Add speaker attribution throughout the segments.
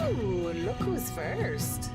Speaker 1: Ooh, look who's first.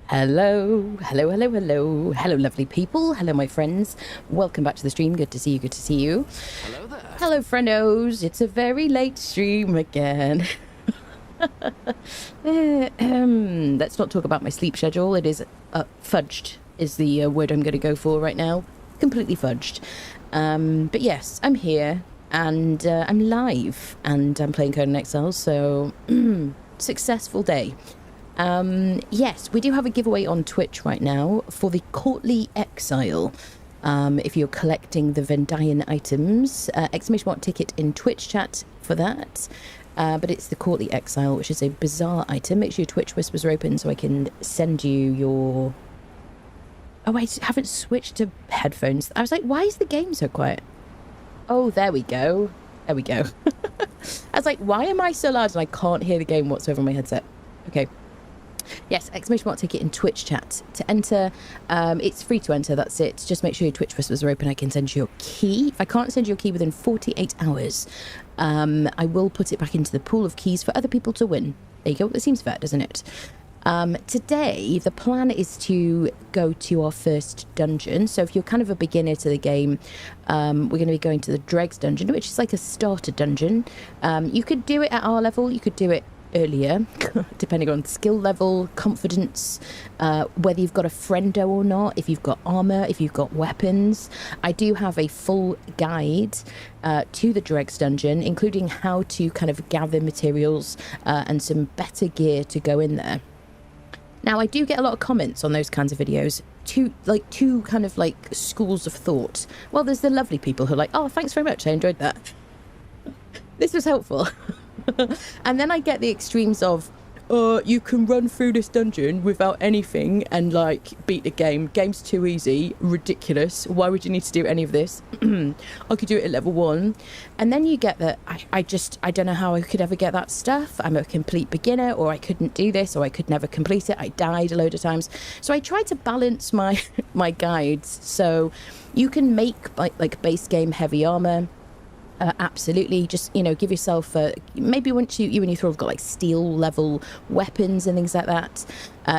Speaker 2: Hello, hello, hello, hello, hello, lovely people. Hello, my friends. Welcome back to the stream. Good to see you. Good to see you.
Speaker 3: Hello there.
Speaker 2: Hello, friendos. It's a very late stream again. Let's not talk about my sleep schedule. It is fudged is the word I'm going to go for right now. Completely fudged. But yes, I'm here and I'm live and I'm playing Conan Exiles. So successful day. Yes, we do have a giveaway on Twitch right now for the Courtly Exile. If you're collecting the Vendayan items, exclamation mark ticket in Twitch chat for that. But it's the Courtly Exile, which is a bizarre item. Make sure your Twitch whispers are open so I can send you your... Oh, I haven't switched to headphones. I was like, why is the game so quiet? Oh, there we go. There we go. I was like, why am I so loud and I can't hear the game whatsoever on my headset? Okay. Yes, exclamation mark ticket in Twitch chat to enter. It's free to enter, that's it. Just make sure your Twitch whispers are open. I can send you your key. If I can't send you your key within 48 hours, I will put it back into the pool of keys for other people to win. There you go. That seems fair, doesn't it? Today, the plan is to go to our first dungeon. So if you're kind of a beginner to the game, we're going to be going to the Dreggs dungeon, which is like a starter dungeon. You could do it at our level. You could do it earlier, depending on skill level, confidence, whether you've got a friendo or not, if you've got armor, if you've got weapons. I do have a full guide to the Dreggs dungeon, including how to kind of gather materials and some better gear to go in there. Now, I do get a lot of comments on those kinds of videos, two kind of like schools of thought. Well, there's the lovely people who are like, oh, thanks very much, I enjoyed that. This was helpful. And then I get the extremes of, you can run through this dungeon without anything and like beat the game. Game's too easy, ridiculous. Why would you need to do any of this? I could do it at level 1. And then you get that I don't know how I could ever get that stuff. I'm a complete beginner, or I couldn't do this, or I could never complete it. I died a load of times. So I try to balance my my guides so you can make like base game heavy armor. Absolutely, just give yourself maybe once you and your Thor have got like steel level weapons and things like that,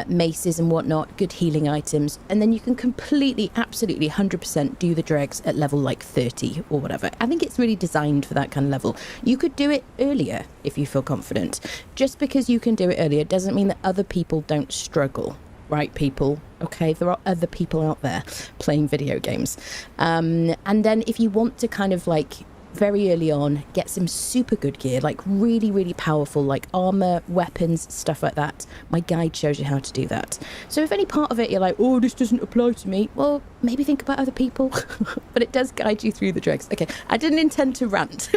Speaker 2: maces and whatnot, good healing items, and then you can completely, absolutely 100% do the Dreggs at level like 30 or whatever. I think it's really designed for that kind of level. You could do it earlier if you feel confident. Just because you can do it earlier doesn't mean that other people don't struggle. Right, people? Okay, there are other people out there playing video games. And then if you want to kind of like very early on get some super good gear, like really, really powerful, like armor, weapons, stuff like that, my guide shows you how to do that. So if any part of it you're like, oh, this doesn't apply to me, well, maybe think about other people. But it does guide you through the Dreggs. Okay, I didn't intend to rant.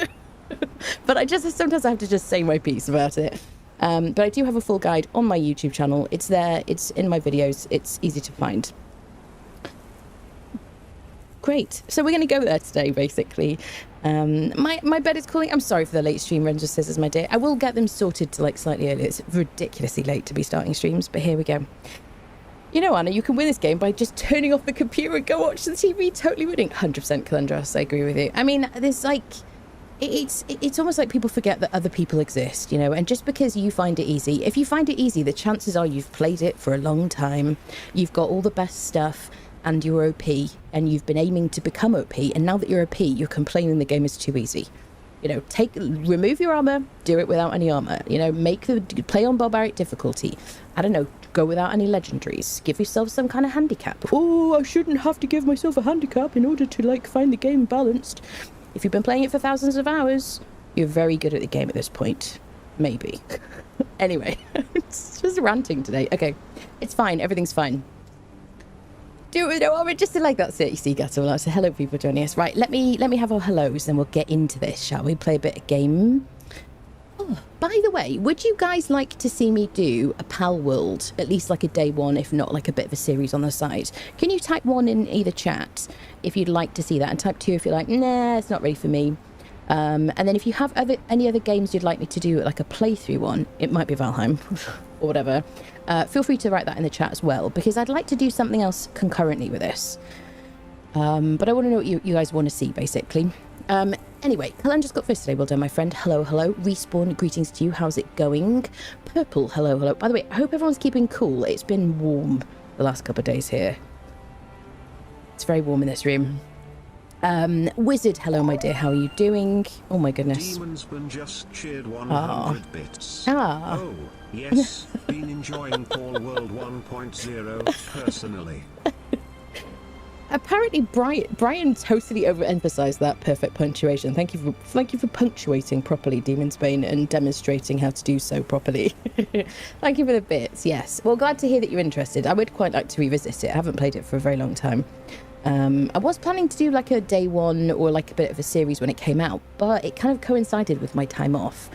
Speaker 2: But sometimes I have to just say my piece about it. But I do have a full guide on my YouTube channel. It's there, it's in my videos, it's easy to find. Great. So we're going to go there today, basically. My bed is calling. I'm sorry for the late stream. Ren just says it's my day. I will get them sorted to like slightly earlier. It's ridiculously late to be starting streams, but here we go. You know, Anna, you can win this game by just turning off the computer and go watch the TV. Totally winning. 100% Calendros. I agree with you. I mean, there's like... It's almost like people forget that other people exist, and just because you find it easy, if you find it easy, the chances are you've played it for a long time, you've got all the best stuff, and you're OP, and you've been aiming to become OP, and now that you're OP, you're complaining the game is too easy. Remove your armor, do it without any armor, play on barbaric difficulty. I don't know, go without any legendaries, give yourself some kind of handicap. Oh, I shouldn't have to give myself a handicap in order to find the game balanced. If you've been playing it for thousands of hours, you're very good at the game at this point. Maybe. Anyway, it's just ranting today. Okay, it's fine. Everything's fine. Do it with no armor, just like that's it. You see, Gato. So hello, people joining us. Right, let me have our hellos, then we'll get into this, shall we? Play a bit of game. Oh, by the way, would you guys like to see me do a Pal World, at least like a day one, if not like a bit of a series on the side? Can you type 1 in either chat if you'd like to see that, and type 2 if you're like, nah, it's not really for me. And then if you have any other games you'd like me to do like a playthrough on, it might be Valheim or whatever, feel free to write that in the chat as well, because I'd like to do something else concurrently with this. But I want to know what you guys want to see, basically. Anyway, Calendra's got first today. Well done, my friend. Hello, hello. Respawn, greetings to you. How's it going? Purple, hello, hello. By the way, I hope everyone's keeping cool. It's been warm the last couple of days here. It's very warm in this room. Wizard, hello, my dear. How are you doing? Oh, my goodness.
Speaker 3: Demonsman just cheered 100 bits. Oh, yes. Been enjoying Paul World 1.0 personally.
Speaker 2: Apparently, Brian totally overemphasized that perfect punctuation. Thank you for punctuating properly, Demonsbane, and demonstrating how to do so properly. Thank you for the bits. Yes. Well, glad to hear that you're interested. I would quite like to revisit it. I haven't played it for a very long time. I was planning to do like a day one or like a bit of a series when it came out, but it kind of coincided with my time off,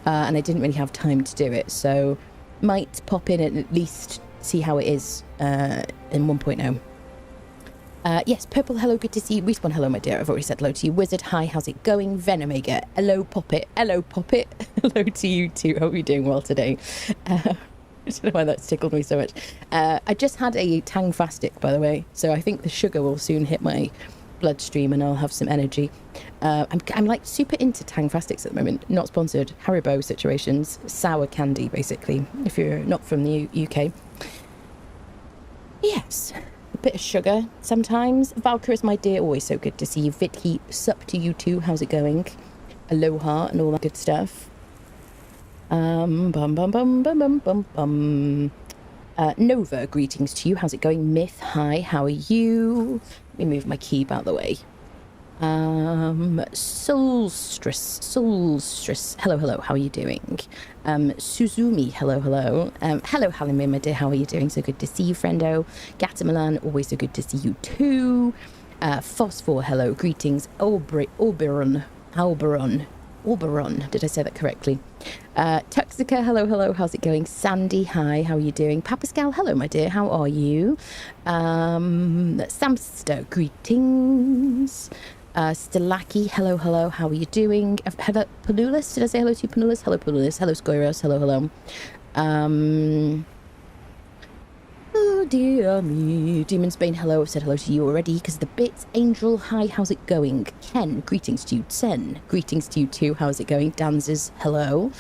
Speaker 2: and I didn't really have time to do it. So, might pop in and at least see how it is in 1.0. Yes, Purple, hello, good to see you. Respawn, hello, my dear. I've already said hello to you. Wizard, hi, how's it going? Venomega, hello, Poppet. Hello, Poppet. Hello to you too. Hope you're doing well today. I don't know why that's tickled me so much. I just had a Tang Fastic, by the way, so I think the sugar will soon hit my bloodstream and I'll have some energy. I'm like super into Tang Fastics at the moment. Not sponsored. Haribo situations. Sour candy, basically, if you're not from the UK. Yes. Bit of sugar sometimes. Valkyra's, my dear, always so good to see you. Vicky, sup to you too. How's it going? Aloha and all that good stuff. Nova, greetings to you. How's it going? Myth, hi, how are you? Let me move my cube out of the way. Solstice, hello, hello, how are you doing? Suzumi, hello, hello. Hello, Halime, my dear, how are you doing? So good to see you, friendo. Gatamalan, always so good to see you too. Phosphor, hello, greetings. Oberon, did I say that correctly? Tuxica, hello, hello, how's it going? Sandy, hi, how are you doing? Papascal, hello, my dear, how are you? Samster, greetings. Stilaki, hello, hello, how are you doing? Hello, Panulis, did I say hello to you, Panulis? Hello, Panulis, hello, Scoiros, hello, hello. Oh dear me. Demonsbane, hello. I've said hello to you already because the bits. Angel, hi, how's it going? Ken, greetings to you. Sen, greetings to you too. How's it going? Danzers, hello.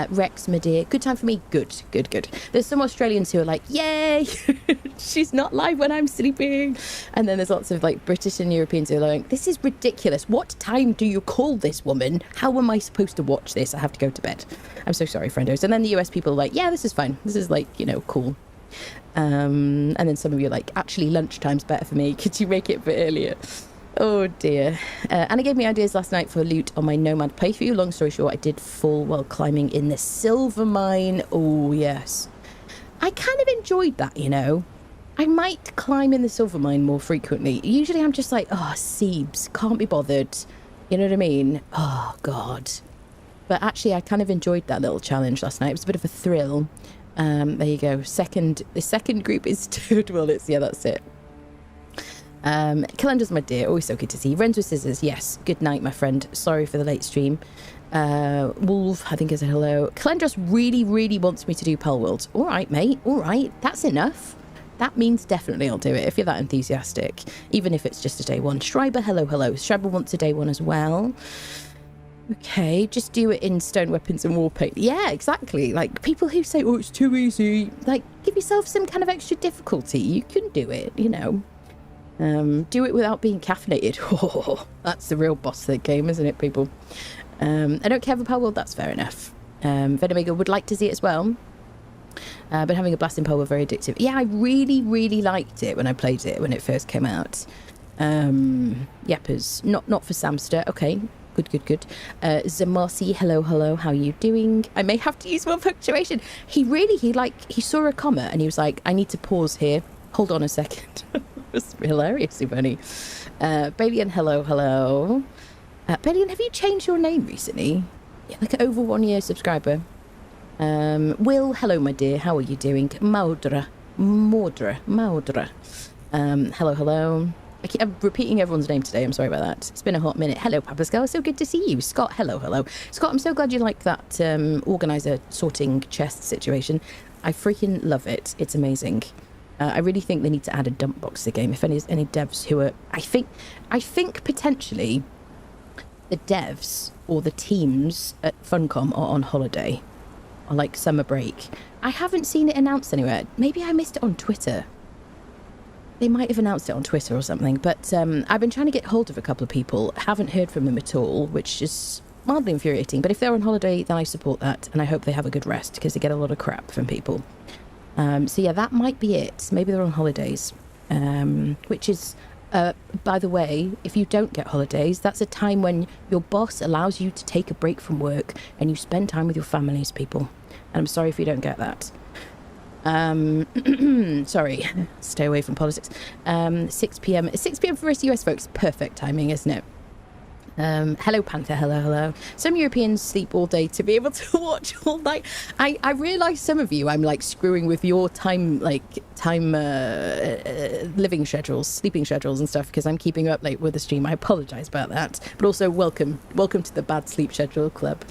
Speaker 2: Rex, my dear, good time for me. Good, good, good. There's some Australians who are like, yay, she's not live when I'm sleeping. And then there's lots of like British and Europeans who are like, this is ridiculous. What time do you call this woman? How am I supposed to watch this? I have to go to bed. I'm so sorry, friendos. And then the US people are like, yeah, this is fine. This is like, you know, cool. And then some of you are like, actually lunchtime's better for me, could you make it a bit earlier? Oh dear. Anna gave me ideas last night for loot on my Nomad playthrough. Long story short, I did fall while climbing in the silver mine. Oh yes, I kind of enjoyed that, you know. I might climb in the silver mine more frequently. Usually I'm just like, oh, Seebs, can't be bothered, you know what I mean? Oh god. But actually I kind of enjoyed that little challenge last night. It was a bit of a thrill. There you go. The second group is Turd Wallets. Yeah, that's it. Calendar's my dear. Always so good to see you. Rens with Scissors. Yes. Good night, my friend. Sorry for the late stream. Wolf, I think is a hello. Calendar's really, really wants me to do Pal World. All right, mate. All right. That's enough. That means definitely I'll do it if you're that enthusiastic. Even if it's just a day one. Schreiber, hello, hello. Schreiber wants a day one as well. Okay, just do it in stone weapons and war paint. Yeah, exactly. Like, people who say, oh, it's too easy. Like, give yourself some kind of extra difficulty. You can do it, you know. Do it without being caffeinated. Oh, that's the real boss of the game, isn't it, people? I don't care for Power World, that's fair enough. Venomega would like to see it as well. But having a blast in Power World, very addictive. Yeah, I really, really liked it when I played it, when it first came out. Yappers. Not for Samster. Okay. Good. Zamasi, hello, hello, how are you doing? I may have to use more punctuation. He saw a comma and he was like, I need to pause here. Hold on a second. It was hilariously funny. Balian, hello, hello. Balian, have you changed your name recently? Yeah, like an over 1 year subscriber. Will, hello, my dear, how are you doing? Maudra. Hello. I'm repeating everyone's name today. I'm sorry about that. It's been a hot minute. Hello, Papascal. So good to see you. Scott, hello. Scott, I'm so glad you like that organizer sorting chest situation. I freaking love it. It's amazing. I really think they need to add a dump box to the game. If any devs who are... I think potentially the devs or the teams at Funcom are on holiday, or like summer break. I haven't seen it announced anywhere. Maybe I missed it on Twitter. They might have announced it on Twitter or something, but I've been trying to get hold of a couple of people. Haven't heard from them at all, which is mildly infuriating. But if they're on holiday, then I support that, and I hope they have a good rest, because they get a lot of crap from people. So yeah, that might be it. Maybe they're on holidays, which is, by the way, if you don't get holidays, that's a time when your boss allows you to take a break from work and you spend time with your families, people. And I'm sorry if you don't get that. Sorry, stay away from politics. 6 p.m. 6 p.m. for us US folks. Perfect timing, isn't it? Hello, Panther. Hello. Some Europeans sleep all day to be able to watch all night. I realise some of you, I'm like screwing with your time living schedules, sleeping schedules and stuff, because I'm keeping up late with the stream. I apologise about that. But also welcome to the Bad Sleep Schedule Club.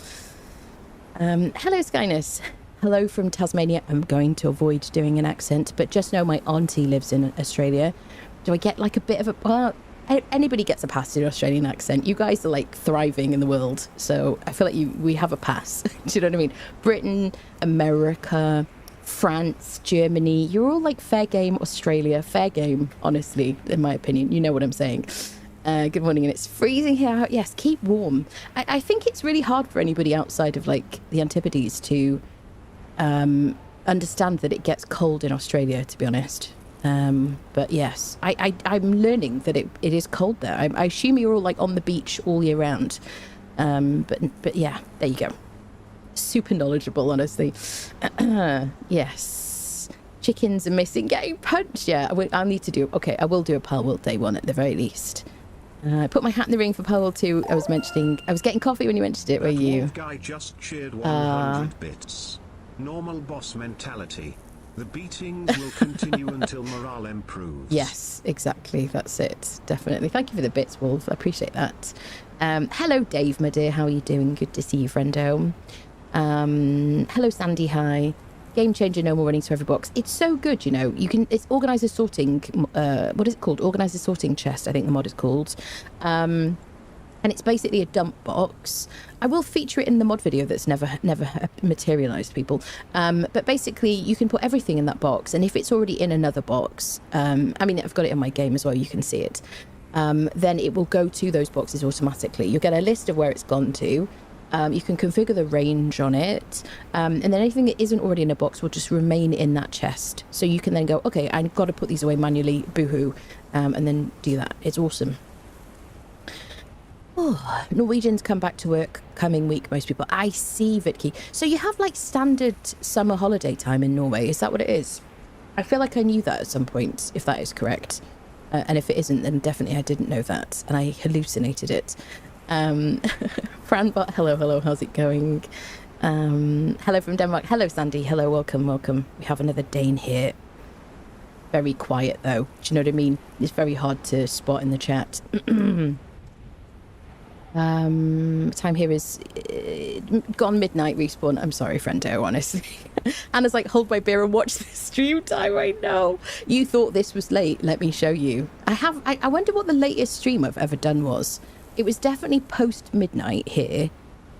Speaker 2: Hello, Skyness. Hello from Tasmania. I'm going to avoid doing an accent, but just know my auntie lives in Australia. Do I get like a bit of a... Well, anybody gets a pass to an Australian accent. You guys are like thriving in the world, so I feel like we have a pass. Do you know what I mean? Britain, America, France, Germany, you're all like fair game. Australia, fair game, honestly, in my opinion. You know what I'm saying. Good morning, and it's freezing here. Yes, keep warm. I think it's really hard for anybody outside of like the Antipodes to understand that it gets cold in Australia, to be honest. But yes, I'm learning that it is cold there. I assume you're all like on the beach all year round. But yeah, there you go. Super knowledgeable, honestly. Yes. Chickens are missing. Getting punched. Yeah, I'll need to do... Okay, I will do a Pal World Day one at the very least. I put my hat in the ring for Pal World 2. I was getting coffee when you mentioned it, were you?
Speaker 3: Guy just cheered 100 bits. Normal boss mentality. The beatings will continue until morale improves.
Speaker 2: Yes, exactly. That's it. Definitely. Thank you for the bits, Wolf. I appreciate that. Hello, Dave, my dear. How are you doing? Good to see you, friendo. Hello, Sandy. Hi. Game changer, no more running to every box. It's so good, you know. It's organizer sorting. What is it called? Organizer sorting chest, I think the mod is called. And it's basically a dump box. I will feature it in the mod video that's never materialized, people. But basically, you can put everything in that box, and if it's already in another box, I mean, I've got it in my game as well, you can see it, then it will go to those boxes automatically. You'll get a list of where it's gone to. You can configure the range on it, and then anything that isn't already in a box will just remain in that chest. So you can then go, okay, I've got to put these away manually, boohoo, and then do that. It's awesome. Oh, Norwegians come back to work coming week, most people. I see, Vitki. So you have like standard summer holiday time in Norway. Is that what it is? I feel like I knew that at some point, if that is correct. And if it isn't, then definitely I didn't know that. And I hallucinated it. Franbot, hello, how's it going? Hello from Denmark. Hello, Sandy. Hello, welcome. We have another Dane here. Very quiet, though. Do you know what I mean? It's very hard to spot in the chat. Time here is gone midnight respawn. I'm sorry, friendo, honestly. Anna's like, hold my beer and watch the stream time. I know. You thought this was late. Let me show you. I wonder what the latest stream I've ever done was. It was definitely post midnight here.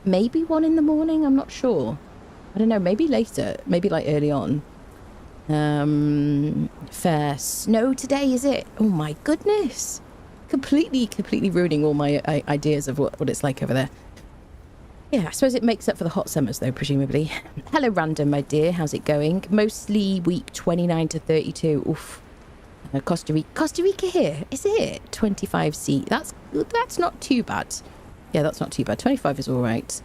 Speaker 2: Maybe 1 in the morning. I'm not sure. I don't know. Maybe later. Maybe like early on. Fair snow today, is it? Oh my goodness. Completely ruining all my ideas of what it's like over there. Yeah, I suppose it makes up for the hot summers, though, presumably. Hello, Random, my dear. How's it going? Mostly week 29 to 32. Oof. Costa Rica here. Is it? 25C. That's not too bad. Yeah, that's not too bad. 25 is all right.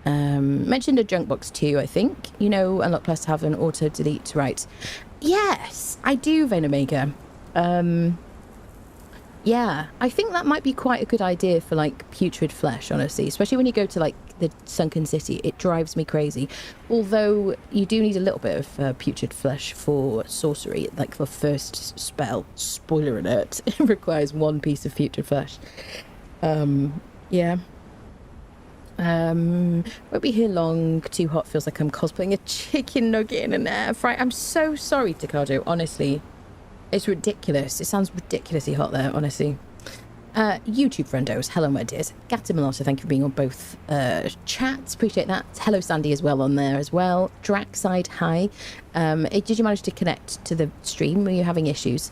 Speaker 2: Mentioned a junk box too, I think. You know, Unlock Plus have an auto delete, right? Yes, I do, Venomega. Yeah, I think that might be quite a good idea for like putrid flesh, honestly, especially when you go to like the Sunken City. It drives me crazy. Although you do need a little bit of putrid flesh for sorcery, like for first spell. Spoiler alert, it requires 1 piece of putrid flesh. Yeah. Won't be here long. Too hot. Feels like I'm cosplaying a chicken nugget in an air fry. I'm so sorry, Takado, honestly. It's ridiculous. It sounds ridiculously hot there, honestly. YouTube friendos, hello my dears. Gattamalata, thank you for being on both chats, appreciate that. Hello Sandy as well on there as well. Drackside, hi. Did you manage to connect to the stream? Were you having issues?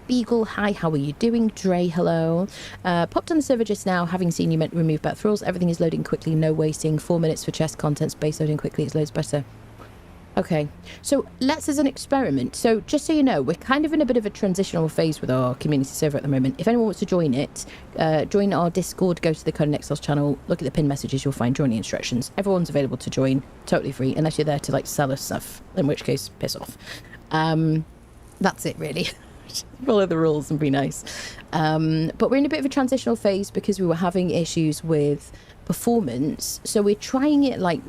Speaker 2: Beagle, hi, how are you doing? Dre, hello. Popped on the server just now, having seen you meant to remove back thralls. Everything is loading quickly, no wasting. 4 minutes for chest contents, base loading quickly, it's loads better. Okay, so let's as an experiment. So just so you know, we're kind of in a bit of a transitional phase with our community server at the moment. If anyone wants to join it, join our Discord, go to the Conan Exiles channel, look at the pinned messages, you'll find joining instructions. Everyone's available to join, totally free, unless you're there to like sell us stuff, in which case, piss off. That's it really. Follow the rules and be nice. But we're in a bit of a transitional phase because we were having issues with performance. So we're trying it like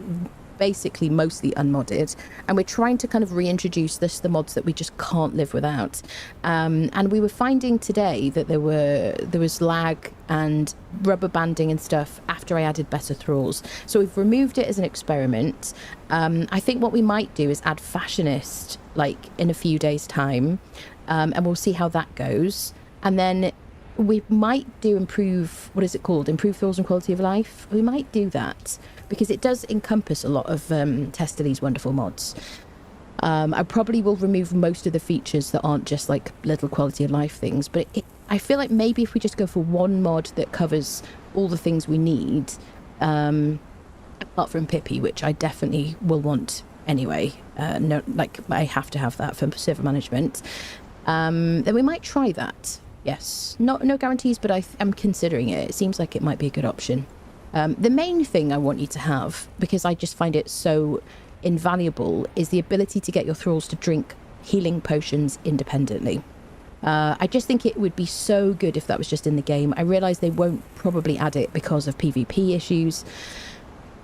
Speaker 2: basically mostly unmodded, and we're trying to kind of reintroduce the mods that we just can't live without. And we were finding today that there was lag and rubber banding and stuff after I added better thralls. So we've removed it as an experiment. I think what we might do is add fashionist like in a few days time, and we'll see how that goes. And then we might do improve thralls and quality of life. We might do that because it does encompass a lot of Testali's wonderful mods. I probably will remove most of the features that aren't just like little quality of life things, but I feel like maybe if we just go for one mod that covers all the things we need, apart from Pippi, which I definitely will want anyway, no, like I have to have that for server management, then we might try that. Yes, no guarantees, but I'm considering it. It seems like it might be a good option. The main thing I want you to have, because I just find it so invaluable, is the ability to get your thralls to drink healing potions independently. I just think it would be so good if that was just in the game. I realise they won't probably add it because of PvP issues.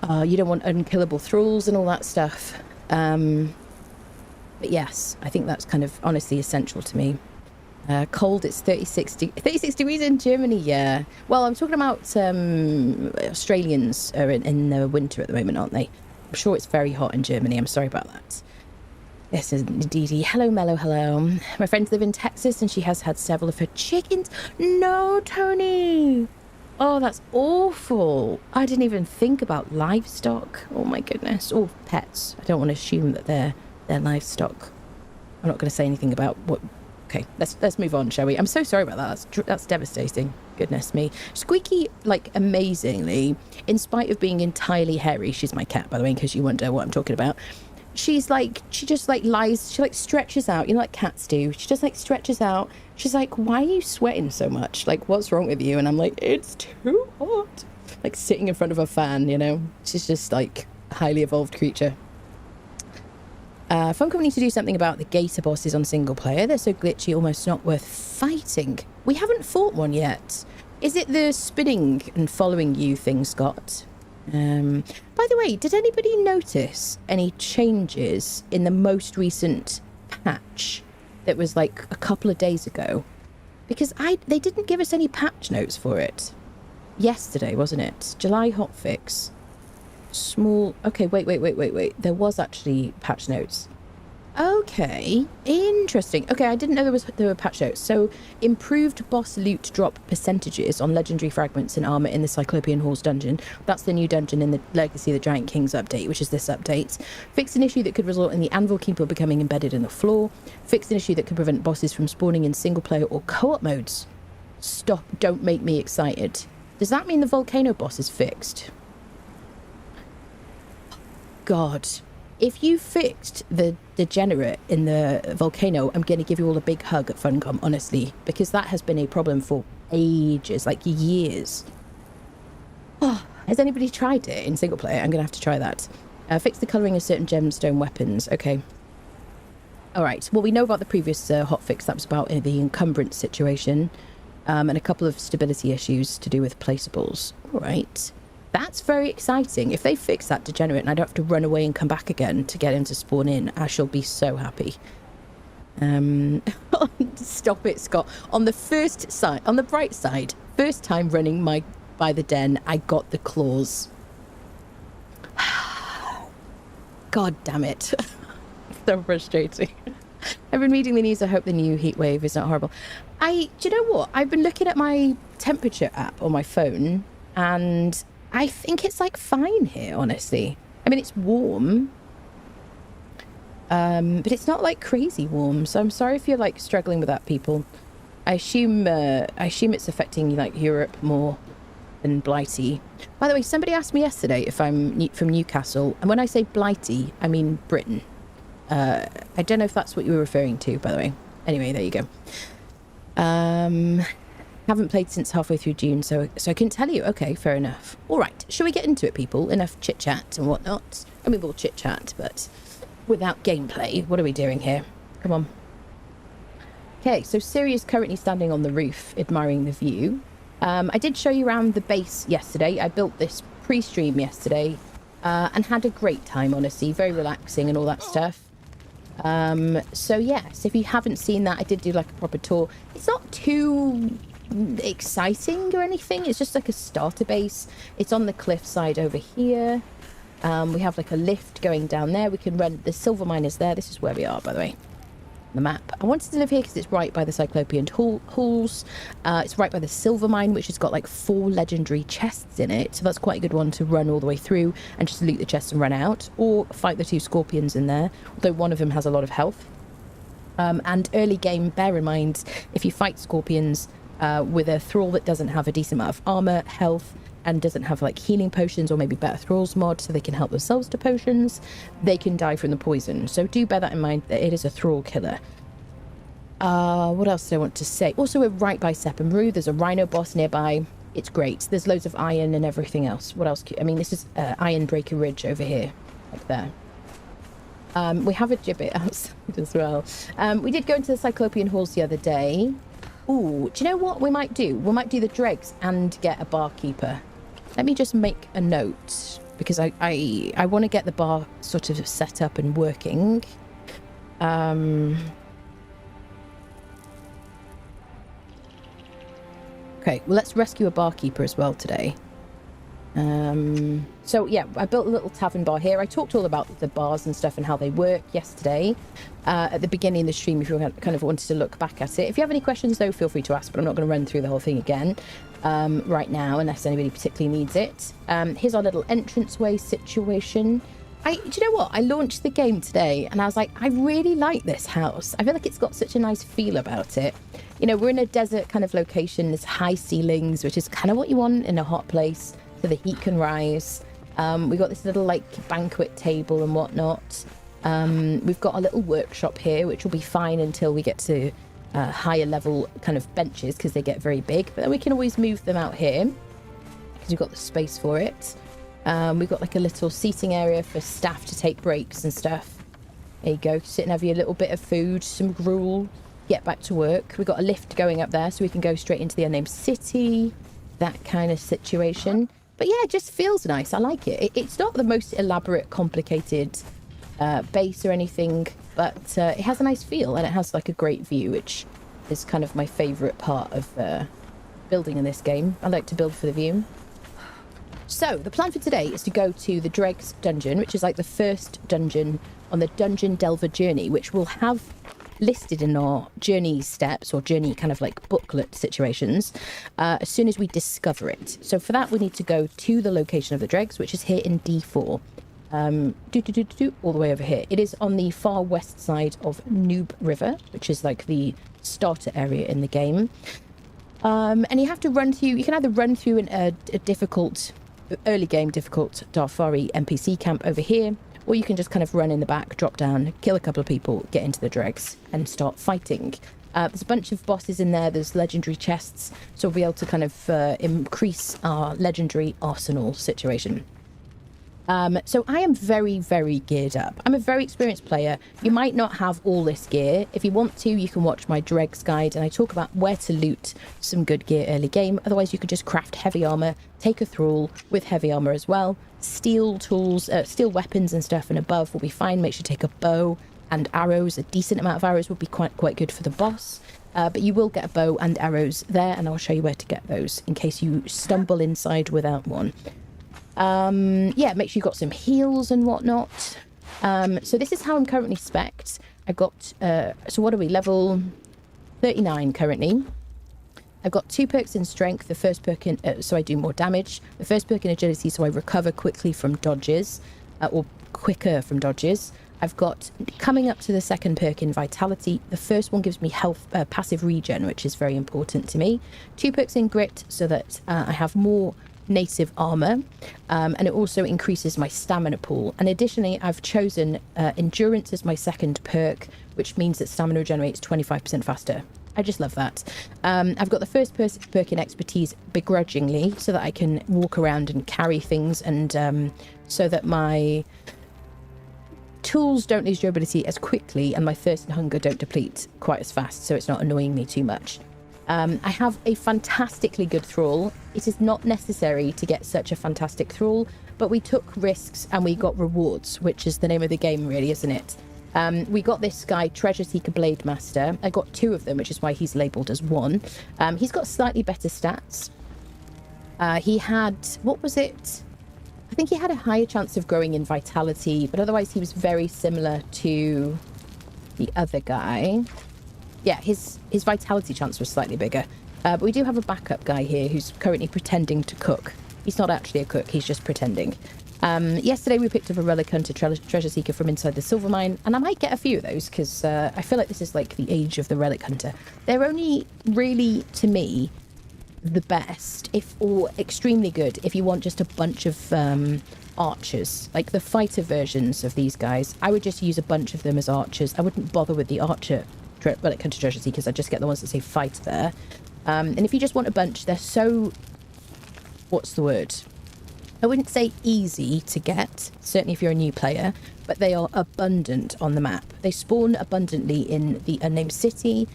Speaker 2: You don't want unkillable thralls and all that stuff. But yes, I think that's kind of honestly essential to me. Cold, it's 36 degrees in Germany, yeah. Well, I'm talking about Australians are in the winter at the moment, aren't they? I'm sure it's very hot in Germany. I'm sorry about that. Yes, indeed. Hello, Mello, hello. My friends live in Texas and she has had several of her chickens. No, Tony. Oh, that's awful. I didn't even think about livestock. Oh, my goodness. Or pets. I don't want to assume that they're livestock. I'm not going to say anything about what... Okay, let's move on, shall we? I'm so sorry about that. That's devastating. Goodness me. Squeaky, like, amazingly, in spite of being entirely hairy, she's my cat, by the way, in case you wonder what I'm talking about. She's like, she just like lies, she like stretches out, you know, like cats do. She just like stretches out. She's like, why are you sweating so much? Like, what's wrong with you? And I'm like, it's too hot. Like sitting in front of a fan, you know? She's just like a highly evolved creature. Fun Company to do something about the gator bosses on single player. They're so glitchy, almost not worth fighting. We haven't fought one yet. Is it the spinning and following you thing, Scott? By the way, did anybody notice any changes in the most recent patch that was like a couple of days ago? Because they didn't give us any patch notes for it. Yesterday, wasn't it? July hotfix. Small... Okay, wait. There was actually patch notes. Okay, interesting. Okay, I didn't know there were patch notes. So, improved boss loot drop percentages on legendary fragments and armor in the Cyclopean Halls dungeon. That's the new dungeon in the Legacy of the Giant Kings update, which is this update. Fixed an issue that could result in the Anvil Keeper becoming embedded in the floor. Fixed an issue that could prevent bosses from spawning in single player or co-op modes. Stop, don't make me excited. Does that mean the volcano boss is fixed? God, if you fixed the degenerate in the volcano, I'm going to give you all a big hug at Funcom, honestly, because that has been a problem for ages, like years. Oh, has anybody tried it in single player? I'm going to have to try that. Fix the colouring of certain gemstone weapons. Okay. All right. Well, we know about the previous hotfix. That was about the encumbrance situation and a couple of stability issues to do with placeables. All right. That's very exciting. If they fix that degenerate and I don't have to run away and come back again to get him to spawn in, I shall be so happy. Stop it, Scott. On the bright side, first time running by the den, I got the claws. God damn it. So frustrating. I've been reading the news. I hope the new heat wave is not horrible. Do you know what? I've been looking at my temperature app on my phone, and I think it's like fine here, honestly. I mean, it's warm, but it's not like crazy warm. So I'm sorry if you're like struggling with that, people. I assume it's affecting like Europe more than Blighty. By the way, somebody asked me yesterday if I'm from Newcastle, and when I say Blighty, I mean Britain. I don't know if that's what you were referring to, by the way. Anyway, there you go. Haven't played since halfway through June, so I couldn't tell you. Okay, fair enough. All right, shall we get into it, people? Enough chit-chat and whatnot. I mean, we'll chit-chat, but without gameplay. What are we doing here? Come on. Okay, so Siri is currently standing on the roof, admiring the view. I did show you around the base yesterday. I built this pre-stream yesterday, and had a great time, honestly. Very relaxing and all that stuff. So yes, if you haven't seen that, I did do like a proper tour. It's not too exciting or anything. It's just like a starter base. It's on the cliffside over here. We have like a lift going down there. We can run. The silver mine is there. This is where we are, by the way. The map. I wanted to live here because it's right by the Cyclopean halls. It's right by the silver mine, which has got like 4 legendary chests in it, so that's quite a good one to run all the way through and just loot the chests and run out, or fight the 2 scorpions in there, although one of them has a lot of health. And early game, bear in mind, if you fight scorpions with a thrall that doesn't have a decent amount of armor, health, and doesn't have like healing potions or maybe better thralls mod so they can help themselves to potions, they can die from the poison. So do bear that in mind, that it is a thrall killer. What else do I want to say? Also, we're right by Seppenbrew. There's a rhino boss nearby. It's great. There's loads of iron and everything else. What else? I mean, this is Iron Breaker Ridge over here, up there. We have a gibbet outside as well. We did go into the Cyclopean halls the other day. Ooh, do you know what we might do? We might do the Dreggs and get a barkeeper. Let me just make a note, because I want to get the bar sort of set up and working. Okay, well, let's rescue a barkeeper as well today. So yeah, I built a little tavern bar here. I talked all about the bars and stuff and how they work yesterday at the beginning of the stream, if you kind of wanted to look back at it. If you have any questions, though, feel free to ask, but I'm not going to run through the whole thing again right now, unless anybody particularly needs it. Here's our little entranceway situation. Do you know what? I launched the game today and I was like, I really like this house. I feel like it's got such a nice feel about it. You know, we're in a desert kind of location. There's high ceilings, which is kind of what you want in a hot place, so the heat can rise. We've got this little like banquet table and whatnot. We've got a little workshop here, which will be fine until we get to higher level kind of benches, because they get very big. But then we can always move them out here because we've got the space for it. We've got like a little seating area for staff to take breaks and stuff. There you go. Sit and have your little bit of food, some gruel, get back to work. We've got a lift going up there so we can go straight into the unnamed city, that kind of situation. But yeah, it just feels nice. I like it. It's not the most elaborate, complicated base or anything, but it has a nice feel, and it has like a great view, which is kind of my favourite part of building in this game. I like to build for the view. So the plan for today is to go to the Dreggs dungeon, which is like the first dungeon on the Dungeon Delver journey, which we'll have listed in our journey steps or journey kind of like booklet situations as soon as we discover it. So for that, we need to go to the location of the Dreggs, which is here in D4. All the way over here. It is on the far west side of Noob River, which is like the starter area in the game. And you have to run through, you can either run through a difficult, early game difficult Darfari NPC camp over here, or you can just kind of run in the back, drop down, kill a couple of people, get into the Dreggs and start fighting. There's a bunch of bosses in there. There's legendary chests, so we'll be able to kind of increase our legendary arsenal situation. So I am very, very geared up. I'm a very experienced player. You might not have all this gear. If you want to, you can watch my Dreggs guide, and I talk about where to loot some good gear early game. Otherwise, you could just craft heavy armor, take a thrall with heavy armor as well. Steel tools, steel weapons and stuff and above will be fine. Make sure to take a bow and arrows. A decent amount of arrows would be quite good for the boss. But you will get a bow and arrows there, and I'll show you where to get those in case you stumble inside without one. Yeah, make sure you've got some heals and whatnot. So this is how I'm currently spec'd. I got, so what are we, level 39 currently. I've got 2 perks in strength. The first perk in, so I do more damage. The first perk in agility, so I recover quickly from dodges, or quicker from dodges. I've got, coming up to the second perk in vitality, the first one gives me health, passive regen, which is very important to me. 2 perks in grit, so that I have more native armor, and it also increases my stamina pool. And additionally, I've chosen endurance as my second perk, which means that stamina regenerates 25% faster. I just love that. I've got the first perk in expertise begrudgingly, so that I can walk around and carry things, and so that my tools don't lose durability as quickly and my thirst and hunger don't deplete quite as fast, so it's not annoying me too much. I have a fantastically good thrall. It is not necessary to get such a fantastic thrall, but we took risks and we got rewards, which is the name of the game, really, isn't it? We got this guy, Treasure Seeker Blade Master. I got 2 of them, which is why he's labelled as 1. He's got slightly better stats. He had, what was it? I think he had a higher chance of growing in vitality, but otherwise he was very similar to the other guy. Yeah, his vitality chance was slightly bigger. But we do have a backup guy here who's currently pretending to cook. He's not actually a cook, he's just pretending. Yesterday we picked up a Relic Hunter Treasure Seeker from inside the silver mine, and I might get a few of those because I feel like this is like the age of the Relic Hunter. They're only really, to me, the best, or extremely good, if you want just a bunch of archers. Like the fighter versions of these guys, I would just use a bunch of them as archers. I wouldn't bother with the archer Relic Hunter Treasure Seekers. I just get the ones that say fighter there. And if you just want a bunch, they're so... what's the word? I wouldn't say easy to get, certainly if you're a new player, but they are abundant on the map. They spawn abundantly in the Unnamed City,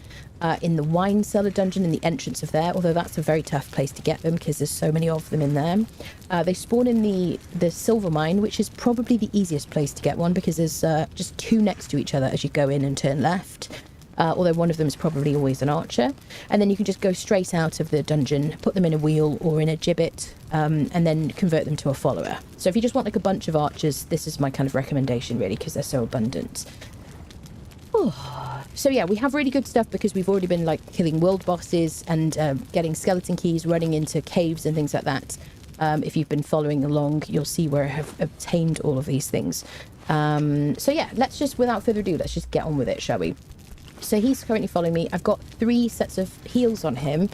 Speaker 2: in the Wine Cellar Dungeon, in the entrance of there, although that's a very tough place to get them because there's so many of them in there. They spawn in the Silver Mine, which is probably the easiest place to get one because there's just 2 next to each other as you go in and turn left. Although one of them is probably always an archer. And then you can just go straight out of the dungeon, put them in a wheel or in a gibbet, and then convert them to a follower. So if you just want like a bunch of archers, this is my kind of recommendation, really, because they're so abundant. So yeah, we have really good stuff because we've already been like killing world bosses and getting skeleton keys, running into caves and things like that. If you've been following along, you'll see where I have obtained all of these things. So yeah, let's just, without further ado, let's just get on with it, shall we? So he's currently following me. I've got 3 sets of heals on him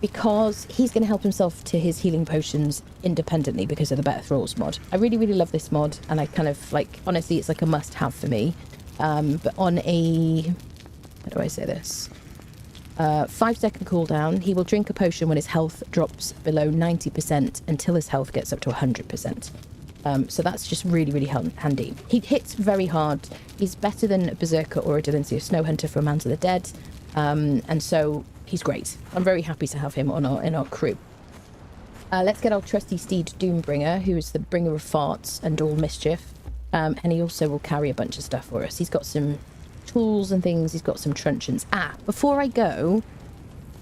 Speaker 2: because he's going to help himself to his healing potions independently because of the Better Thralls mod. I really, really love this mod, and I kind of like, honestly, it's like a must-have for me. But on a, how do I say this? 5-second cooldown, he will drink a potion when his health drops below 90% until his health gets up to 100%. So that's just really, really handy. He hits very hard. He's better than a Berserker or a Delincia Snow Hunter from Lands of the Dead. And so he's great. I'm very happy to have him on in our crew. Let's get our trusty steed Doombringer, who is the bringer of farts and all mischief. And he also will carry a bunch of stuff for us. He's got some tools and things. He's got some truncheons. Before I go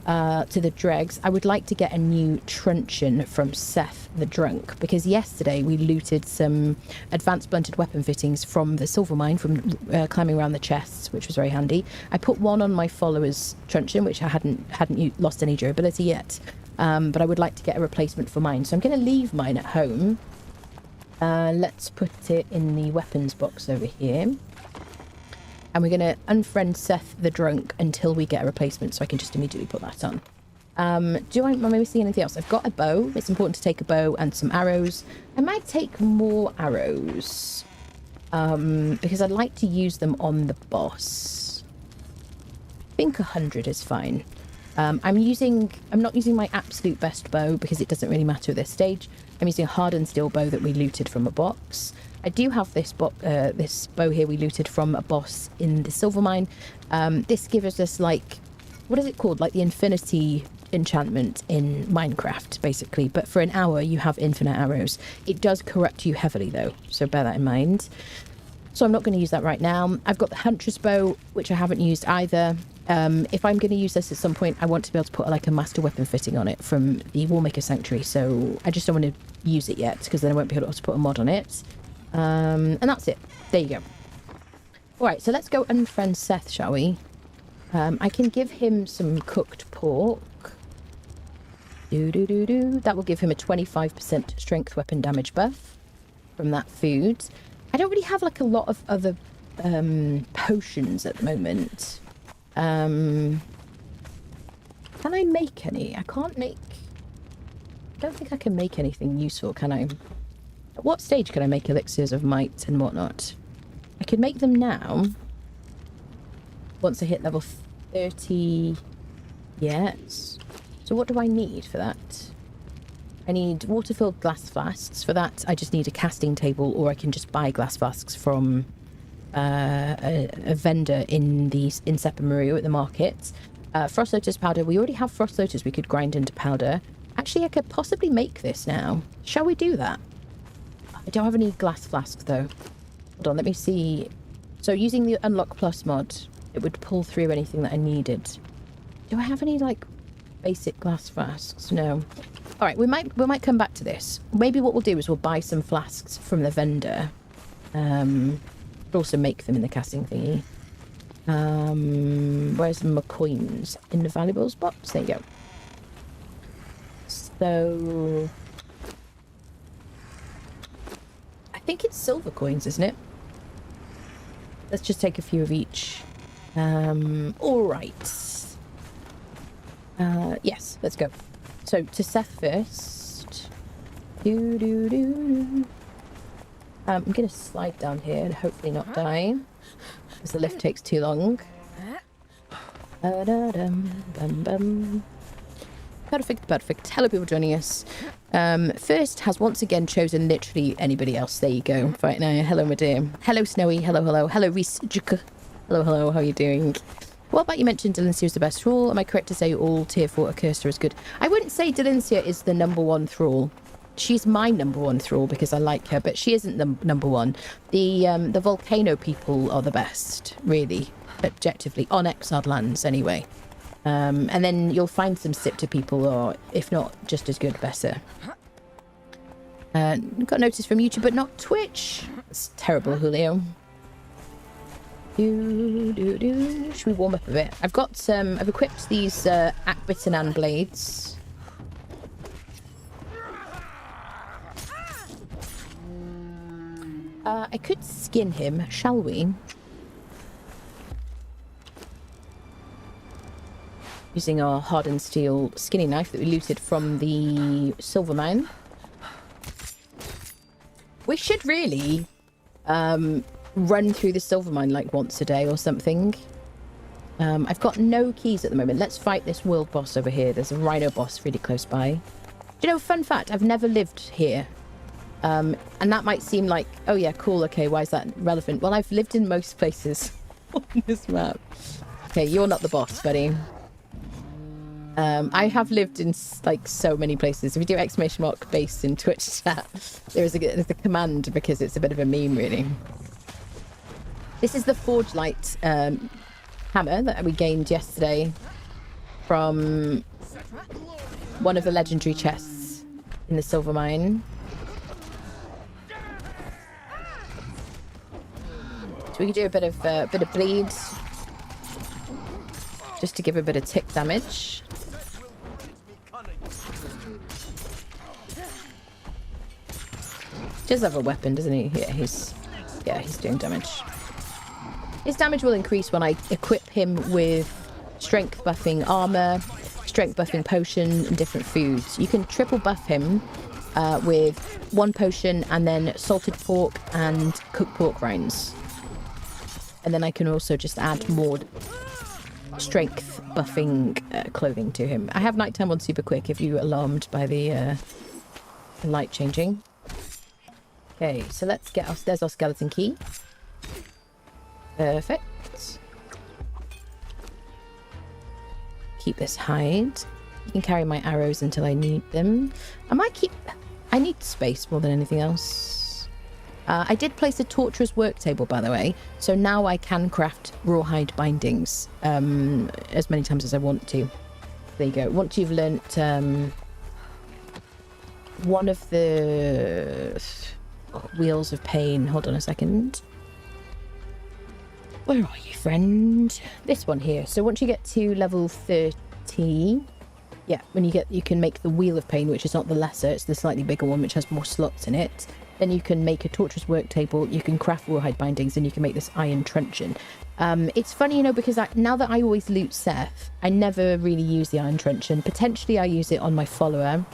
Speaker 2: to the Dreggs, I would like to get a new truncheon from Seth the Drunk, because yesterday we looted some advanced blunted weapon fittings from the silver mine from climbing around the chests, which was very handy. I put one on my follower's truncheon, which I hadn't lost any durability yet, but I would like to get a replacement for mine, so I'm going to leave mine at home. Let's put it in the weapons box over here. And we're going to unfriend Seth the Drunk until we get a replacement, so I can just immediately put that on. Am I missing anything else? I've got a bow. It's important to take a bow and some arrows. I might take more arrows because I'd like to use them on the boss. I think 100 is fine. I'm not using my absolute best bow because it doesn't really matter at this stage. I'm using a hardened steel bow that we looted from a box. I do have this bow here we looted from a boss in the silver mine. This gives us like, what is it called? Like the infinity enchantment in Minecraft, basically. But for an hour, you have infinite arrows. It does corrupt you heavily, though, so bear that in mind. So I'm not going to use that right now. I've got the Huntress bow, which I haven't used either. If I'm going to use this at some point, I want to be able to put like a master weapon fitting on it from the Warmaker Sanctuary. So I just don't want to use it yet because then I won't be able to put a mod on it. And that's it. There you go. All right, so let's go unfriend Seth, shall we? I can give him some cooked pork. That will give him a 25% strength weapon damage buff from that food. I don't really have like a lot of other potions at the moment. Can I make any? I can't make... I don't think I can make anything useful, can I? At what stage can I make elixirs of might and whatnot? I can make them now. Once I hit level 30... Yes. So what do I need for that? I need water-filled glass flasks. For that, I just need a casting table, or I can just buy glass flasks from a vendor in Seppa Maria at the market. Frost Lotus powder. We already have Frost Lotus we could grind into powder. Actually, I could possibly make this now. Shall we do that? I don't have any glass flasks, though. Hold on, let me see. So using the Unlock Plus mod, it would pull through anything that I needed. Do I have any, like, basic glass flasks? No. All right, we might come back to this. Maybe what we'll do is we'll buy some flasks from the vendor. We'll also make them in the casting thingy. Where's my coins? In the valuables box? There you go. So... I think it's silver coins, isn't it? Let's just take a few of each. All right. Yes, let's go. So, to Seth first. I'm going to slide down here and hopefully not die, because the lift takes too long. Perfect, perfect. Hello, people joining us. First has once again chosen literally anybody else. There you go. Right now, hello, my dear. Hello, Snowy. Hello, hello. Hello, Reese. Hello, hello. How are you doing? What about you mentioned Delincia is the best thrall? Am I correct to say all tier 4 Accursed is good? I wouldn't say Delincia is the #1 thrall. She's my #1 thrall because I like her, but she isn't the #1. The Volcano people are the best, really, objectively, on Exiled Lands anyway. And then you'll find some Siptah people are, if not just as good, better. Got notice from YouTube, but not Twitch. It's terrible, Julio. Should we warm up a bit? I've got I've equipped these Akbitanan blades. I could skin him, shall we? Using our hardened steel skinning knife that we looted from the silver mine. We should really run through the silver mine like once a day or something. I've got no keys at the moment. Let's fight this world boss over here. There's a rhino boss really close by. Do you know, fun fact, I've never lived here. And that might seem like, oh yeah, cool, okay, why is that relevant? Well, I've lived in most places on this map. Okay, you're not the boss, buddy. I have lived in like so many places. If you do ! base in Twitch chat, there's a command because it's a bit of a meme, really. This is the Forge Light hammer that we gained yesterday from one of the legendary chests in the silver mine. So we can do a bit of bleed just to give a bit of tick damage. He does have a weapon, doesn't he? Yeah, he's doing damage. His damage will increase when I equip him with strength buffing armor, strength buffing potion, and different foods. You can triple buff him with one potion and then salted pork and cooked pork rinds. And then I can also just add more strength buffing clothing to him. I have nighttime on super quick if you're alarmed by the light changing. Okay, so let's get our... There's our skeleton key. Perfect. Keep this hide. You can carry my arrows until I need them. I need space more than anything else. I did place a torturer's work table, by the way, so now I can craft rawhide bindings as many times as I want to. There you go. Once you've learnt one of the wheels of pain. Hold on a second. Where are you, friend? This one here. So once you get to level 30, yeah, when you can make the Wheel of Pain, which is not the lesser, it's the slightly bigger one, which has more slots in it. Then you can make a torturous work table, you can craft rawhide bindings, and you can make this iron truncheon. It's funny, you know, because now that I always loot Seth, I never really use the iron truncheon. Potentially I use it on my follower.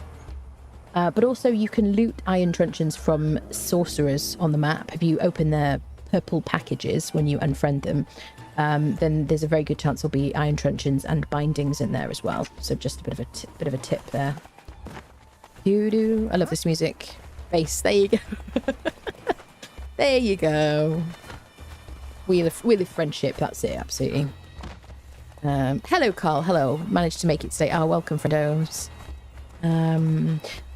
Speaker 2: But also you can loot iron truncheons from sorcerers on the map. If you open their purple packages when you unfriend them, then there's a very good chance there'll be iron truncheons and bindings in there as well. So just a bit of a tip there. Doo-doo. I love this music. Bass. There you go. There you go. Wheel of Friendship. That's it. Absolutely. Hello, Carl. Hello. Managed to make it today. Oh, welcome, friendos.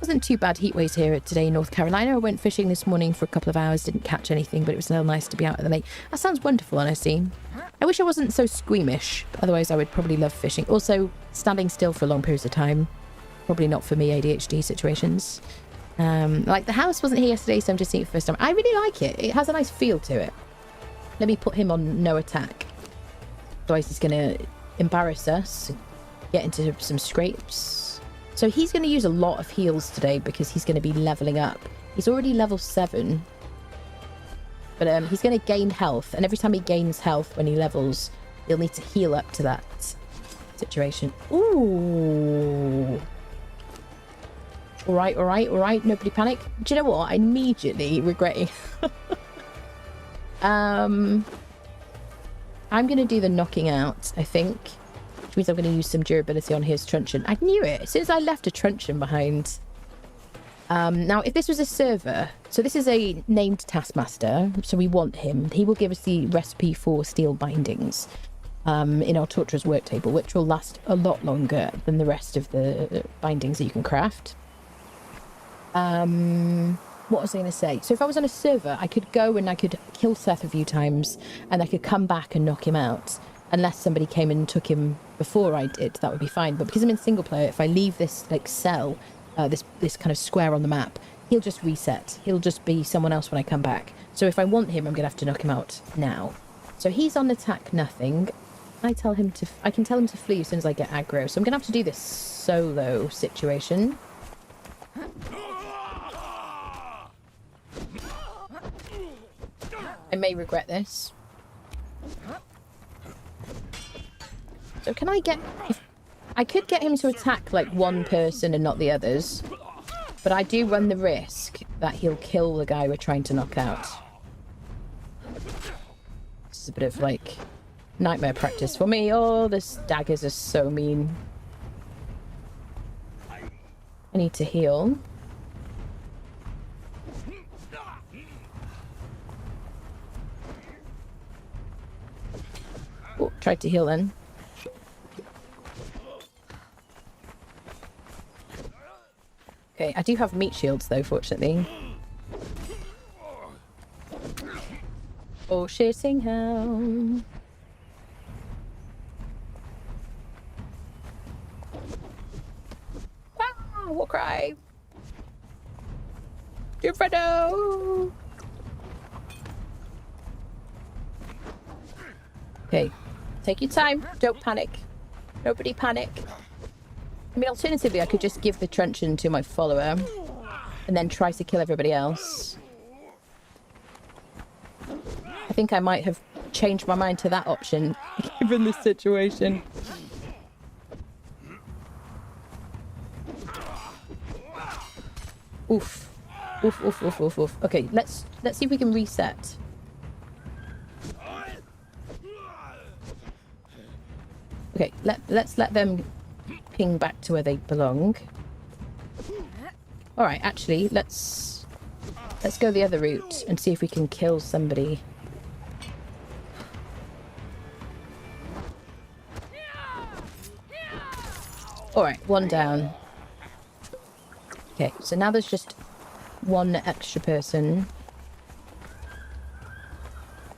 Speaker 2: Wasn't too bad heat waves here today in North Carolina. I went fishing this morning for a couple of hours, didn't catch anything, but it was still nice to be out at the lake. That sounds wonderful, honestly. I wish I wasn't so squeamish, otherwise I would probably love fishing. Also, standing still for long periods of time, probably not for me, ADHD situations. Like the house wasn't here yesterday, so I'm just seeing it for the first time. I really like it. It has a nice feel to it. Let me put him on no attack. Otherwise he's going to embarrass us, get into some scrapes. So he's going to use a lot of heals today because he's going to be leveling up. He's already level 7. But he's going to gain health. And every time he gains health when he levels, he'll need to heal up to that situation. Ooh. Alright, alright, alright. Nobody panic. Do you know what? I immediately regretting. I'm going to do the knocking out, I think. Which means I'm going to use some durability on his truncheon. I knew it. As soon as I left a truncheon behind. Now, if this was a server, so this is a named taskmaster, so we want him. He will give us the recipe for steel bindings in our torturous work table, which will last a lot longer than the rest of the bindings that you can craft. What was I going to say? So if I was on a server, I could go and I could kill Seth a few times, and I could come back and knock him out. Unless somebody came and took him before I did, that would be fine. But because I'm in single player, if I leave this like cell, this kind of square on the map, he'll just reset. He'll just be someone else when I come back. So if I want him, I'm going to have to knock him out now. So he's on attack nothing. I can tell him to flee as soon as I get aggro. So I'm going to have to do this solo situation. I may regret this. So can I get... I could get him to attack like one person and not the others. But I do run the risk that he'll kill the guy we're trying to knock out. This is a bit of like nightmare practice for me. Oh, the daggers are so mean. I need to heal. Oh, tried to heal then. Okay, I do have meat shields though, fortunately. Oh, shitting hell. Ah, war cry. Fredo. Okay, take your time. Don't panic. Nobody panic. I mean, alternatively, I could just give the truncheon to my follower and then try to kill everybody else. I think I might have changed my mind to that option, given this situation. Oof. Oof, oof, oof, oof, oof. Okay, let's see if we can reset. Okay, let's let them ping back to where they belong. All right, actually, let's go the other route and see if we can kill somebody. All right, one down. Okay, so now there's just one extra person.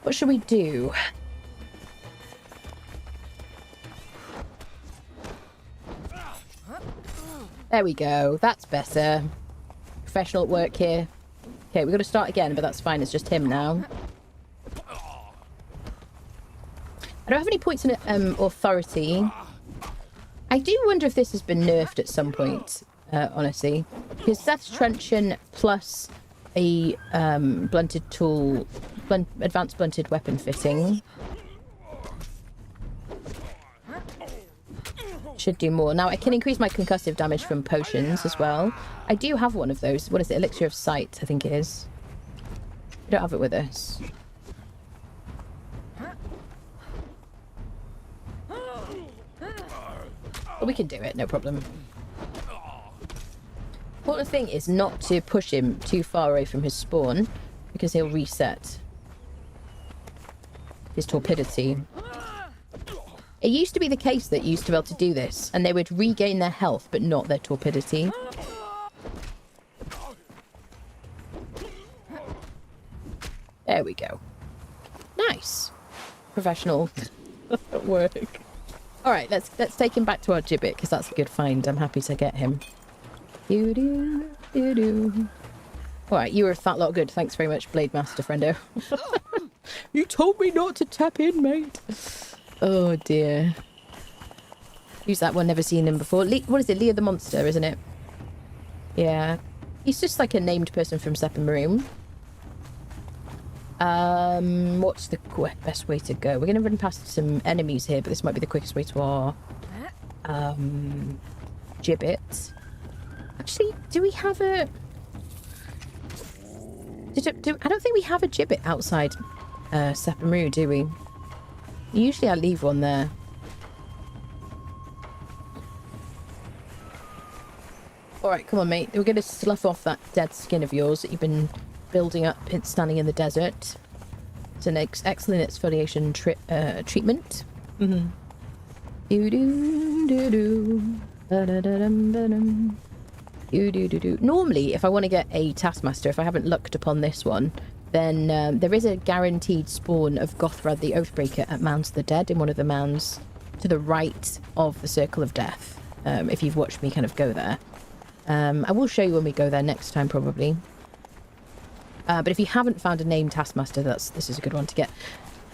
Speaker 2: What should we do? There we go. That's better. Professional at work here. Okay, we've got to start again, but that's fine. It's just him now. I don't have any points in authority. I do wonder if this has been nerfed at some point, honestly. Because that's truncheon plus a blunted tool, advanced blunted weapon fitting. Should do more. Now, I can increase my concussive damage from potions as well. I do have one of those. What is it? Elixir of Sight, I think it is. We don't have it with us. But we can do it, no problem. Important thing is not to push him too far away from his spawn, because he'll reset his torpidity. It used to be the case that you used to be able to do this, and they would regain their health, but not their torpidity. There we go. Nice. Professional work. All right, let's take him back to our gibbet, because that's a good find. I'm happy to get him. Doo-doo. All right, you were a fat lot good. Thanks very much, Blade Master friendo. You told me not to tap in, mate. Oh dear. Who's that one? Never seen him before. What is it? Leo the Monster, isn't it? Yeah. He's just like a named person from Sephiroth. What's the best way to go? We're going to run past some enemies here, but this might be the quickest way to our gibbet. Actually, do we have a... I don't think we have a gibbet outside Sephiroth, do we? Usually I leave one there. Alright, come on, mate. We're going to slough off that dead skin of yours that you've been building up standing in the desert. It's an excellent exfoliation treatment. Mm-hmm. Normally, if I want to get a Taskmaster, if I haven't looked upon this one, then there is a guaranteed spawn of Gothrad the Oathbreaker at Mounds of the Dead in one of the mounds to the right of the Circle of Death, if you've watched me kind of go there. I will show you when we go there next time, probably. But if you haven't found a named Taskmaster, this is a good one to get.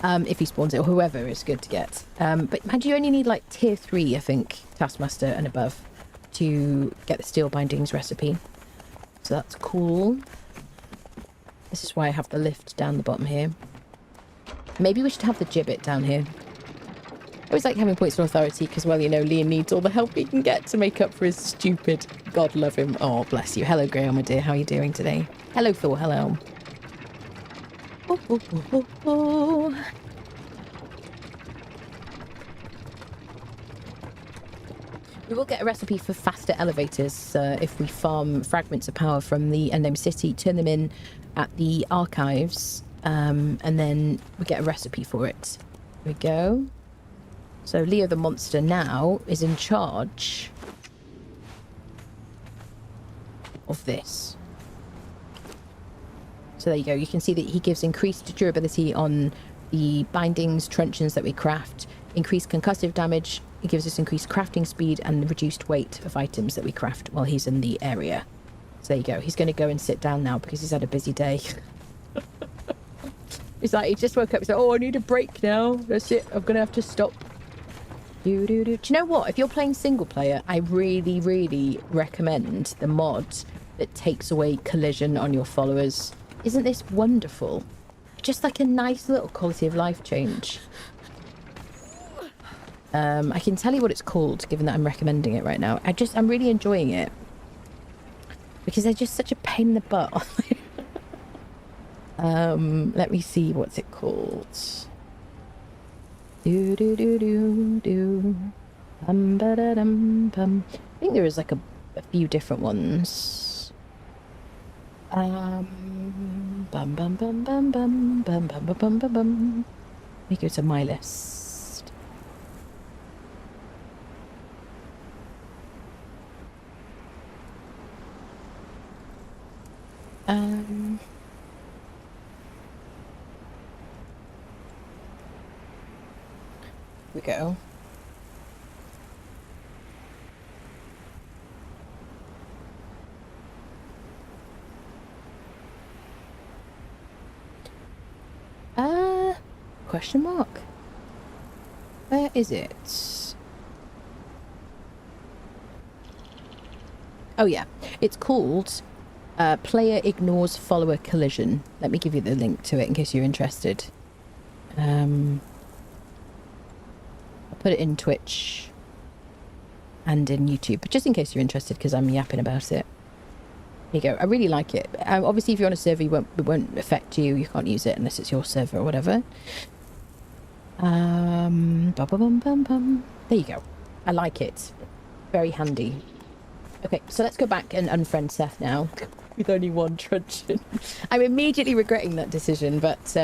Speaker 2: If he spawns it, or whoever is good to get. But you only need like tier 3, I think, Taskmaster and above to get the Steel Bindings recipe. So that's cool. This is why I have the lift down the bottom here. Maybe we should have the gibbet down here. I always like having points of authority because, well, you know, Liam needs all the help he can get to make up for his stupid... God love him. Oh, bless you. Hello, Grail, my dear. How are you doing today? Hello, Thor. Hello. Oh, oh, oh, oh, oh. We will get a recipe for faster elevators if we farm fragments of power from the Unnamed City, turn them in at the archives, and then we get a recipe for it. Here we go. So Leo the Monster now is in charge of this. So there you go. You can see that he gives increased durability on the bindings, truncheons that we craft, increased concussive damage. It gives us increased crafting speed and reduced weight of items that we craft while he's in the area. So there you go. He's going to go and sit down now because he's had a busy day. He's like, he just woke up. He's like, oh, I need a break now. That's it. I'm going to have to stop. Do you know what? If you're playing single player, I really, really recommend the mod that takes away collision on your followers. Isn't this wonderful? Just like a nice little quality of life change. I can tell you what it's called, given that I'm recommending it right now. I'm really enjoying it. Because they're just such a pain in the butt. Let me see, what's it called? I think there is like a few different ones. Let me go to my list. We go. Question mark. What is it? Oh yeah, it's called Player Ignores Follower Collision. Let me give you the link to it in case you're interested. I'll put it in Twitch and in YouTube, but just in case you're interested, because I'm yapping about it. Here you go. I really like it. Obviously, if you're on a server, it won't affect you. You can't use it unless it's your server or whatever. There you go. I like it. Very handy. Okay, so let's go back and unfriend Seth now. With only one truncheon. I'm immediately regretting that decision, but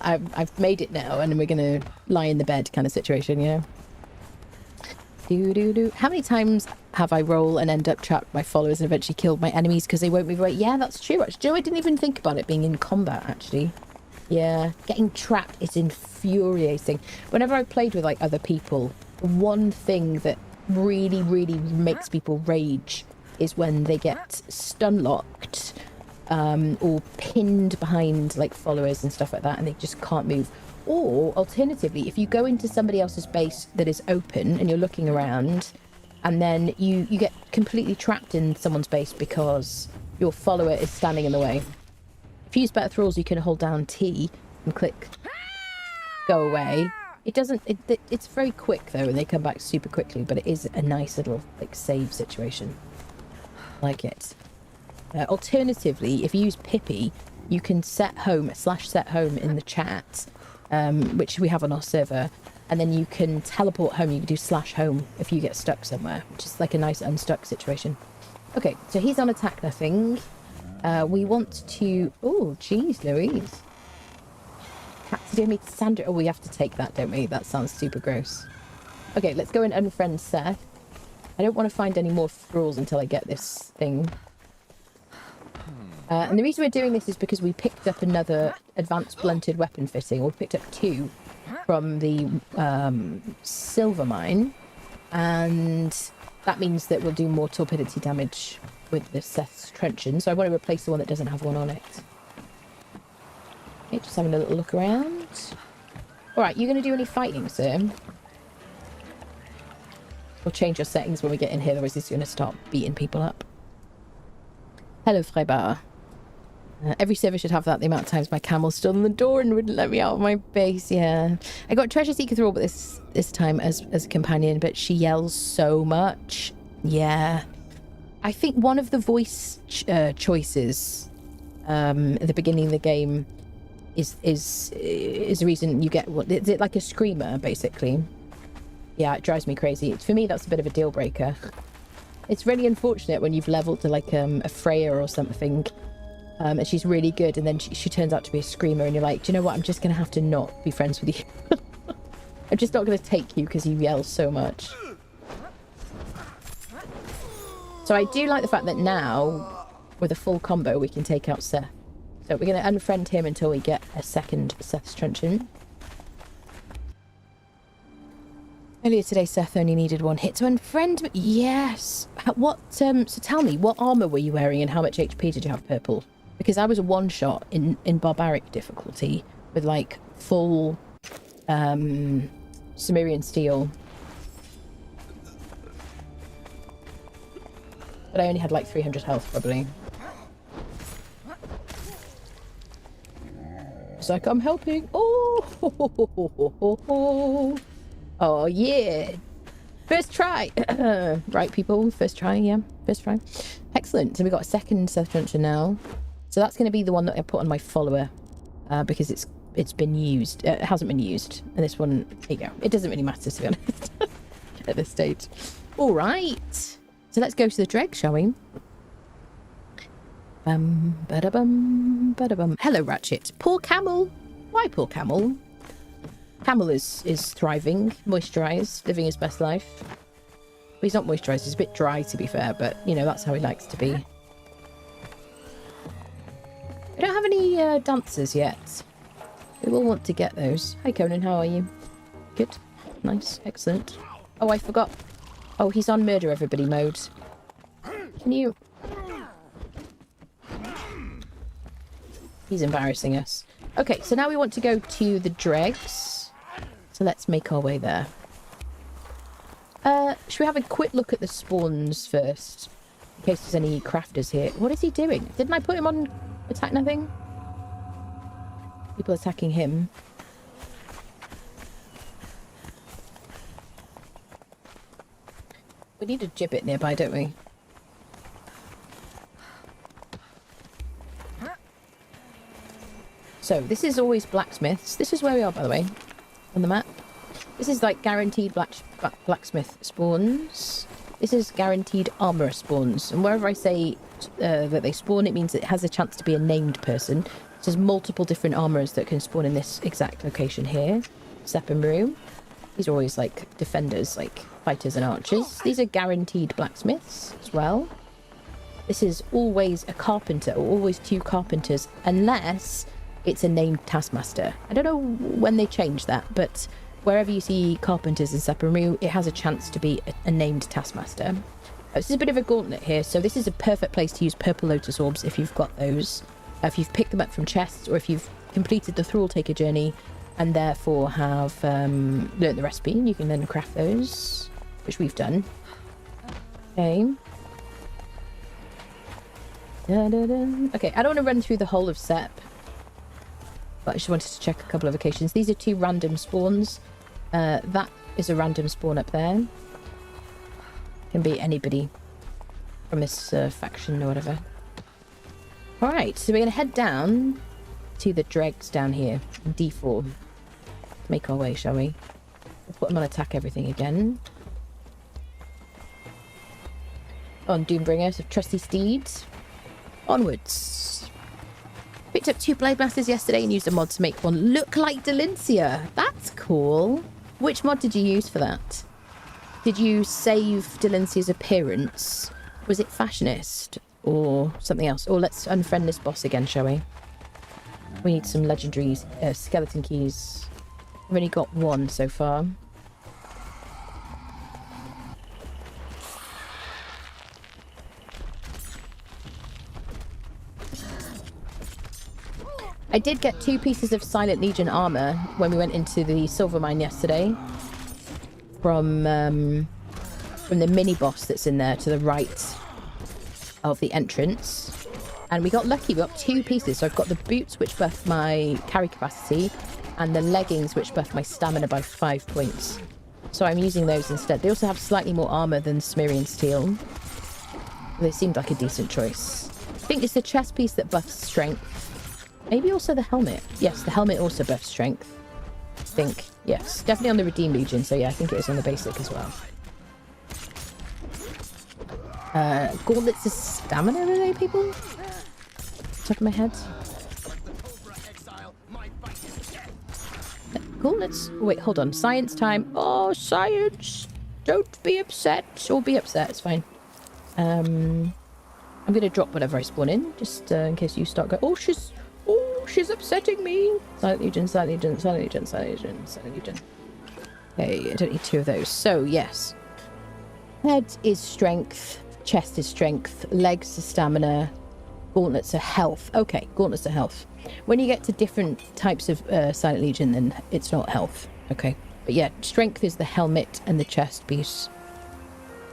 Speaker 2: I've made it now, and we're going to lie in the bed kind of situation, you know? How many times have I roll and end up trapped my followers and eventually killed my enemies because they won't move away? Yeah, that's true, actually. Joe, I didn't even think about it being in combat, actually. Yeah, getting trapped is infuriating. Whenever I played with, like, other people, the one thing that really, really makes people rage is when they get stun locked or pinned behind, like, followers and stuff like that, and they just can't move. Or, alternatively, if you go into somebody else's base that is open and you're looking around, and then you get completely trapped in someone's base because your follower is standing in the way. If you use better thralls, you can hold down T and click go away. It doesn't... It's very quick, though, and they come back super quickly, but it is a nice little, like, save situation. Like it. Alternatively, if you use Pippi, you can set home in the chat, which we have on our server, and then you can teleport home. You can do /home if you get stuck somewhere, which is like a nice unstuck situation. Okay, so he's on attack nothing. We want to... Oh, jeez, Louise. Taxidermy Sandra. Oh, we have to take that, don't we? That sounds super gross. Okay, let's go and unfriend Seth. I don't want to find any more thralls until I get this thing. And the reason we're doing this is because we picked up another advanced blunted weapon fitting. We picked up 2 from the silver mine. And that means that we'll do more torpidity damage with the Seth's truncheon. So I want to replace the one that doesn't have one on it. Okay, just having a little look around. Alright, you going to do any fighting, sir? We'll change your settings when we get in here, otherwise it's going to start beating people up. Hello, Freibar. Every server should have that. The amount of times my camel stood on the door and wouldn't let me out of my base. Yeah, I got Treasure Seeker Thrall, but this time as a companion. But she yells so much. Yeah, I think one of the voice choices at the beginning of the game is the reason you get what is it, like a screamer basically. Yeah, it drives me crazy. For me, that's a bit of a deal breaker. It's really unfortunate when you've leveled to like a Freya or something. And she's really good, and then she turns out to be a screamer, and you're like, do you know what? I'm just going to have to not be friends with you. I'm just not going to take you because you yell so much. So I do like the fact that now, with a full combo, we can take out Seth. So we're going to unfriend him until we get a second Seth's truncheon. Earlier today, Seth only needed 1 hit to unfriend me. Yes. What? So tell me, what armor were you wearing, and how much HP did you have, Purple? Because I was a one-shot in barbaric difficulty with, like, full Sumerian steel. But I only had, like, 300 health, probably. It's like, I'm helping. Oh! Oh, yeah. First try. Right, people. First try, yeah. First try. Excellent. So we've got a second Seth truncheon now. So that's going to be the one that I put on my follower because it's been used. It hasn't been used. And this one, there you go. It doesn't really matter, to be honest, at this stage. All right. So let's go to the Dreggs, shall we? Ba-da-bum, ba-da-bum. Hello, Ratchet. Poor Camel. Why poor Camel? Camel is thriving, moisturised, living his best life. Well, he's not moisturised. He's a bit dry, to be fair, but, you know, that's how he likes to be. I don't have any dancers yet. We will want to get those. Hi, Conan. How are you? Good. Nice. Excellent. Oh, I forgot. Oh, he's on murder everybody mode. Can you... He's embarrassing us. Okay, so now we want to go to the Dreggs. So let's make our way there. Should we have a quick look at the spawns first? In case there's any crafters here. What is he doing? Didn't I put him on attack nothing? People attacking him. We need a gibbet nearby, don't we? So, this is always blacksmiths. This is where we are, by the way, on the map. This is like guaranteed blacksmith spawns. This is guaranteed armourer spawns. And wherever I say that they spawn, it means it has a chance to be a named person. So there's multiple different armourers that can spawn in this exact location here. Seppenbrew. These are always like defenders, like fighters and archers. These are guaranteed blacksmiths as well. This is always a carpenter, or always 2 carpenters, unless it's a named taskmaster. I don't know when they changed that, but wherever you see carpenters in Seppenbrew, it has a chance to be a named taskmaster. This is a bit of a gauntlet here, so this is a perfect place to use purple lotus orbs if you've got those. If you've picked them up from chests, or if you've completed the Thrall Taker journey and therefore have learnt the recipe, you can then craft those, which we've done. Okay. Okay, I don't want to run through the whole of Sep, but I just wanted to check a couple of locations. These are 2 random spawns. That is a random spawn up there. Can be anybody from this faction or whatever. Alright, so we're going to head down to the Dreggs down here in D4. Make our way, shall we? We'll put them on attack everything again. On Doombringer, so trusty steeds. Onwards. Picked up 2 Blade Masters yesterday and used a mod to make one look like Delincia. That's cool. Which mod did you use for that? Did you save Delincia's appearance? Was it Fashionist or something else? Or let's unfriend this boss again, shall we? We need some legendary skeleton keys. I've only got 1 so far. I did get 2 pieces of Silent Legion armor when we went into the silver mine yesterday. From the mini boss that's in there to the right of the entrance. And we got lucky, we got 2 pieces. So I've got the boots, which buff my carry capacity, and the leggings, which buff my stamina by 5 points. So I'm using those instead. They also have slightly more armor than Sumerian steel. They seemed like a decent choice. I think it's the chest piece that buffs strength. Maybe also the helmet. Yes, the helmet also buffs strength. I think. Yes, definitely on the Redeem Legion. So yeah, I think it is on the basic as well. Gauntlets is stamina, are they, people? Top of my head. Gauntlets. Wait, hold on. Science time. Oh, science! Don't be upset. Or be upset. It's fine. I'm gonna drop whatever I spawn in, just in case you start going. Oh, she's upsetting me. Silent Legion, Silent Legion, Silent Legion, Silent Legion, Silent Legion. Okay, I don't need 2 of those. So, yes. Head is strength. Chest is strength. Legs are stamina. Gauntlets are health. Okay, gauntlets are health. When you get to different types of Silent Legion, then it's not health. Okay. But yeah, strength is the helmet and the chest piece.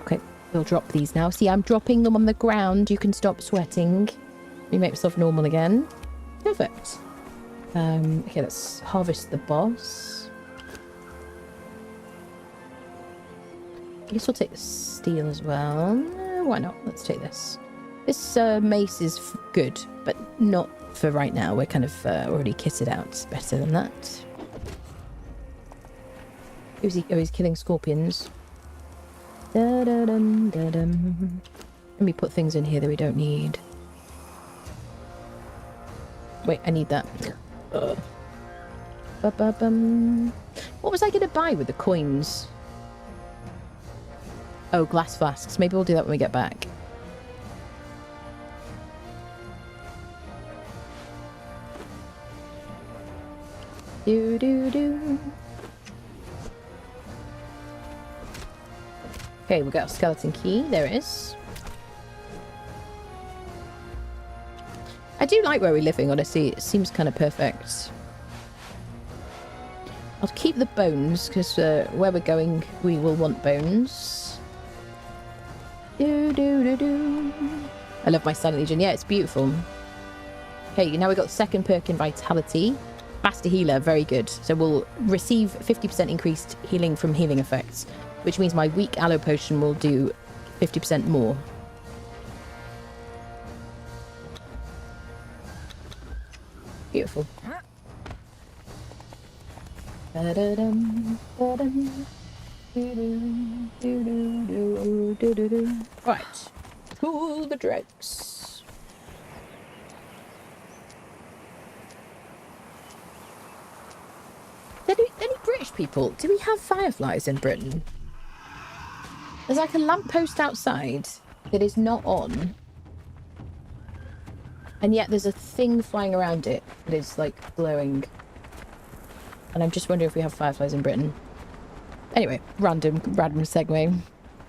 Speaker 2: Okay, we'll drop these now. See, I'm dropping them on the ground. You can stop sweating. Let me make myself normal again. Perfect. Okay, let's harvest the boss. I guess we'll take the steel as well. Why not? Let's take this. This mace is good, but not for right now. We're kind of already kitted out better than that. Who's he? Oh, he's killing scorpions. Da-da-dum, da-dum. Let me put things in here that we don't need. Wait, I need that. Ba-ba-bum. What was I going to buy with the coins? Oh, glass flasks. Maybe we'll do that when we get back. Do-do-do. Okay, we got a skeleton key. There it is. I do like where we're living, honestly. It seems kind of perfect. I'll keep the bones, because where we're going, we will want bones. I love my Silent Legion. Yeah, it's beautiful. Okay, now we've got second perk in Vitality. Faster healer, very good. So we'll receive 50% increased healing from healing effects, which means my weak aloe potion will do 50% more. Beautiful. Right. Pull the Dreggs. Any British people? Do we have fireflies in Britain? There's like a lamppost outside that is not on. And yet there's a thing flying around it that is like glowing. And I'm just wondering if we have fireflies in Britain. Anyway, random segue.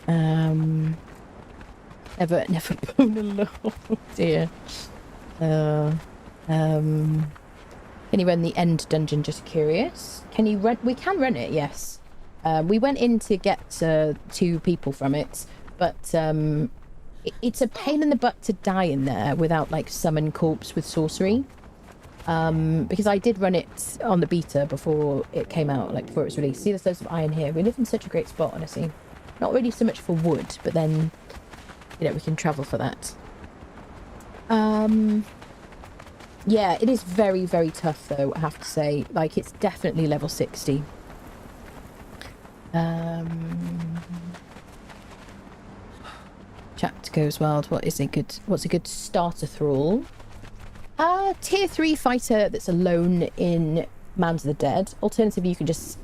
Speaker 2: Never blown alone. Oh dear. Can you run the end dungeon? Just curious. Can you run? We can run it. Yes. We went in to get 2 people from it, but it's a pain in the butt to die in there without like summon corpse with sorcery. Because I did run it on the beta before it came out, like before it was released. See, there's loads of iron here. We live in such a great spot, honestly. Not really so much for wood, but then, you know, we can travel for that. Yeah, it is very, very tough, though, I have to say. Like, it's definitely level 60. Chat goes wild. What's a good starter thrall? Tier 3 fighter that's alone in Mounds of the Dead. Alternatively, you can just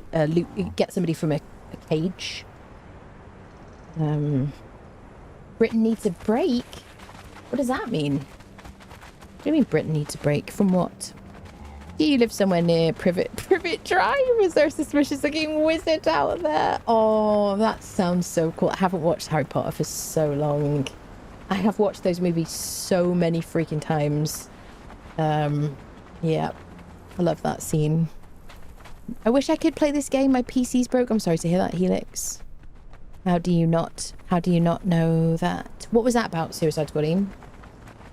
Speaker 2: get somebody from a cage. Britain needs a break? What does that mean? What do you mean Britain needs a break? From what? Do you live somewhere near Privet Drive? Is there a suspicious looking wizard out there? Oh, that sounds so cool. I haven't watched Harry Potter for so long. I have watched those movies so many freaking times. Yeah, I love that scene. I wish I could play this game. My PC's broke. I'm sorry to hear that, Helix. How do you not know that? What was that about, Suicide Squadine?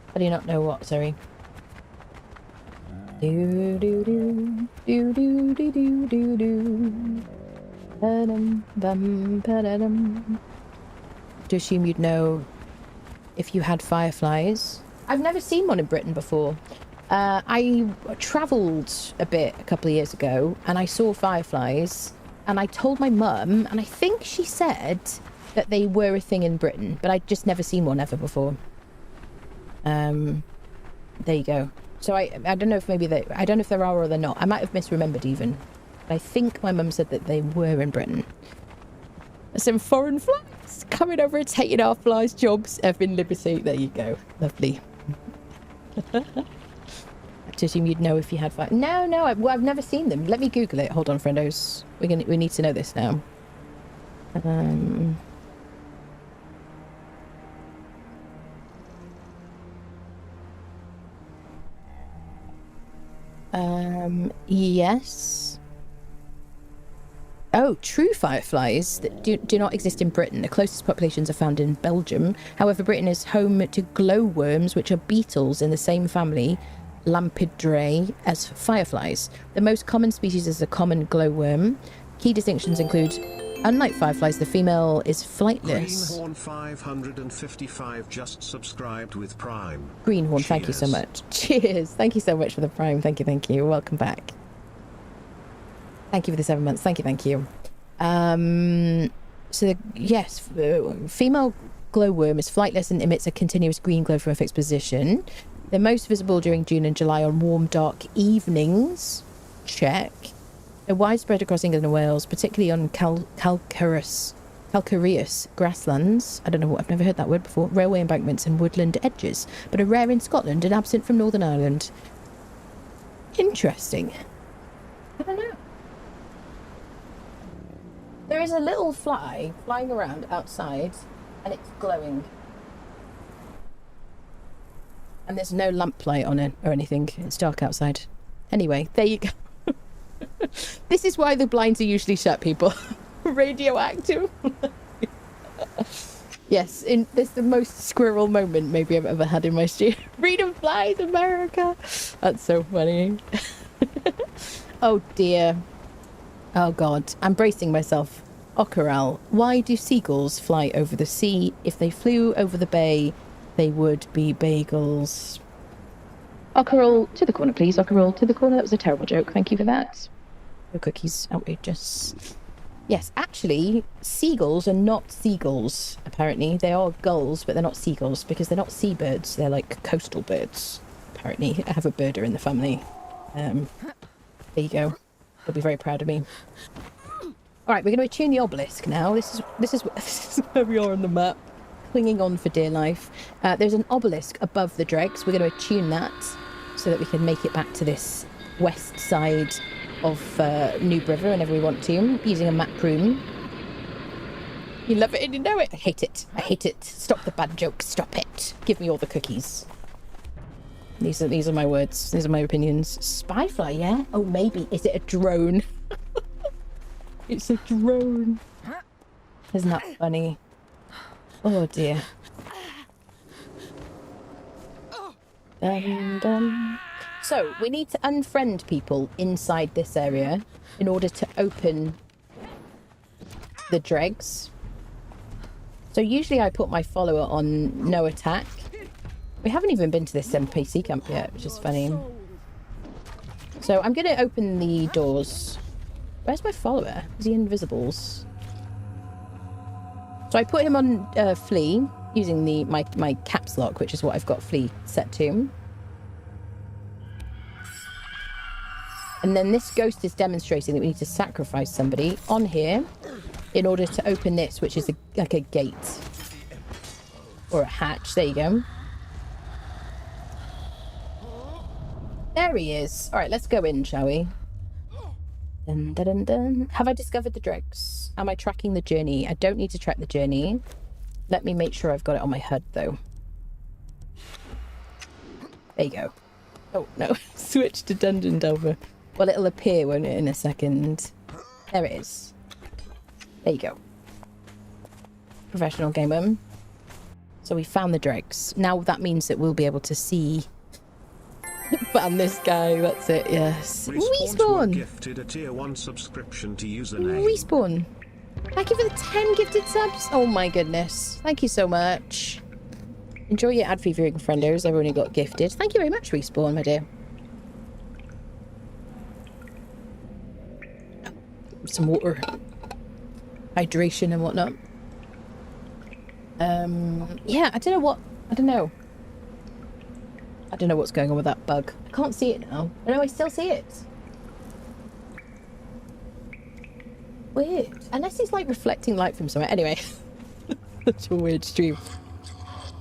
Speaker 2: How do you not know what? Sorry. Do do do do do do do do do. Ba-dum, bum, ba-da-dum. To assume you'd know if you had fireflies. I've never seen one in Britain before. I travelled a bit a couple of years ago and I saw fireflies and I told my mum and I think she said that they were a thing in Britain, but I'd just never seen one ever before. There you go. So I don't know if I don't know if there are or they're not. I might have misremembered even. But I think my mum said that they were in Britain. Some foreign flies coming over and taking our flies' jobs. Effing liberty. There you go. Lovely. To assume you'd know if you had fire. No, I've never seen them. Let me Google it. Hold on, friendos. We need to know this now. Yes. Oh, true fireflies that do not exist in Britain. The closest populations are found in Belgium. However, Britain is home to glowworms, which are beetles in the same family, Lampidrae, as fireflies. The most common species is the common glowworm. Key distinctions include, unlike fireflies, the female is flightless.
Speaker 3: Greenhorn 555 just subscribed with Prime.
Speaker 2: Greenhorn, thank you so much. Cheers. Thank you so much for the Prime. Thank you. Welcome back. Thank you for the 7 months. Thank you. So, yes, female glowworm is flightless and emits a continuous green glow from a fixed position. They're most visible during June and July on warm, dark evenings. Check. They're widespread across England and Wales, particularly on calcareous grasslands. I don't know what, I've never heard that word before. Railway embankments and woodland edges, but are rare in Scotland and absent from Northern Ireland. Interesting. I don't know. There is a little fly flying around outside and it's glowing. And there's no lamplight on it or anything. It's dark outside. Anyway, there you go. This is why the blinds are usually shut, people. Radioactive. Yes, this is the most squirrel moment maybe I've ever had in my stream. Freedom flies, America. That's so funny. Oh dear. Oh god, I'm bracing myself. Ockeral, why do seagulls fly over the sea? If they flew over the bay, they would be bagels. Ockeral, to the corner, please. Ockeral, to the corner. That was a terrible joke. Thank you for that. No cookies. Outrageous. Yes, actually, seagulls are not seagulls, apparently. They are gulls, but they're not seagulls because they're not seabirds. They're like coastal birds, apparently. I have a birder in the family. There you go. They'll be very proud of me. All right, we're going to attune the obelisk now. This is where we are on the map, clinging on for dear life. There's an obelisk above the Dreggs. We're going to attune that so that we can make it back to this west side of Noob River whenever we want to, using a map room. You love it and you know it. I hate it. I hate it. Stop the bad jokes. Stop it. Give me all the cookies. These are my words. These are my opinions. Spyfly, yeah? Oh, maybe. Is it a drone? It's a drone. Isn't that funny? Oh dear. Dun, dun. So, we need to unfriend people inside this area in order to open the Dreggs. So usually I put my follower on no attack. We haven't even been to this NPC camp yet, which is funny. So I'm going to open the doors. Where's my follower? Is he invisibles? So I put him on flee using my caps lock, which is what I've got flee set to. And then this ghost is demonstrating that we need to sacrifice somebody on here in order to open this, which is like a gate. Or a hatch. There you go. There he is. Alright, let's go in, shall we? Dun, dun, dun, dun. Have I discovered the Dreggs? Am I tracking the journey? I don't need to track the journey. Let me make sure I've got it on my HUD, though. There you go. Oh, no. Switch to Dungeon Delver. Well, it'll appear, won't it, in a second? There it is. There you go. Professional gamer. So we found the Dreggs. Now that means that we'll be able to see... Found this guy, that's it, yes. Respawn!
Speaker 3: Gifted a tier 1 subscription to username.
Speaker 2: Respawn! Thank you for the 10 gifted subs! Oh my goodness. Thank you so much. Enjoy your ad-free viewing, friendos. I've only got gifted. Thank you very much, Respawn, my dear. Some water. Hydration and whatnot. Yeah, I don't know. I don't know what's going on with that bug. I can't see it now. Oh no, I still see it. Weird. Unless it's like reflecting light from somewhere. Anyway. Such a weird stream.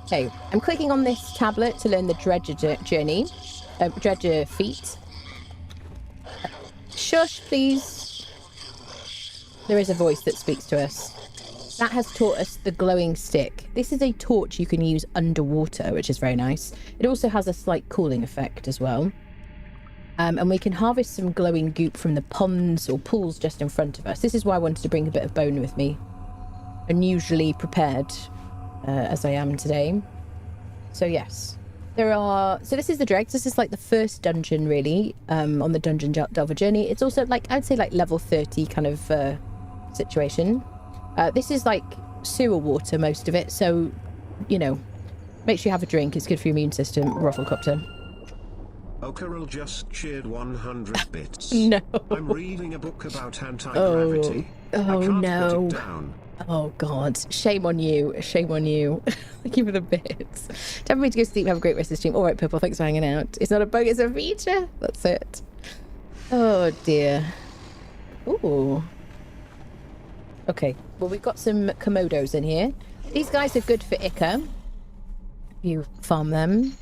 Speaker 2: Okay, I'm clicking on this tablet to learn the Dredger journey. Dredger feat. Shush, please. There is a voice that speaks to us. That has taught us the glowing stick. This is a torch you can use underwater, which is very nice. It also has a slight cooling effect as well. And we can harvest some glowing goop from the ponds or pools just in front of us. This is why I wanted to bring a bit of bone with me. Unusually prepared, as I am today. So yes. So this is the Dreggs. This is like the first dungeon, really, on the Dungeon Delver journey. It's also like, I'd say like level 30 kind of situation. This is like sewer water, most of it, so, you know, make sure you have a drink. It's good for your immune system. Rufflecopter.
Speaker 3: Okaril just cheered 100 bits.
Speaker 2: No.
Speaker 3: I'm reading a book about anti-gravity.
Speaker 2: Oh,
Speaker 3: I can't
Speaker 2: no.
Speaker 3: put it down.
Speaker 2: Oh, God. Shame on you. Shame on you. Thank you for the bits. Don't me to go to sleep. Have a great rest of the stream. All right, Purple. Thanks for hanging out. It's not a bug, it's a feature. That's it. Oh, dear. Ooh. Okay, well, we've got some Komodos in here. These guys are good for Ica. You farm them.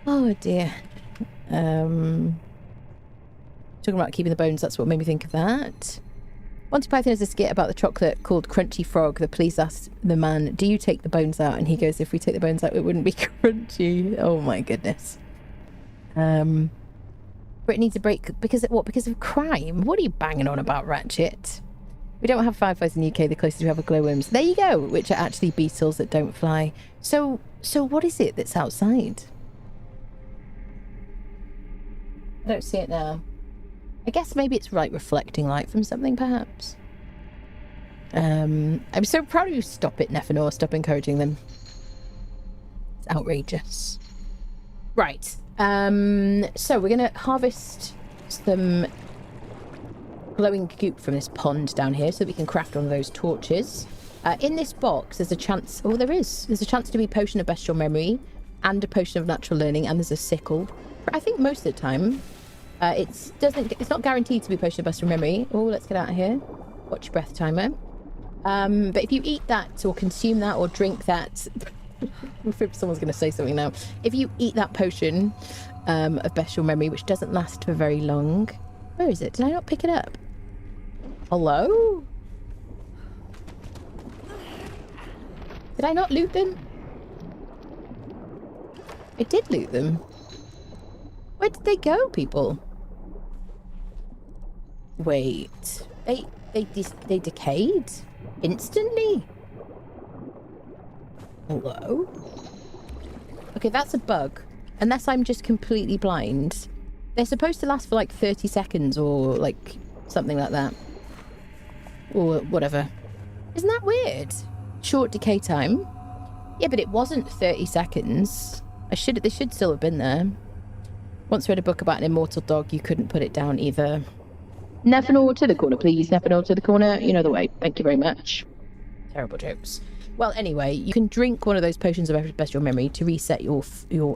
Speaker 2: Oh, dear. Talking about keeping the bones, that's what made me think of that. Monty Python has a skit about the chocolate called Crunchy Frog. The police asked the man, do you take the bones out? And he goes, if we take the bones out, it wouldn't be crunchy. Oh, my goodness. Britain needs a break because of what? Because of crime? What are you banging on about, Ratchet? We don't have fireflies in the UK. The closest we have are glowworms. There you go, which are actually beetles that don't fly. So what is it that's outside? I don't see it now. I guess maybe it's like reflecting light from something, perhaps. I'm so proud of you. Stop it, Nephenor. Stop encouraging them. It's outrageous. Right. So we're going to harvest some glowing goop from this pond down here so that we can craft one of those torches. In this box, there's a chance... Oh, there's a chance to be potion of bestial memory and a potion of natural learning, and there's a sickle. But I think most of the time, it's not guaranteed to be potion of bestial memory. Oh, let's get out of here. Watch your breath timer. But if you eat that or consume that or drink that... Someone's going to say something now. If you eat that potion of bestial memory, which doesn't last for very long... Where is it? Did I not pick it up? Hello? Did I not loot them? I did loot them. Where did they go, people? Wait. They decayed? Instantly? Hello? Okay, that's a bug. Unless I'm just completely blind. They're supposed to last for like 30 seconds or like something like that. Or whatever. Isn't that weird? Short decay time. Yeah, but it wasn't 30 seconds. They should still have been there. Once read a book about an immortal dog, you couldn't put it down either. Nephenor to the corner, please. Nephenor to the corner. You know the way. Thank you very much. Terrible jokes. Well, anyway, you can drink one of those potions of bestial memory to reset your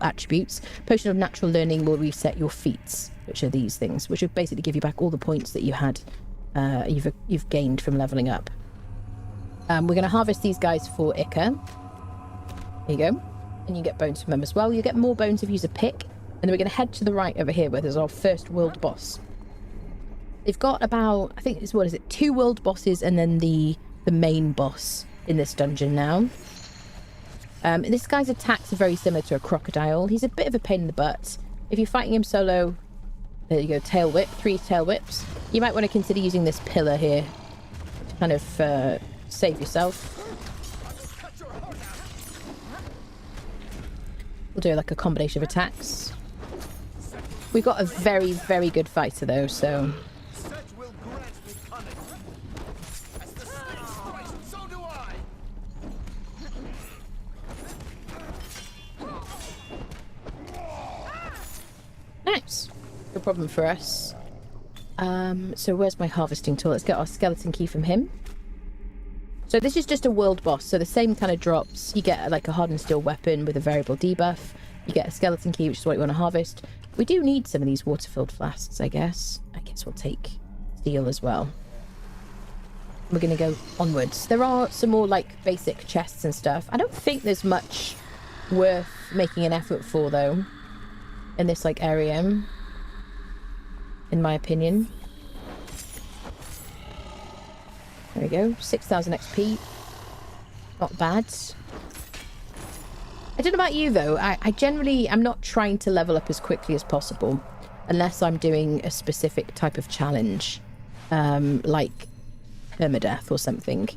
Speaker 2: attributes. Potion of natural learning will reset your feats, which are these things, which will basically give you back all the points that you had, you've gained from leveling up. We're going to harvest these guys for Ica. There you go. And you get bones from them as well. You get more bones if you use a pick. And then we're going to head to the right over here where there's our first world boss. They've got about, I think it's, 2 world bosses and then the main boss in this dungeon now. This guy's attacks are very similar to a crocodile. He's a bit of a pain in the butt. If you're fighting him solo, there you go, tail whip, 3 tail whips. You might want to consider using this pillar here to kind of save yourself. We'll do like a combination of attacks. We've got a very, very good fighter though, so... Nice. No problem for us. So where's my harvesting tool? Let's get our skeleton key from him. So this is just a world boss. So the same kind of drops. You get like a hardened steel weapon with a variable debuff. You get a skeleton key, which is what you want to harvest. We do need some of these water-filled flasks, I guess. I guess we'll take steel as well. We're going to go onwards. There are some more like basic chests and stuff. I don't think there's much worth making an effort for though. In this like area, in my opinion. There we go, 6,000 XP. Not bad. I don't know about you though. I generally I'm not trying to level up as quickly as possible, unless I'm doing a specific type of challenge, like permadeath or something.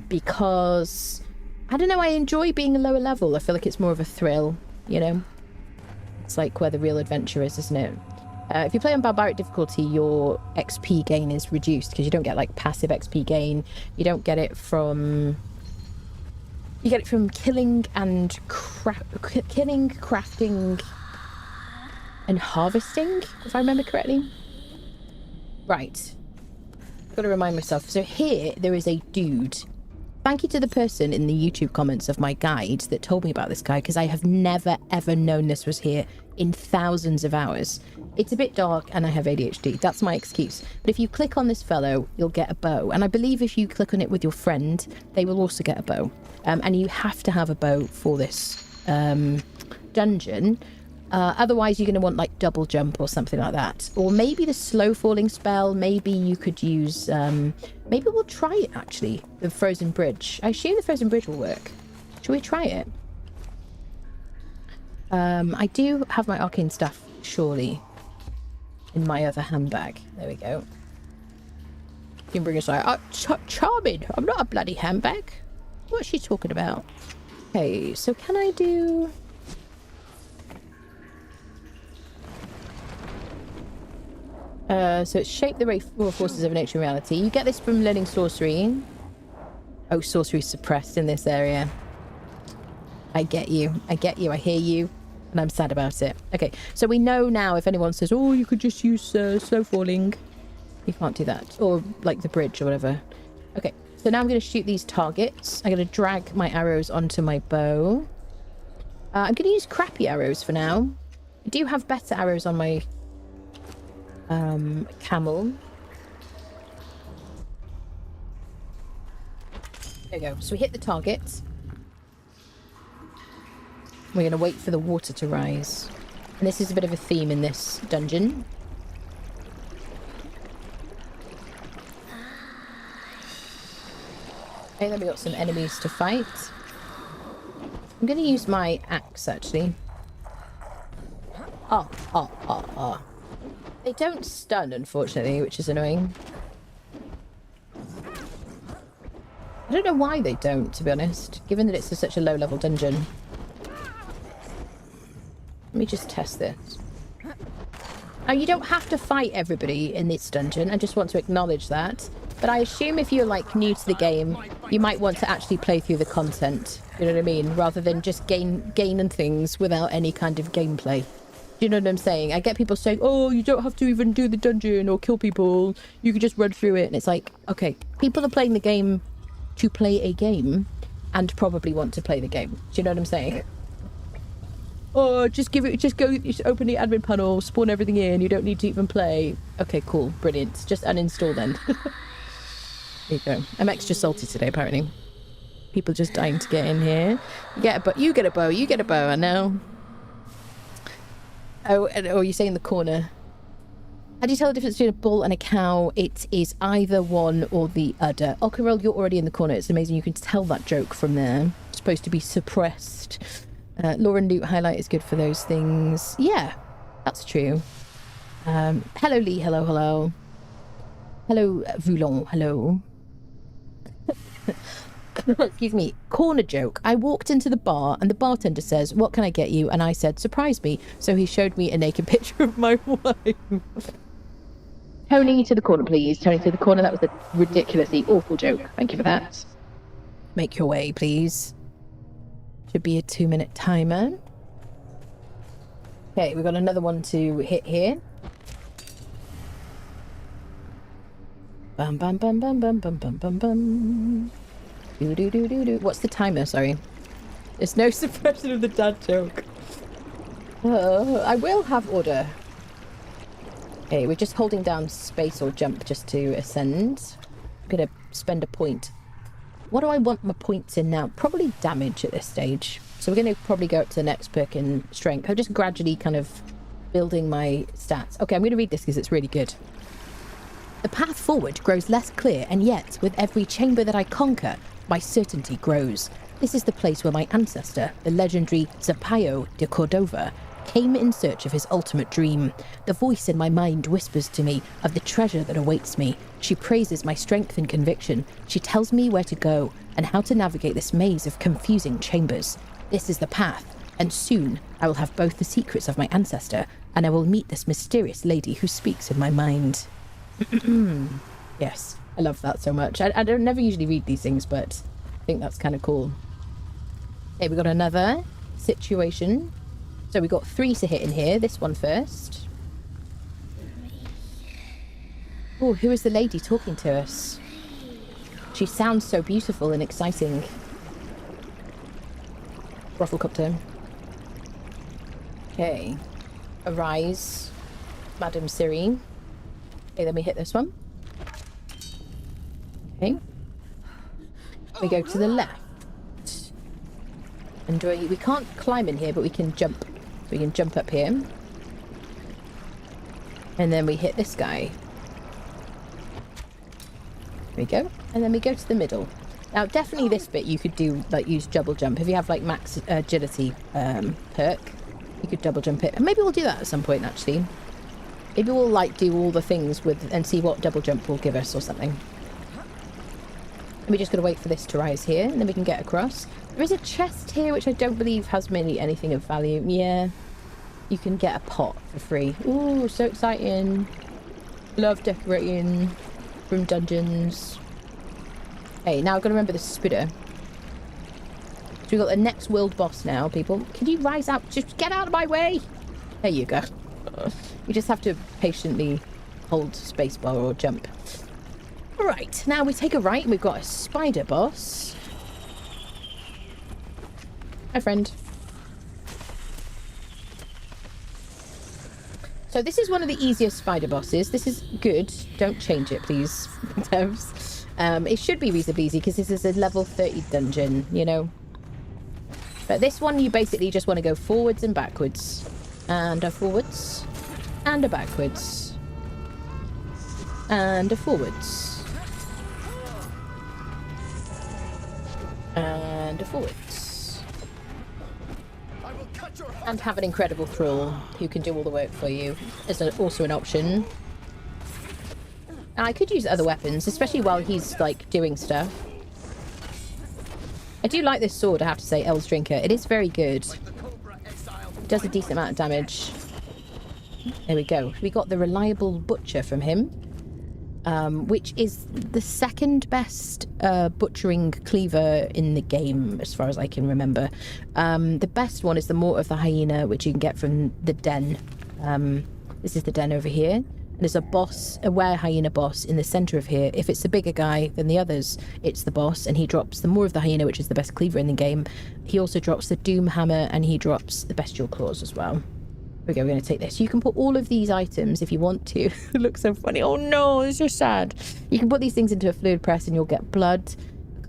Speaker 2: Because I don't know. I enjoy being a lower level. I feel like it's more of a thrill, you know. It's like where the real adventure is, isn't it? If you play on barbaric difficulty, your XP gain is reduced because you don't get like passive XP gain. You don't get it from... You get it from killing and crafting and harvesting, if I remember correctly. Right. Got to remind myself. So here, there is a dude. Thank you to the person in the YouTube comments of my guide that told me about this guy, because I have never, ever known this was here in thousands of hours. It's a bit dark and I have ADHD. That's my excuse. But if you click on this fellow, you'll get a bow. And I believe if you click on it with your friend, they will also get a bow. And you have to have a bow for this dungeon. Otherwise, you're going to want like double jump or something like that. Or maybe the slow falling spell. Maybe you could use... maybe we'll try it, actually. The frozen bridge. I assume the frozen bridge will work. Shall we try it? I do have my arcane stuff, surely. in my other handbag. There we go. You can bring us like, charming. I'm not a bloody handbag. What's she talking about? Okay, so can I do... so it's shape the raw forces of nature and reality. You get this from learning sorcery. Oh, sorcery suppressed in this area. I get you. I get you. I hear you. And I'm sad about it. Okay, so we know now if anyone says, oh, you could just use slow falling. You can't do that. Or like the bridge or whatever. Okay, so now I'm going to shoot these targets. I'm going to drag my arrows onto my bow. I'm going to use crappy arrows for now. I do have better arrows on my camel. There we go. So we hit the target. We're going to wait for the water to rise. And this is a bit of a theme in this dungeon. Okay, then we got some enemies to fight. I'm going to use my axe, actually. Oh. They don't stun, unfortunately, which is annoying. I don't know why they don't, to be honest, given that it's such a low-level dungeon. Let me just test this. Now, you don't have to fight everybody in this dungeon. I just want to acknowledge that. But I assume if you're, like, new to the game, you might want to actually play through the content. You know what I mean? Rather than just gaining things without any kind of gameplay. Do you know what I'm saying? I get people saying, oh, you don't have to even do the dungeon or kill people. You can just run through it. And it's like, okay, people are playing the game to play a game and probably want to play the game. Do you know what I'm saying? Oh, just open the admin panel, spawn everything in. You don't need to even play. Okay, cool. Brilliant. Just uninstall then. There you go. I'm extra salty today, apparently. People just dying to get in here. You get a bow, you get a bow, I know. Oh, you say in the corner. How do you tell the difference between a bull and a cow? It is either one or the other. Oh, Carol, you're already in the corner. It's amazing you can tell that joke from there. It's supposed to be suppressed. Lauren Loot highlight is good for those things. Yeah, that's true. Hello, Lee. Hello. Hello, Voulon. Hello. Excuse me. Corner joke. I walked into the bar and the bartender says, what can I get you? And I said, surprise me. So he showed me a naked picture of my wife. Tony to the corner, please. Tony to the corner. That was a ridiculously awful joke. Thank you for that. Make your way, please. Should be a 2-minute timer. Okay, we've got another one to hit here. Bum bum bum bum bum bum bum bum bum. Do. What's the timer? Sorry. There's no suppression of the dad joke. I will have order. Okay, we're just holding down space or jump just to ascend. I'm gonna spend a point. What do I want my points in now? Probably damage at this stage. So we're going to probably go up to the next perk in strength. I'm just gradually kind of building my stats. Okay, I'm going to read this because it's really good. The path forward grows less clear, and yet, with every chamber that I conquer, my certainty grows. This is the place where my ancestor, the legendary Zapallo de Cordova, came in search of his ultimate dream. The voice in my mind whispers to me of the treasure that awaits me. She praises my strength and conviction. She tells me where to go and how to navigate this maze of confusing chambers. This is the path, and soon I will have both the secrets of my ancestor and I will meet this mysterious lady who speaks in my mind. Yes, I love that so much. I don't never usually read these things, but I think that's kind of cool. Okay, we got another situation. So we got 3 to hit in here. This one first. Oh, who is the lady talking to us? She sounds so beautiful and exciting. Rufflecopter. Okay. Arise, Madam Siri. Okay, then we hit this one. Okay. We go to the left. And we can't climb in here, but we can jump. We can jump up here. And then we hit this guy. There we go. And then we go to the middle. Now, definitely this bit you could do, like, use double jump. If you have, like, max agility perk, you could double jump it. And maybe we'll do that at some point, actually. Maybe we'll like do all the things with and see what double jump will give us or something. And we just gotta wait for this to rise here, and then we can get across. There is a chest here, which I don't believe has anything of value. Yeah, you can get a pot for free. Ooh, so exciting! Love decorating room dungeons. Hey, now I've got to remember the spitter. So we've got the next world boss now, people. Can you rise up? Just get out of my way! There you go. You just have to patiently hold spacebar or jump. Right, now we take a right and we've got a spider boss. Hi, friend. So this is one of the easiest spider bosses. This is good. Don't change it, please, devs. It should be reasonably easy because this is a level 30 dungeon, you know. But this one, you basically just want to go forwards and backwards. And a forwards. And a backwards. And a forwards. And a forwards. And have an incredible thrall who can do all the work for you. Is also an option. I could use other weapons, especially while he's, like, doing stuff. I do like this sword, I have to say, El's Drinker. It is very good. It does a decent amount of damage. There we go. We got the Reliable Butcher from him, which is the second best butchering cleaver in the game, as far as I can remember. The best one is the Mortar of the Hyena, which you can get from the den. This is the den over here. There's a boss, a were-hyena boss in the centre of here. If it's the bigger guy than the others, it's the boss, and he drops the Mortar of the Hyena, which is the best cleaver in the game. He also drops the Doom Hammer, and he drops the Bestial Claws as well. We're going to take this. You can put all of these items if you want to. It looks so funny. Oh no, it's so sad. You can put these things into a fluid press, and you'll get blood,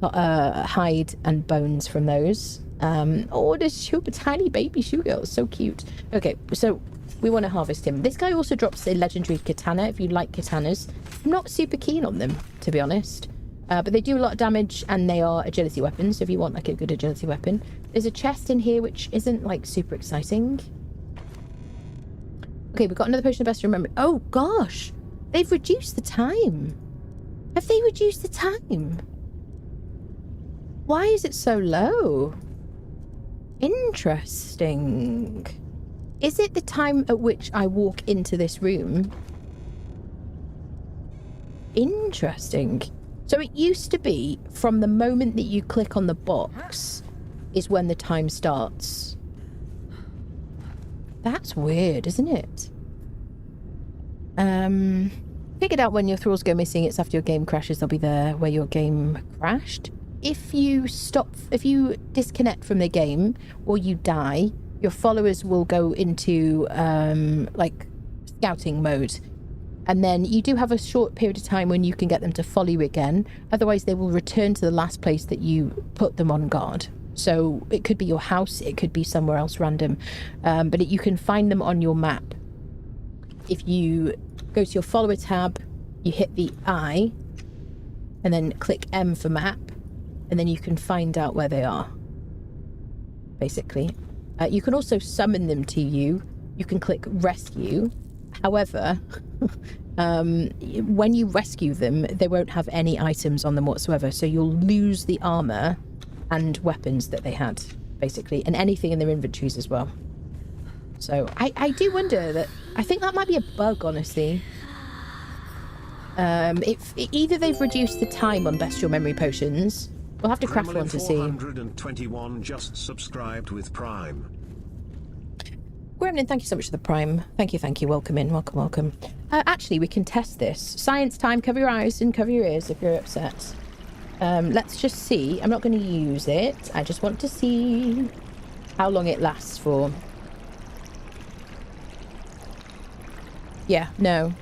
Speaker 2: hide, and bones from those. Oh, this tiny baby shoe girl is so cute. Okay, so we want to harvest him. This guy also drops a legendary katana if you like katanas. I'm not super keen on them, to be honest. But they do a lot of damage, and they are agility weapons, so if you want like a good agility weapon. There's a chest in here which isn't like super exciting. Okay, we've got another potion of best remember. Oh gosh! They've reduced the time. Have they reduced the time? Why is it so low? Interesting. Is it the time at which I walk into this room? Interesting. So it used to be from the moment that you click on the box is when the time starts. That's weird, isn't it? Figured out when your thralls go missing, it's after your game crashes, they'll be there where your game crashed. If you disconnect from the game or you die, your followers will go into like scouting mode, and then you do have a short period of time when you can get them to follow you again. Otherwise they will return to the last place that you put them on guard. So it could be your house, it could be somewhere else random, but you can find them on your map. If you go to your follower tab, you hit the I and then click M for map, and then you can find out where they are, basically. You can also summon them to you. You can click rescue. However, when you rescue them, they won't have any items on them whatsoever. So you'll lose the armor and weapons that they had, basically, and anything in their inventories as well. So I do wonder that, I think that might be a bug, honestly. If either they've reduced the time on bestial memory potions. We'll have to craft one to see.
Speaker 3: 421 just subscribed with Prime.
Speaker 2: Gremlin, thank you so much for the Prime. Thank you. Welcome in. Welcome. Actually, we can test this. Science time. Cover your eyes and cover your ears if you're upset. Let's just see. I'm not going to use it. I just want to see how long it lasts for. Yeah, no.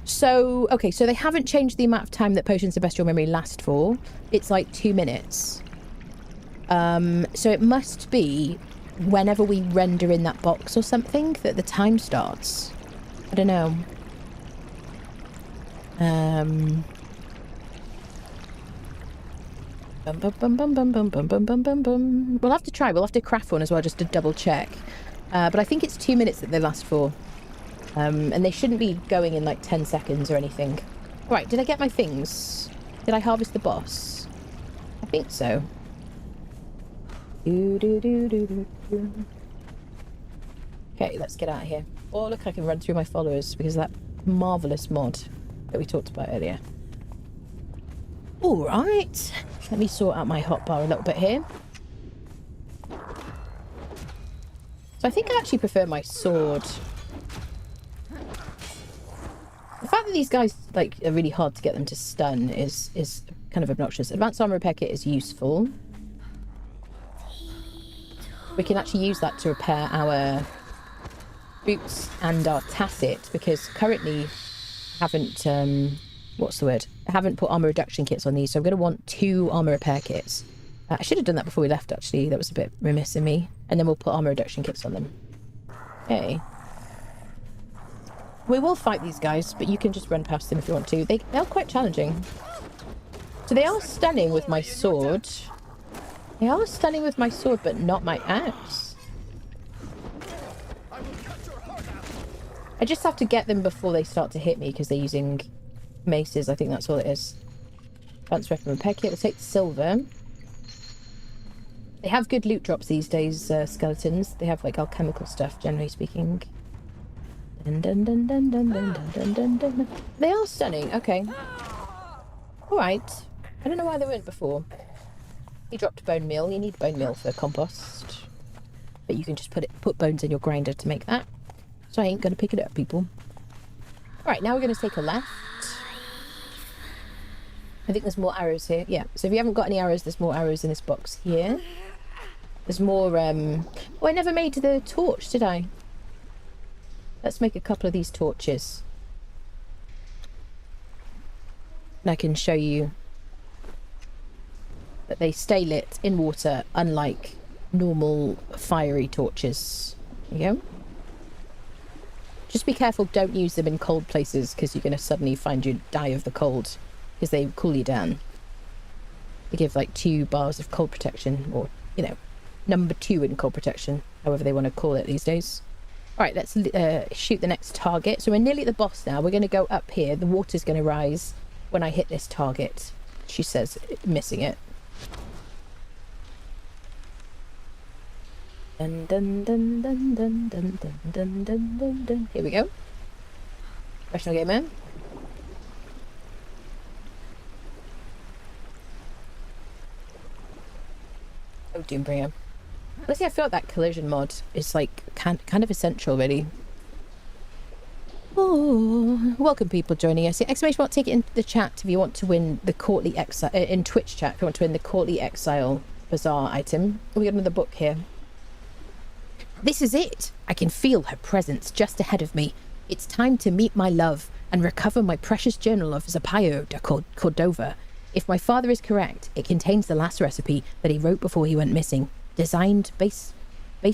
Speaker 2: So, okay, so they haven't changed the amount of time that potions of bestial memory last for. It's like 2 minutes. So it must be whenever we render in that box or something that the time starts. I don't know. We'll have to try. We'll have to craft one as well just to double check. But I think it's 2 minutes that they last for. And they shouldn't be going in like 10 seconds or anything. Right, did I get my things? Did I harvest the boss? I think so. Okay, let's get out of here. Oh, look, I can run through my followers because of that marvellous mod that we talked about earlier. All right. Let me sort out my hotbar a little bit here. So I think I actually prefer my sword. The fact that these guys like are really hard to get them to stun is kind of obnoxious. Advanced armor repair kit is useful. We can actually use that to repair our boots and our tacit, because currently I haven't what's the word? I haven't put armor reduction kits on these, so I'm going to want 2 armor repair kits. I should have done that before we left, actually. That was a bit remiss of me. And then we'll put armor reduction kits on them. Okay. We will fight these guys, but you can just run past them if you want to. They're quite challenging. So they are stunning with my sword. They are stunning with my sword, but not my axe. I just have to get them before they start to hit me, because they're using maces. I think that's all it is. Advanced weapon repair kit. We'll take the silver. They have good loot drops these days, skeletons. They have like alchemical stuff, generally speaking. Dun, dun, dun, dun, dun, dun, dun, dun, dun, dun. They are stunning. Okay. Alright. I don't know why they weren't before. You dropped bone meal. You need bone meal for compost. But you can just put bones in your grinder to make that. So I ain't going to pick it up, people. Alright, now we're going to take a left. I think there's more arrows here. Yeah, so if you haven't got any arrows, there's more arrows in this box here. There's more, Oh, I never made the torch, did I? Let's make a couple of these torches. And I can show you that they stay lit in water, unlike normal fiery torches. There you go. Just be careful, don't use them in cold places, because you're going to suddenly find you die of the cold, because they cool you down. They give like 2 bars of cold protection, or, you know, number 2 in cold protection, however they want to call it these days. Alright, let's shoot the next target. So we're nearly at the boss now. We're going to go up here. The water's going to rise when I hit this target. She says, missing it. Dun dun dun dun dun dun dun dun dun dun dun. Here we go. Professional gamer. Oh, Doombringer. Honestly, I feel like that collision mod is like kind of essential, really. Oh, welcome people joining us. Exclamation mark, take it in the chat if you want to win the Courtly Exile, in Twitch chat, if you want to win the Courtly Exile Bazaar item. We got another book here. This is it. I can feel her presence just ahead of me. It's time to meet my love and recover my precious journal of Zapallo de Cordova. If my father is correct, it contains the last recipe that he wrote before he went missing, designed based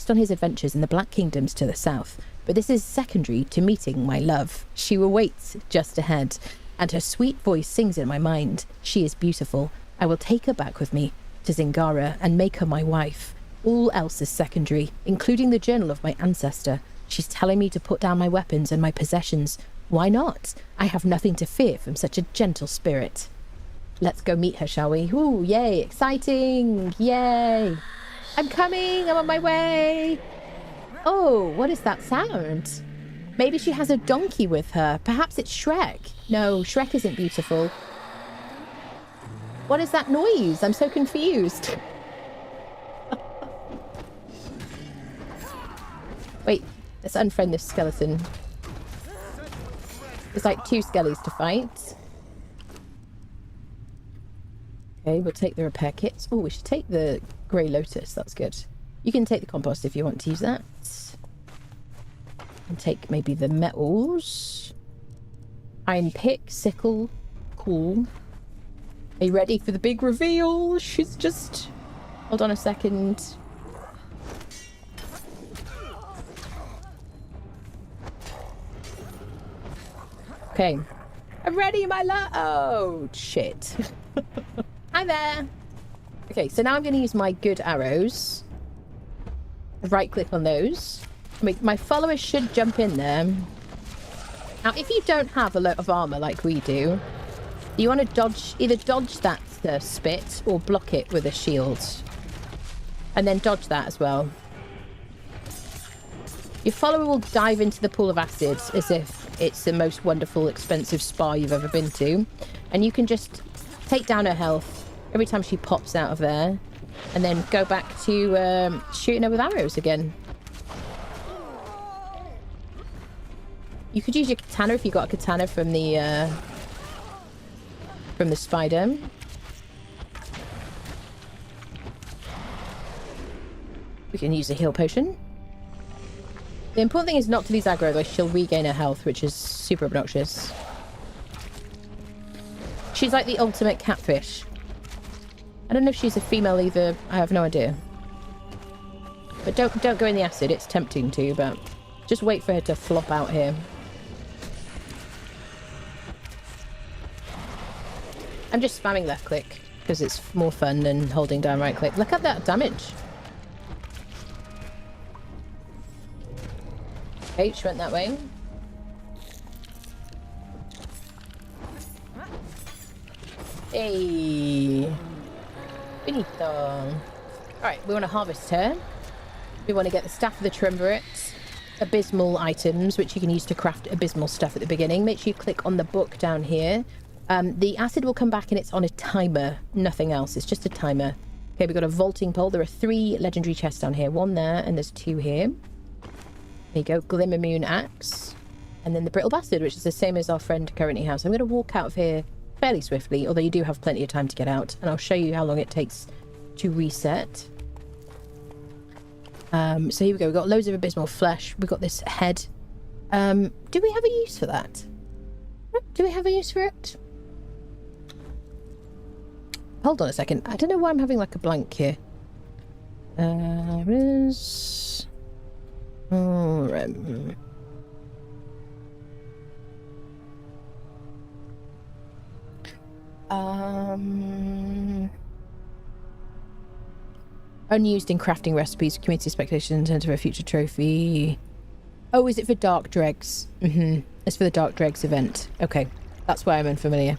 Speaker 2: on his adventures in the Black Kingdoms to the south. But this is secondary to meeting my love. She awaits just ahead, and her sweet voice sings in my mind. She is beautiful. I will take her back with me to Zingara and make her my wife. All else is secondary, including the journal of my ancestor. She's telling me to put down my weapons and my possessions. Why not? I have nothing to fear from such a gentle spirit. Let's go meet her, shall we? Ooh, yay, exciting, yay. I'm coming, I'm on my way. Oh, what is that sound? Maybe she has a donkey with her. Perhaps it's Shrek. No, Shrek isn't beautiful. What is that noise? I'm so confused. Wait, let's unfriend this skeleton. There's like 2 skellies to fight. Okay, we'll take the repair kits. Oh, we should take the Grey Lotus. That's good. You can take the compost if you want to use that. And take maybe the metals. Iron pick, sickle. Cool. Are you ready for the big reveal? She's just... Hold on a second. Okay. I'm ready, my love. Oh, shit. Hi there. Okay, so now I'm going to use my good arrows. Right click on those. My followers should jump in there. Now, if you don't have a lot of armor like we do, you want to dodge, either dodge that spit or block it with a shield. And then dodge that as well. Your follower will dive into the pool of acid as if it's the most wonderful, expensive spa you've ever been to. And you can just take down her health every time she pops out of there. And then go back to shooting her with arrows again. You could use your katana if you got a katana from the spider. We can use a heal potion. The important thing is not to lose aggro, though she'll regain her health, which is super obnoxious. She's like the ultimate catfish. I don't know if she's a female either. I have no idea. But don't go in the acid. It's tempting to, but just wait for her to flop out here. I'm just spamming left click because it's more fun than holding down right click. Look at that damage. Okay, she went that way. Hey. Finito. Alright, we want to harvest her. We want to get the Staff of the Triumvirate, abysmal items, which you can use to craft abysmal stuff at the beginning. Make sure you click on the book down here. The acid will come back and it's on a timer. Nothing else. It's just a timer. Okay, we've got a vaulting pole. There are 3 legendary chests down here. 1 there and there's 2 here. There you go. Glimmer Moon Axe. And then the Brittle Bastard, which is the same as our friend currently has. I'm going to walk out of here fairly swiftly, although you do have plenty of time to get out. And I'll show you how long it takes to reset. So here we go. We've got loads of abysmal flesh. We've got this head. Do we have a use for that? Do we have a use for it? Hold on a second. I don't know why I'm having like a blank here. There is... unused in crafting recipes, community speculation, intent of a future trophy. Oh, is it for Dark Dreggs? It's for the Dark Dreggs event. Okay, that's why I'm unfamiliar.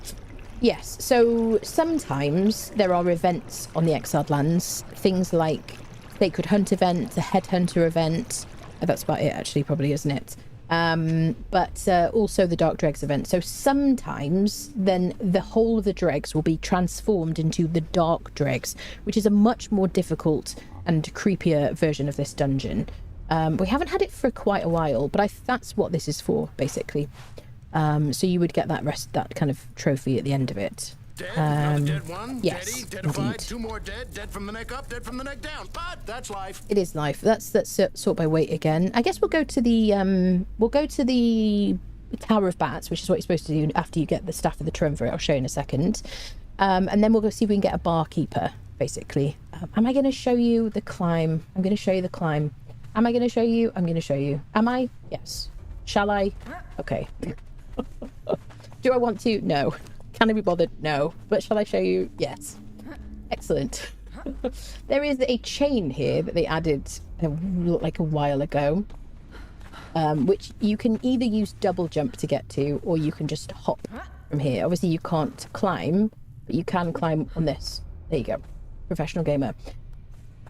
Speaker 2: Yes, so sometimes there are events on the Exiled Lands. Things like Sacred Hunt event, the Headhunter event. Oh, that's about it, actually, probably, isn't it? But also the Dark Dreggs event. So sometimes then the whole of the Dreggs will be transformed into the Dark Dreggs, which is a much more difficult and creepier version of this dungeon. We haven't had it for quite a while, but that's what this is for, basically. So you would get that kind of trophy at the end of it.
Speaker 4: Dead one,
Speaker 2: yes,
Speaker 4: dead of 5, 2 more dead from the neck up, dead from the neck down. But that's life.
Speaker 2: It is life. That's sort by weight again. I guess we'll go to the Tower of Bats, which is what you're supposed to do after you get the Staff of the Triumvirate. I'll show you in a second. And then we'll go see if we can get a barkeeper, basically. Am I going to show you the climb? I'm going to show you the climb. Am I going to show you? I'm going to show you. Am I? Yes. Shall I? Okay. Do I want to? No. Can I be bothered? No. But shall I show you? Yes. Excellent. There is a chain here that they added like a while ago, which you can either use double jump to get to, or you can just hop from here. Obviously you can't climb, but you can climb on this. There you go. Professional gamer.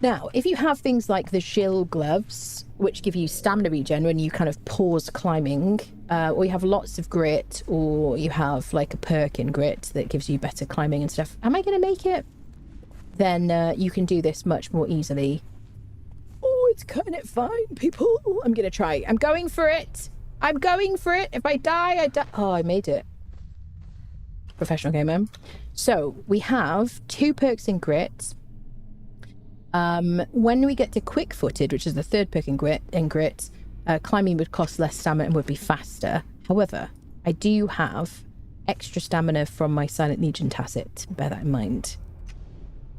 Speaker 2: Now, if you have things like the shill gloves, which give you stamina regen when you kind of pause climbing, or you have lots of grit, or you have like a perk in grit that gives you better climbing and stuff. Am I going to make it? Then you can do this much more easily. Oh, it's cutting it fine, people. I'm going to try. I'm going for it. I'm going for it. If I die, I die. Oh, I made it. Professional gamer. So we have 2 perks in grit. When we get to quick-footed, which is the 3rd perk in grit, climbing would cost less stamina and would be faster. However, I do have extra stamina from my Silent Legion tacit. Bear that in mind.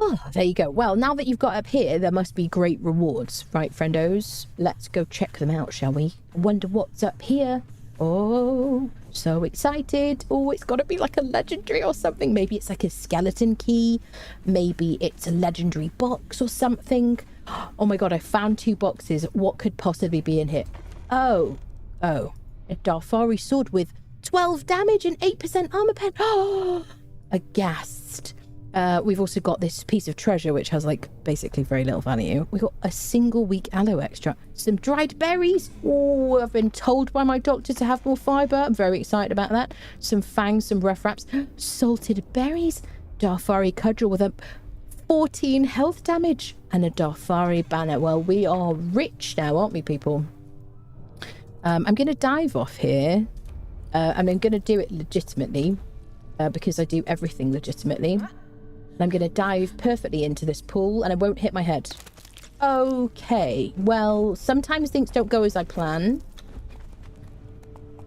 Speaker 2: Oh, there you go. Well, now that you've got up here, there must be great rewards, right, friendos? Let's go check them out, shall we? I wonder what's up here. Oh, so excited. Oh, it's got to be like a legendary or something. Maybe it's like a skeleton key. Maybe it's a legendary box or something. Oh my god, I found 2 boxes. What could possibly be in here? Oh, A Darfari sword with 12 damage and 8% armor pen. Oh, aghast. We've also got this piece of treasure which has like basically very little value. We got a single week aloe extract, some dried berries. Oh, I've been told by my doctor to have more fiber. I'm very excited about that. Some fangs, some rough wraps, salted berries, Darfari cudgel with a 14 health damage, and a Darfari banner. Well, we are rich now, aren't we, people? I'm going to dive off here. I'm going to do it legitimately because I do everything legitimately. I'm going to dive perfectly into this pool and I won't hit my head. Okay, well, sometimes things don't go as I plan.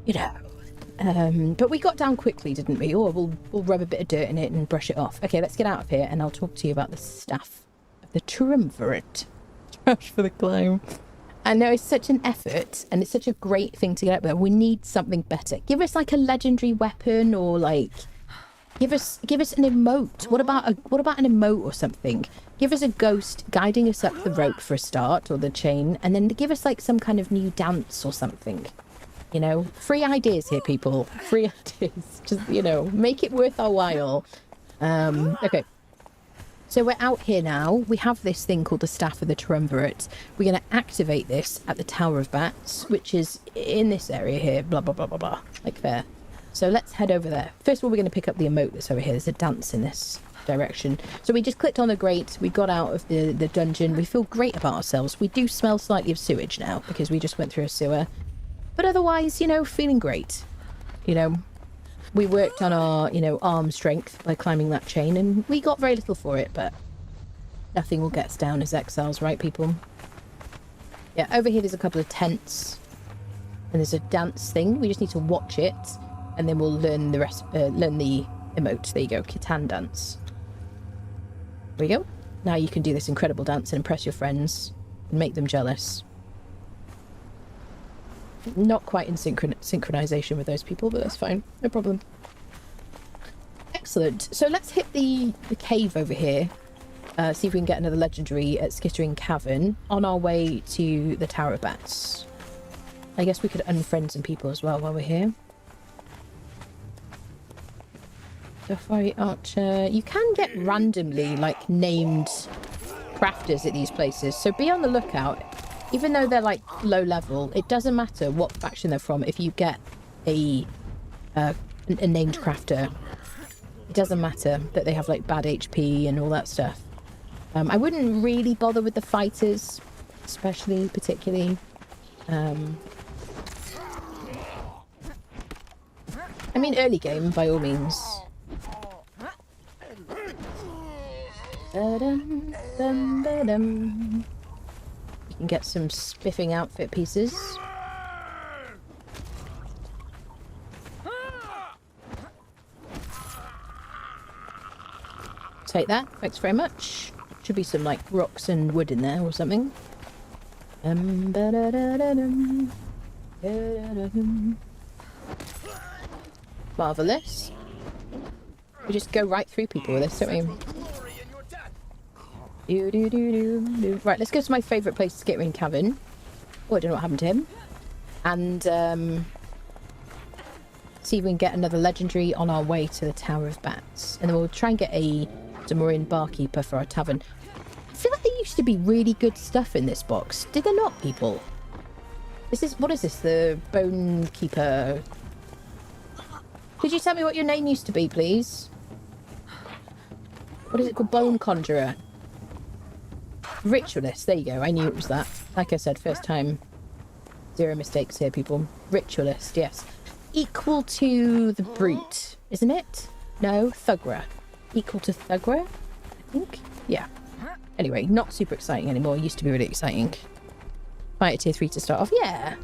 Speaker 2: You know. But we got down quickly, didn't we? Or we'll rub a bit of dirt in it and brush it off. Okay, let's get out of here and I'll talk to you about the staff of the triumvirate. Trash for the climb. I know it's such an effort and it's such a great thing to get up there. We need something better. Give us like a legendary weapon or like... Give us an emote. What about an emote or something? Give us a ghost guiding us up the rope for a start, or the chain, and then give us like some kind of new dance or something. You know, free ideas here, people. Free ideas. Just, you know, make it worth our while. Okay. So we're out here now. We have this thing called the Staff of the Triumvirate. We're going to activate this at the Tower of Bats, which is in this area here. Blah, blah, blah, blah, blah. Like there. So let's head over there. First of all, we're going to pick up the emote that's over here. There's a dance in this direction. So we just clicked on the grate. We got out of the dungeon. We feel great about ourselves. We do smell slightly of sewage now because we just went through a sewer. But otherwise, you know, feeling great. You know, we worked on our, you know, arm strength by climbing that chain and we got very little for it, but nothing will get us down as exiles, right, people? Yeah, over here there's a couple of tents and there's a dance thing. We just need to watch it. And then we'll learn the rest, learn the emote. There you go, Kitan dance. There we go. Now you can do this incredible dance and impress your friends and make them jealous. Not quite in synchronization with those people, but that's fine. No problem. Excellent. So let's hit the cave over here. See if we can get another legendary at Skittering Cavern on our way to the Tower of Bats. I guess we could unfriend some people as well while we're here. Darfari Archer. You can get randomly, like, named crafters at these places, so be on the lookout. Even though they're, like, low level, it doesn't matter what faction they're from if you get a named crafter. It doesn't matter that they have, like, bad HP and all that stuff. I wouldn't really bother with the fighters, particularly. I mean, early game, by all means. You can get some spiffing outfit pieces. Take that, thanks very much. Should be some like rocks and wood in there or something. Marvellous. We just go right through people with this, don't we? Right, let's go to my favourite place, Skittering Cavern. Oh, I don't know what happened to him. And see if we can get another legendary on our way to the Tower of Bats. And then we'll try and get a Zamorian barkeeper for our tavern. I feel like there used to be really good stuff in this box. Did there not, people? What is this? The Bone Keeper. Could you tell me what your name used to be, please? What is it called? Bone Conjurer. Ritualist. There you go. I knew it was that. Like I said, first time. Zero mistakes here, people. Ritualist, yes. Equal to the Brute, isn't it? No, Thugra. Equal to Thugra, I think. Yeah. Anyway, not super exciting anymore. Used to be really exciting. Fight at tier 3 to start off. Yeah.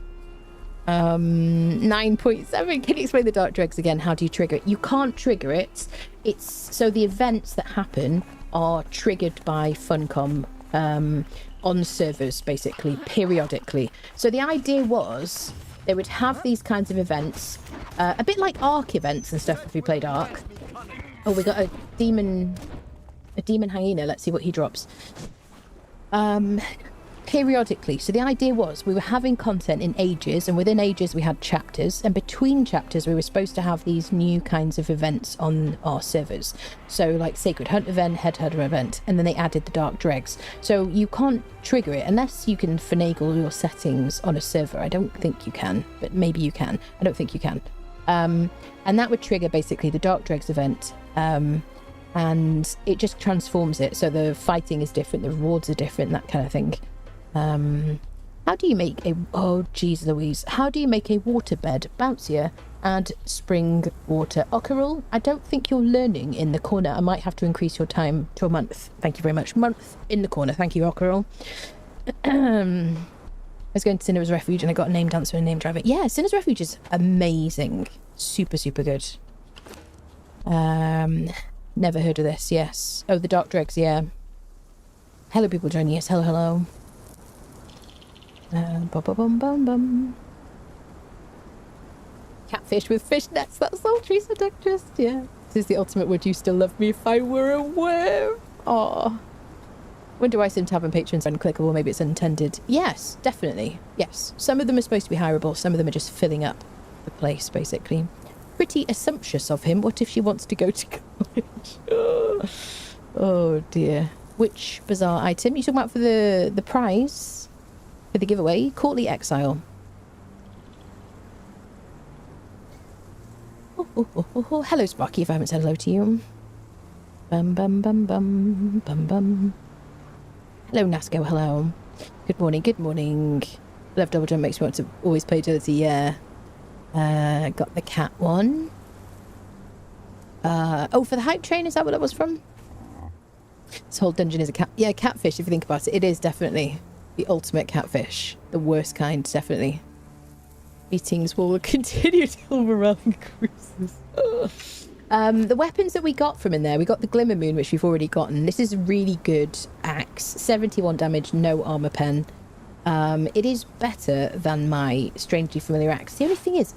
Speaker 2: 9.7. Can you explain the Dark Dreggs again? How do you trigger it? You can't trigger it. It's so the events that happen are triggered by Funcom on servers, basically, periodically. So the idea was they would have these kinds of events, a bit like Ark events and stuff if we played Ark. Oh, we got a demon hyena. Let's see what he drops. periodically. So the idea was we were having content in ages, and within ages we had chapters, and between chapters we were supposed to have these new kinds of events on our servers. So like Sacred Hunt event, Headhunter event, and then they added the Dark Dreggs. So you can't trigger it unless you can finagle your settings on a server. I don't think you can, but maybe you can. I don't think you can. And that would trigger basically the Dark Dreggs event, and it just transforms it. So the fighting is different, the rewards are different, that kind of thing. How do you make a... Oh, geez Louise. How do you make a waterbed bouncier? Add spring water. Ockerel, I don't think you're learning in the corner. I might have to increase your time to a month. Thank you very much. Month in the corner. Thank you, Ockerel. I was going to Cinna's Refuge and I got a name dancer and a name driver. Yeah, Cinna's Refuge is amazing. Super, super good. Never heard of this. Yes. Oh, the Dark Dreggs. Yeah. Hello, people joining us. Hello, hello. Bum, bum, bum, bum, bum. Catfish with fish nets. That's all Teresa Duchess. Yeah. This is the ultimate would you still love me if I were a worm? Aw. When do I seem to have a patrons unclickable? Maybe it's unintended. Yes, definitely. Yes. Some of them are supposed to be hireable. Some of them are just filling up the place, basically. Pretty assumptuous of him. What if she wants to go to college? Oh, dear. Which bizarre item? You talking about for the prize? For the giveaway? Courtly Exile. Oh. Hello, Sparky, if I haven't said hello to you. Bum, bum, bum, bum, bum, bum. Hello, Nasco, hello. Good morning, good morning. Love double jump makes me want to always play agility, yeah. Got the cat one. Oh, for the hype train, is that what that was from? This whole dungeon is a cat. Yeah, catfish, if you think about it. It is definitely the ultimate catfish. The worst kind, definitely. Meetings will continue till morale increases. The weapons that we got from in there, we got the Glimmer Moon, which we've already gotten. This is a really good axe. 71 damage, no armor pen. It is better than my strangely familiar axe. The only thing is,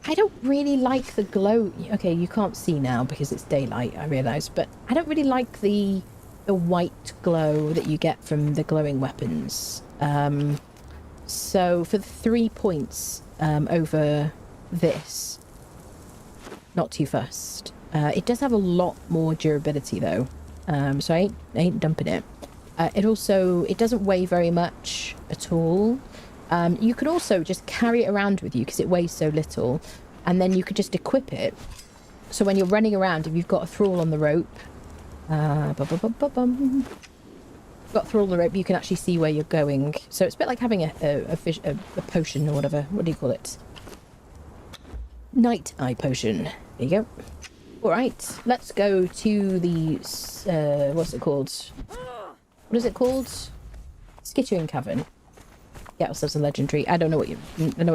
Speaker 2: I don't really like the glow. Okay, you can't see now because it's daylight, I realise, but I don't really like the white glow that you get from the glowing weapons. So for the 3 points over this, not too fussed. It does have a lot more durability though, so I ain't dumping it. It doesn't weigh very much at all. You can also just carry it around with you because it weighs so little, and then you could just equip it. So when you're running around, if you've got a thrall on the rope, got a thrall on the rope, you can actually see where you're going. So it's a bit like having a potion or whatever. What do you call it? Night Eye Potion. There you go. All right, let's go to the what's it called? What is it called? Skittering Cavern. Get ourselves a legendary. I know what you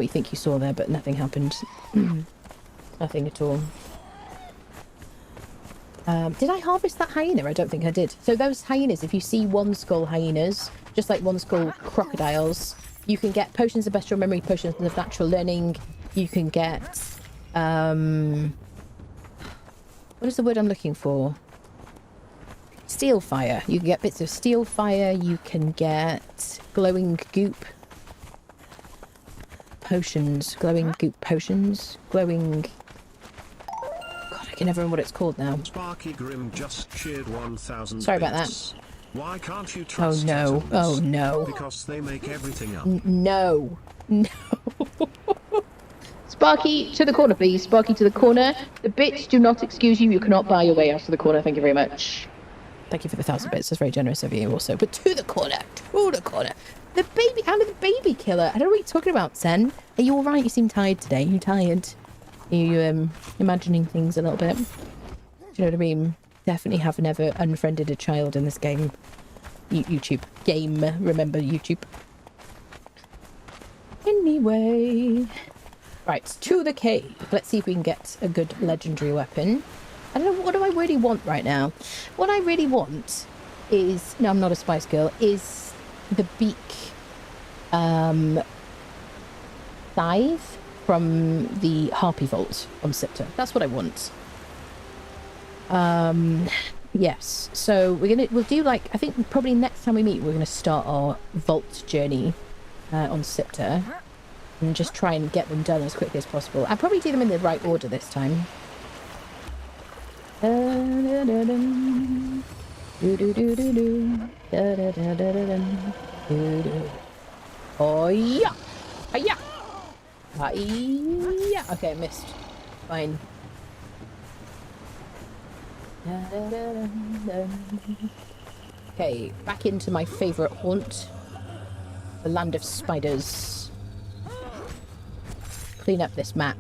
Speaker 2: think you saw there, but nothing happened. Nothing at all. Did I harvest that hyena? I don't think I did. So those hyenas, if you see one skull hyenas, just like one skull crocodiles, you can get potions of bestial memory, potions of natural learning. You can get what is the word I'm looking for? Steel fire. You can get bits of steel fire. You can get glowing goop potions. Glowing goop potions. Glowing... God, I can never remember what it's called now.
Speaker 3: Sparky Grim just cheered 1,000
Speaker 2: Sorry about
Speaker 3: bits. That. Why can't you trust
Speaker 2: Oh no.
Speaker 3: atoms?
Speaker 2: Oh no.
Speaker 3: Because they make everything up.
Speaker 2: No. No. Sparky, to the corner, please. Sparky, to the corner. The bits do not excuse you. You cannot buy your way out to the corner. Thank you very much. Thank you for the 1,000 bits. That's very generous of you also. But to the corner. To the corner. The baby... Out of the baby killer. I don't know what you're talking about, Sen. Are you alright? You seem tired today. Are you tired? Are you imagining things a little bit? Do you know what I mean? Definitely have never unfriended a child in this game. YouTube. Game. Remember YouTube. Anyway... Right, to the cave. Let's see if we can get a good legendary weapon. I don't know, what do I really want right now? What I really want is... No, I'm not a Spice Girl. Is the beak scythe from the Harpy Vault on Siptah. That's what I want. Yes, so we'll do like, I think probably next time we meet we're gonna start our vault journey on Siptah and just try and get them done as quickly as possible. I'll probably do them in the right order this time. Oh yeah! Hiya! Hiya! Okay, I missed. Fine. Okay, back into my favourite haunt. The land of spiders. Clean up this map.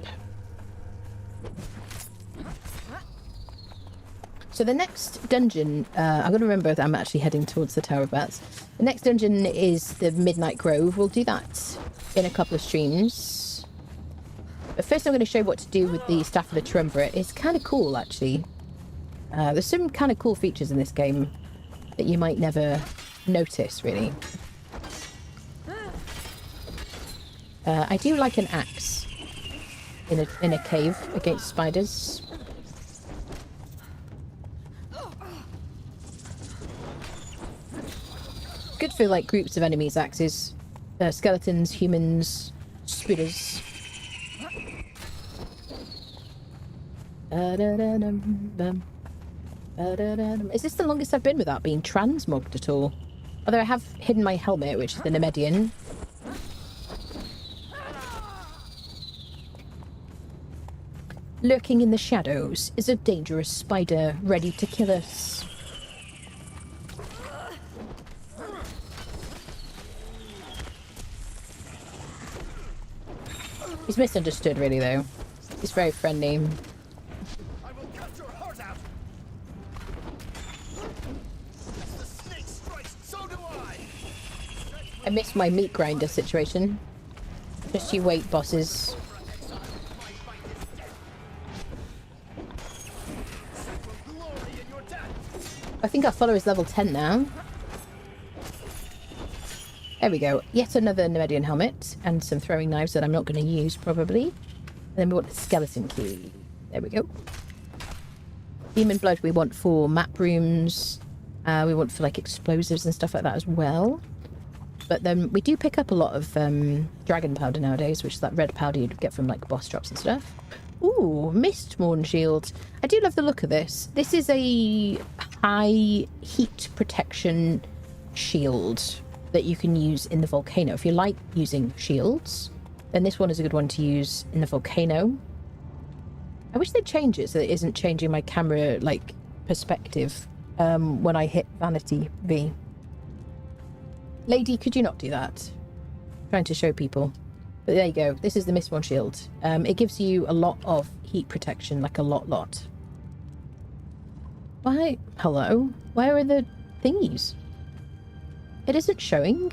Speaker 2: So the next dungeon, I'm going to remember that I'm actually heading towards the Tower of Bats. The next dungeon is the Midnight Grove. We'll do that in a couple of streams. But first I'm going to show you what to do with the Staff of the Triumvirate. It's kind of cool, actually. There's some kind of cool features in this game that you might never notice, really. I do like an axe in a cave against spiders. Good for like groups of enemies, axes. Skeletons, humans, spiders. Is this the longest I've been without being transmogged at all? Although I have hidden my helmet, which is the Nemedian. Lurking in the shadows is a dangerous spider ready to kill us. He's misunderstood, really, though. He's very friendly.
Speaker 4: I will cut your heart out. As the snake strikes, so do I.
Speaker 2: I missed my meat grinder situation. Just you wait, bosses. I think our follower is level 10 now. There we go. Yet another Nemedian helmet and some throwing knives that I'm not going to use, probably. And then we want the skeleton key. There we go. Demon blood we want for map rooms. We want for like explosives and stuff like that as well. But then we do pick up a lot of dragon powder nowadays, which is that red powder you'd get from like boss drops and stuff. Ooh, Mistborn shield. I do love the look of this. This is a high heat protection shield that you can use in the volcano. If you like using shields, then this one is a good one to use in the volcano. I wish they'd change it so that it isn't changing my camera like perspective when I hit Vanity V. Lady, could you not do that? I'm trying to show people. But there you go. This is the Mistborn shield. It gives you a lot of heat protection, like a lot. Why? Hello? Where are the thingies? It isn't showing.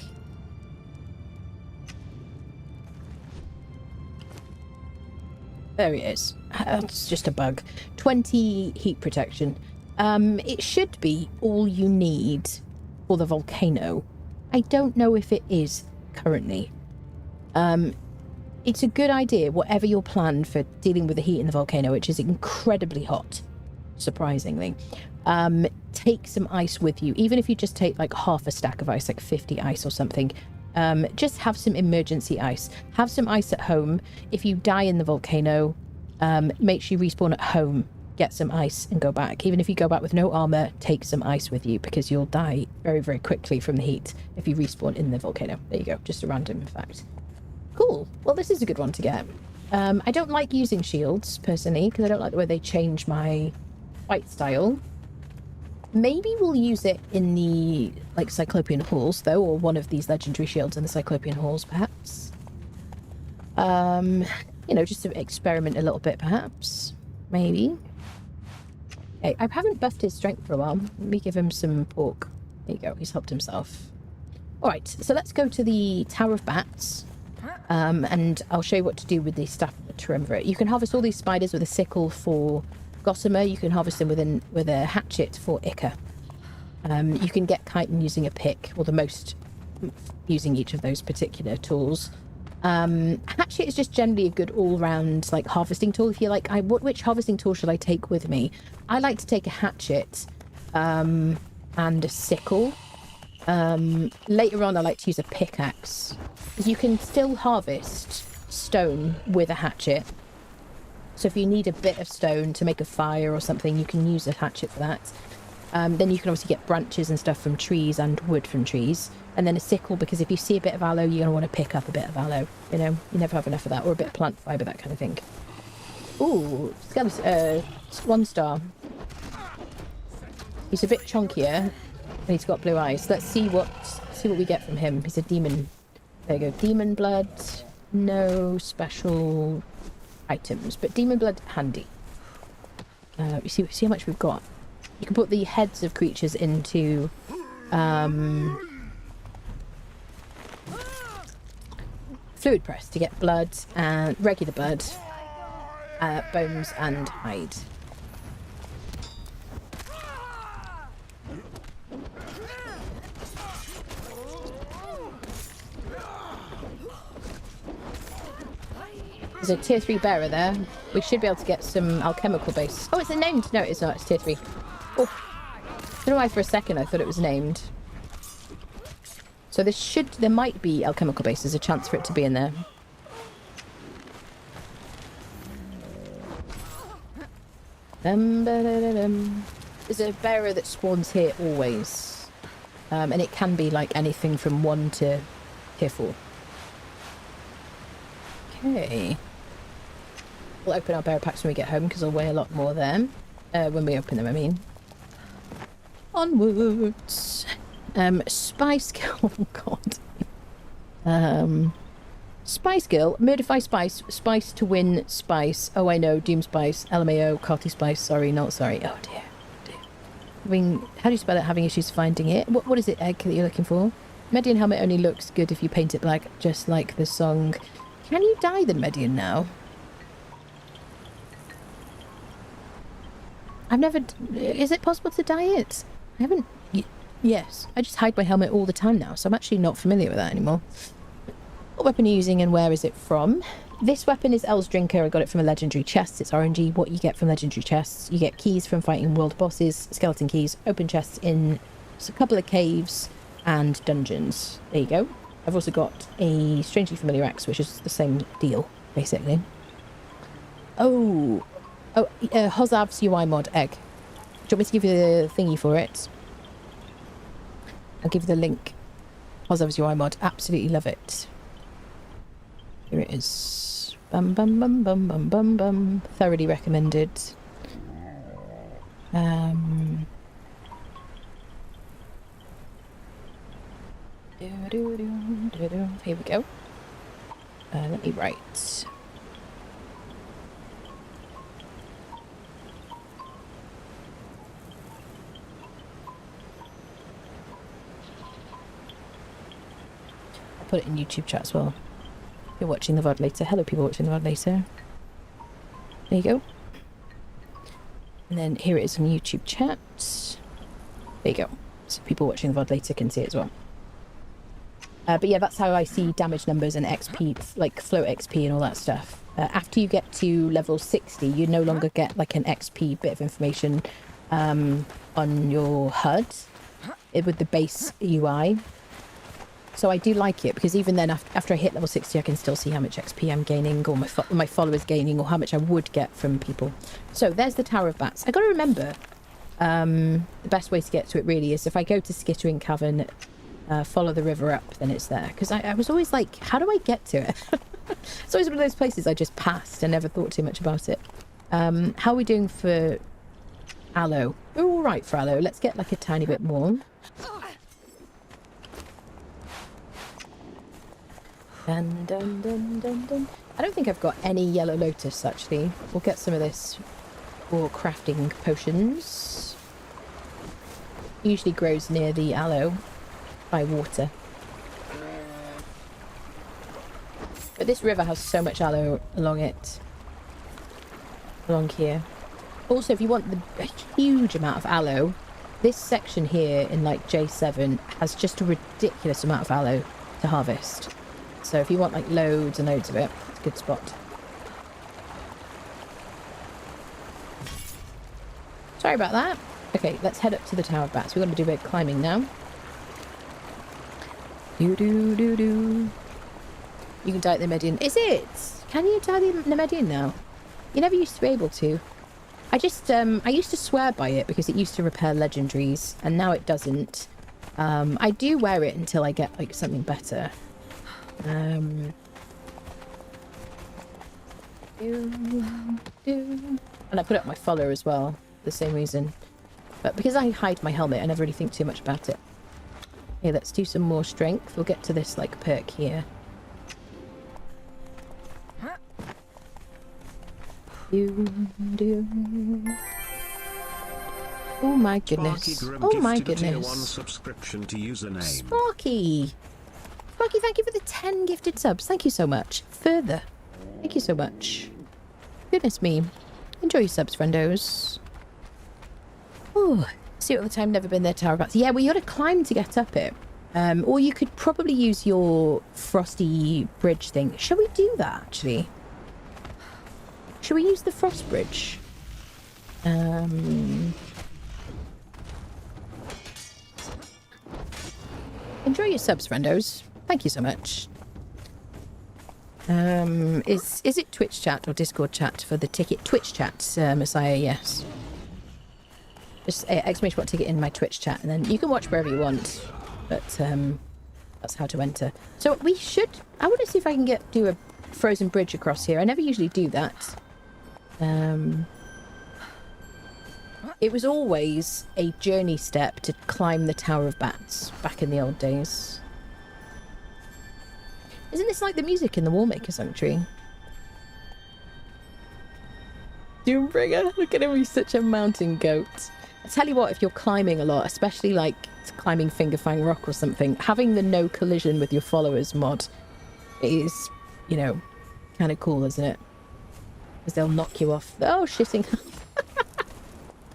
Speaker 2: There it is. It's just a bug. 20 heat protection. It should be all you need for the volcano. I don't know if it is currently. It's a good idea, whatever your plan for dealing with the heat in the volcano, which is incredibly hot, surprisingly. Take some ice with you, even if you just take like half a stack of ice, like 50 ice or something. Just have some emergency ice. Have some ice at home. If you die in the volcano, make sure you respawn at home, get some ice and go back. Even if you go back with no armor, take some ice with you because you'll die very, very quickly from the heat if you respawn in the volcano. There you go, just a random fact. Cool. Well, this is a good one to get. I don't like using shields, personally, because I don't like the way they change my fight style. Maybe we'll use it in the, like, Cyclopean Halls, though, or one of these legendary shields in the Cyclopean Halls, perhaps. You know, just to experiment a little bit, perhaps. Maybe. Okay, I haven't buffed his strength for a while. Let me give him some pork. There you go, he's helped himself. Alright, so let's go to the Tower of Bats. And I'll show you what to do with the Staff of the Triumvirate. You can harvest all these spiders with a sickle for Gossamer. You can harvest them with a hatchet for Ica. You can get chitin using a pick, or the most using each of those particular tools. Hatchet is just generally a good all-round like harvesting tool. If you're like, which harvesting tool should I take with me? I like to take a hatchet and a sickle. Later on, I like to use a pickaxe. You can still harvest stone with a hatchet. So if you need a bit of stone to make a fire or something, you can use a hatchet for that. Then you can obviously get branches and stuff from trees and wood from trees. And then a sickle, because if you see a bit of aloe, you're going to want to pick up a bit of aloe. You know, you never have enough of that. Or a bit of plant fibre, that kind of thing. Ooh, skeleton, one star. He's a bit chunkier, and he's got blue eyes. Let's see what we get from him. He's a demon. There you go. Demon blood. No special items, but demon blood handy. You see how much we've got. You can put the heads of creatures into fluid press to get blood and regular blood, bones and hide. There's a tier 3 bearer there. We should be able to get some alchemical base. Oh, it's named. No, it's not. It's tier 3. Oh, I don't know why for a second I thought it was named. So there might be alchemical base. There's a chance for it to be in there. There's a bearer that spawns here always. And it can be like anything from 1 to tier 4. Okay. We'll open our bearer packs when we get home because I'll weigh a lot more then. When we open them, I mean. Onwards. Spice skill. Oh god. Spice skill. Murdify spice. Spice to win spice. Oh, I know. Doom spice. LMAO. Carty spice. Sorry, not sorry. Oh dear. I mean, how do you spell it? Having issues finding it. What is it, Egg, that you're looking for? Median helmet only looks good if you paint it black, just like the song. Can you dye the Median now? I've never... Is it possible to dye it? I haven't... Yes. I just hide my helmet all the time now, so I'm actually not familiar with that anymore. What weapon are you using and where is it from? This weapon is El's Drinker. I got it from a legendary chest. It's RNG. What you get from legendary chests. You get keys from fighting world bosses, skeleton keys, open chests in a couple of caves and dungeons. There you go. I've also got a strangely familiar axe, which is the same deal, basically. Oh, Hozav's UI mod, Egg. Do you want me to give you the thingy for it? I'll give you the link. Hozav's UI mod. Absolutely love it. Here it is. Bum bum bum bum bum bum bum. Thoroughly recommended. Here we go. Let me write. I'll put it in YouTube chat as well. If you're watching the VOD later. Hello, people watching the VOD later. There you go. And then here it is in YouTube chat. There you go. So people watching the VOD later can see it as well. But yeah, that's how I see damage numbers and XP, like float XP and all that stuff. After you get to level 60, you no longer get like an XP bit of information on your HUD with the base UI. So I do like it because even then, after I hit level 60, I can still see how much XP I'm gaining or my followers gaining or how much I would get from people. So there's the Tower of Bats. I got to remember the best way to get to it really is if I go to Skittering Cavern, follow the river up, then it's there. Because I was always like, how do I get to it? It's always one of those places I just passed and never thought too much about it. How are we doing for aloe? We're all right for aloe. Let's get like a tiny bit more. Dun, dun, dun, dun, dun. I don't think I've got any yellow lotus actually. We'll get some of this for crafting potions. Usually grows near the aloe by water. But this river has so much aloe along it. Along here. Also, if you want a huge amount of aloe, this section here in like J7 has just a ridiculous amount of aloe to harvest. So if you want like loads and loads of it, it's a good spot. Sorry about that. Okay, let's head up to the Tower of Bats. We're going to do a bit of climbing now. Do do do do. You can die at the Nemedian. Is it? Can you die at the Nemedian now? You never used to be able to. I used to swear by it because it used to repair legendaries, and now it doesn't. I do wear it until I get like something better. And I put up my follower as well, for the same reason. But because I hide my helmet, I never really think too much about it. Okay, let's do some more strength. We'll get to this like perk here. Oh my goodness. Oh my goodness.
Speaker 3: Subscription to username.
Speaker 2: Sparky! Sparky, thank you for the 10 gifted subs. Thank you so much. Further. Thank you so much. Goodness me. Enjoy your subs, friendos. Oh, see what the time, never been there, Tower of Bats. Yeah, well, you gotta climb to get up it. Or you could probably use your frosty bridge thing. Shall we do that, actually? Shall we use the frost bridge? Enjoy your subs, friendos. Thank you so much. Is it Twitch chat or Discord chat for the ticket? Twitch chat, Messiah, yes. Just exclamation point ticket in my Twitch chat, and then you can watch wherever you want. But that's how to enter. So we should... I want to see if I can do a frozen bridge across here. I never usually do that. It was always a journey step to climb the Tower of Bats back in the old days. Isn't this like the music in the Warmaker Sanctuary? Doombringer, look at him, he's such a mountain goat. I tell you what, if you're climbing a lot, especially like climbing Fingerfang Rock or something, having the no collision with your followers mod is, you know, kind of cool, isn't it? Because they'll knock you off. Oh, shitting.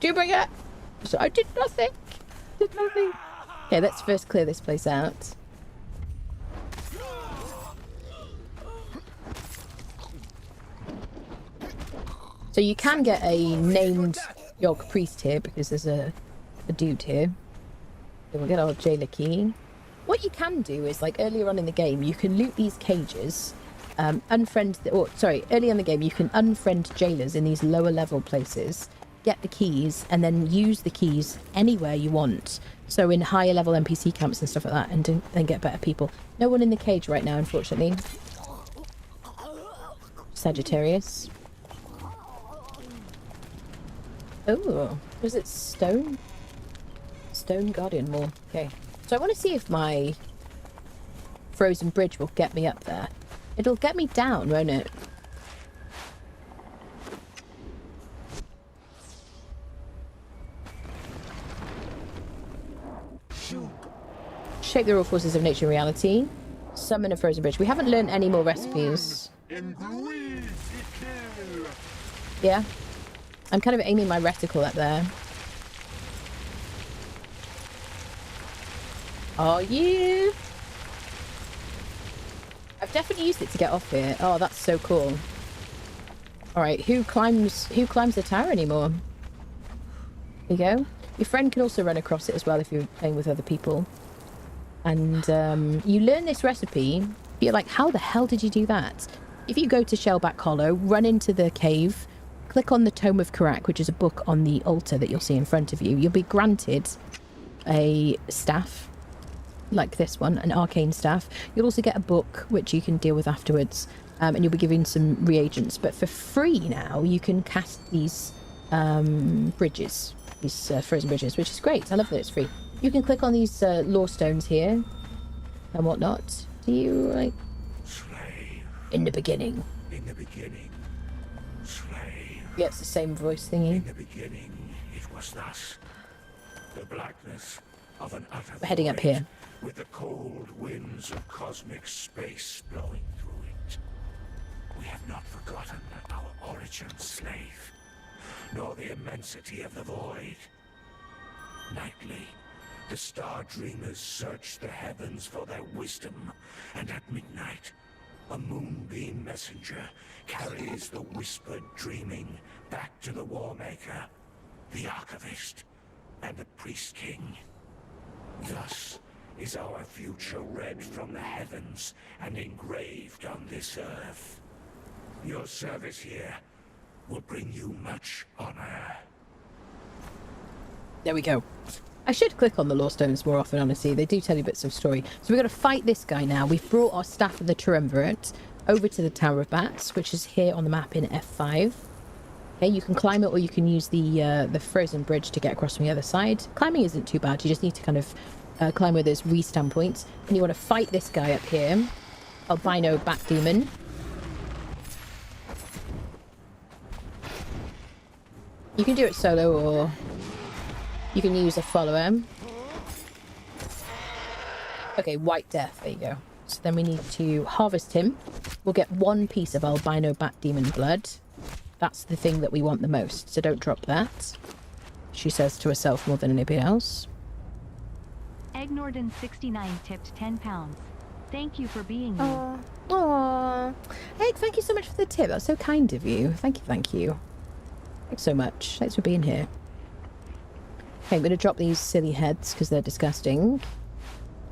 Speaker 2: Doombringer! So I did nothing. Did nothing. Okay, let's first clear this place out. So you can get a named Yogg Priest here because there's a dude here. So we'll get our jailer key. What you can do is, like earlier on in the game, you can loot these cages, early in the game you can unfriend jailers in these lower level places, get the keys, and then use the keys anywhere you want. So in higher level NPC camps and stuff like that, and then get better people. No one in the cage right now, unfortunately. Sagittarius. Oh, was it stone? Stone Guardian Wall. Okay. So I want to see if my frozen bridge will get me up there. It'll get me down, won't it? Shape the raw forces of nature and reality. Summon a frozen bridge. We haven't learned any more recipes. Yeah. I'm kind of aiming my reticle up there. Oh, yeah. I've definitely used it to get off here. Oh, that's so cool. Alright, who climbs the tower anymore? There you go. Your friend can also run across it as well if you're playing with other people. And you learn this recipe. You're like, how the hell did you do that? If you go to Shellback Hollow, run into the cave, click on the Tome of Karak, which is a book on the altar that you'll see in front of you. You'll be granted a staff, like this one, an arcane staff. You'll also get a book, which you can deal with afterwards, and you'll be given some reagents. But for free now, you can cast these bridges, these frozen bridges, which is great. I love that it's free. You can click on these lore stones here and whatnot. Do you, like...
Speaker 5: Slave.
Speaker 2: In the beginning.
Speaker 5: In the beginning. Slave.
Speaker 2: Yeah, it's the same voice thingy.
Speaker 5: In the beginning, it was thus. The blackness of an utter
Speaker 2: We're heading up here.
Speaker 5: With the cold winds of cosmic space blowing through it. We have not forgotten our origin, slave, nor the immensity of the void. Nightly, the star dreamers search the heavens for their wisdom, and at midnight, a moonbeam messenger carries the whispered dreaming back to the Warmaker, the Archivist, and the Priest King. Thus is our future read from the heavens and engraved on this earth. Your service here will bring you much honor.
Speaker 2: There we go. I should click on the lore stones more often, honestly. They do tell you bits of story. So we're going to fight this guy now. We've brought our Staff of the Triumvirate over to the Tower of Bats, which is here on the map in F5. Okay, you can climb it or you can use the frozen bridge to get across from the other side. Climbing isn't too bad. You just need to kind of climb where there's respawn points. And you want to fight this guy up here. Albino Bat Demon. You can do it solo or you can use a follower. Okay, White Death. There you go. So then we need to harvest him. We'll get 1 piece of albino bat demon blood. That's the thing that we want the most. So don't drop that. She says to herself more than anybody else.
Speaker 6: Egg Norden 69 tipped £10. Thank you for being here.
Speaker 2: Aww. Egg, thank you so much for the tip. That's so kind of you. Thank you, thank you. Thanks so much. Thanks for being here. Okay, I'm going to drop these silly heads because they're disgusting.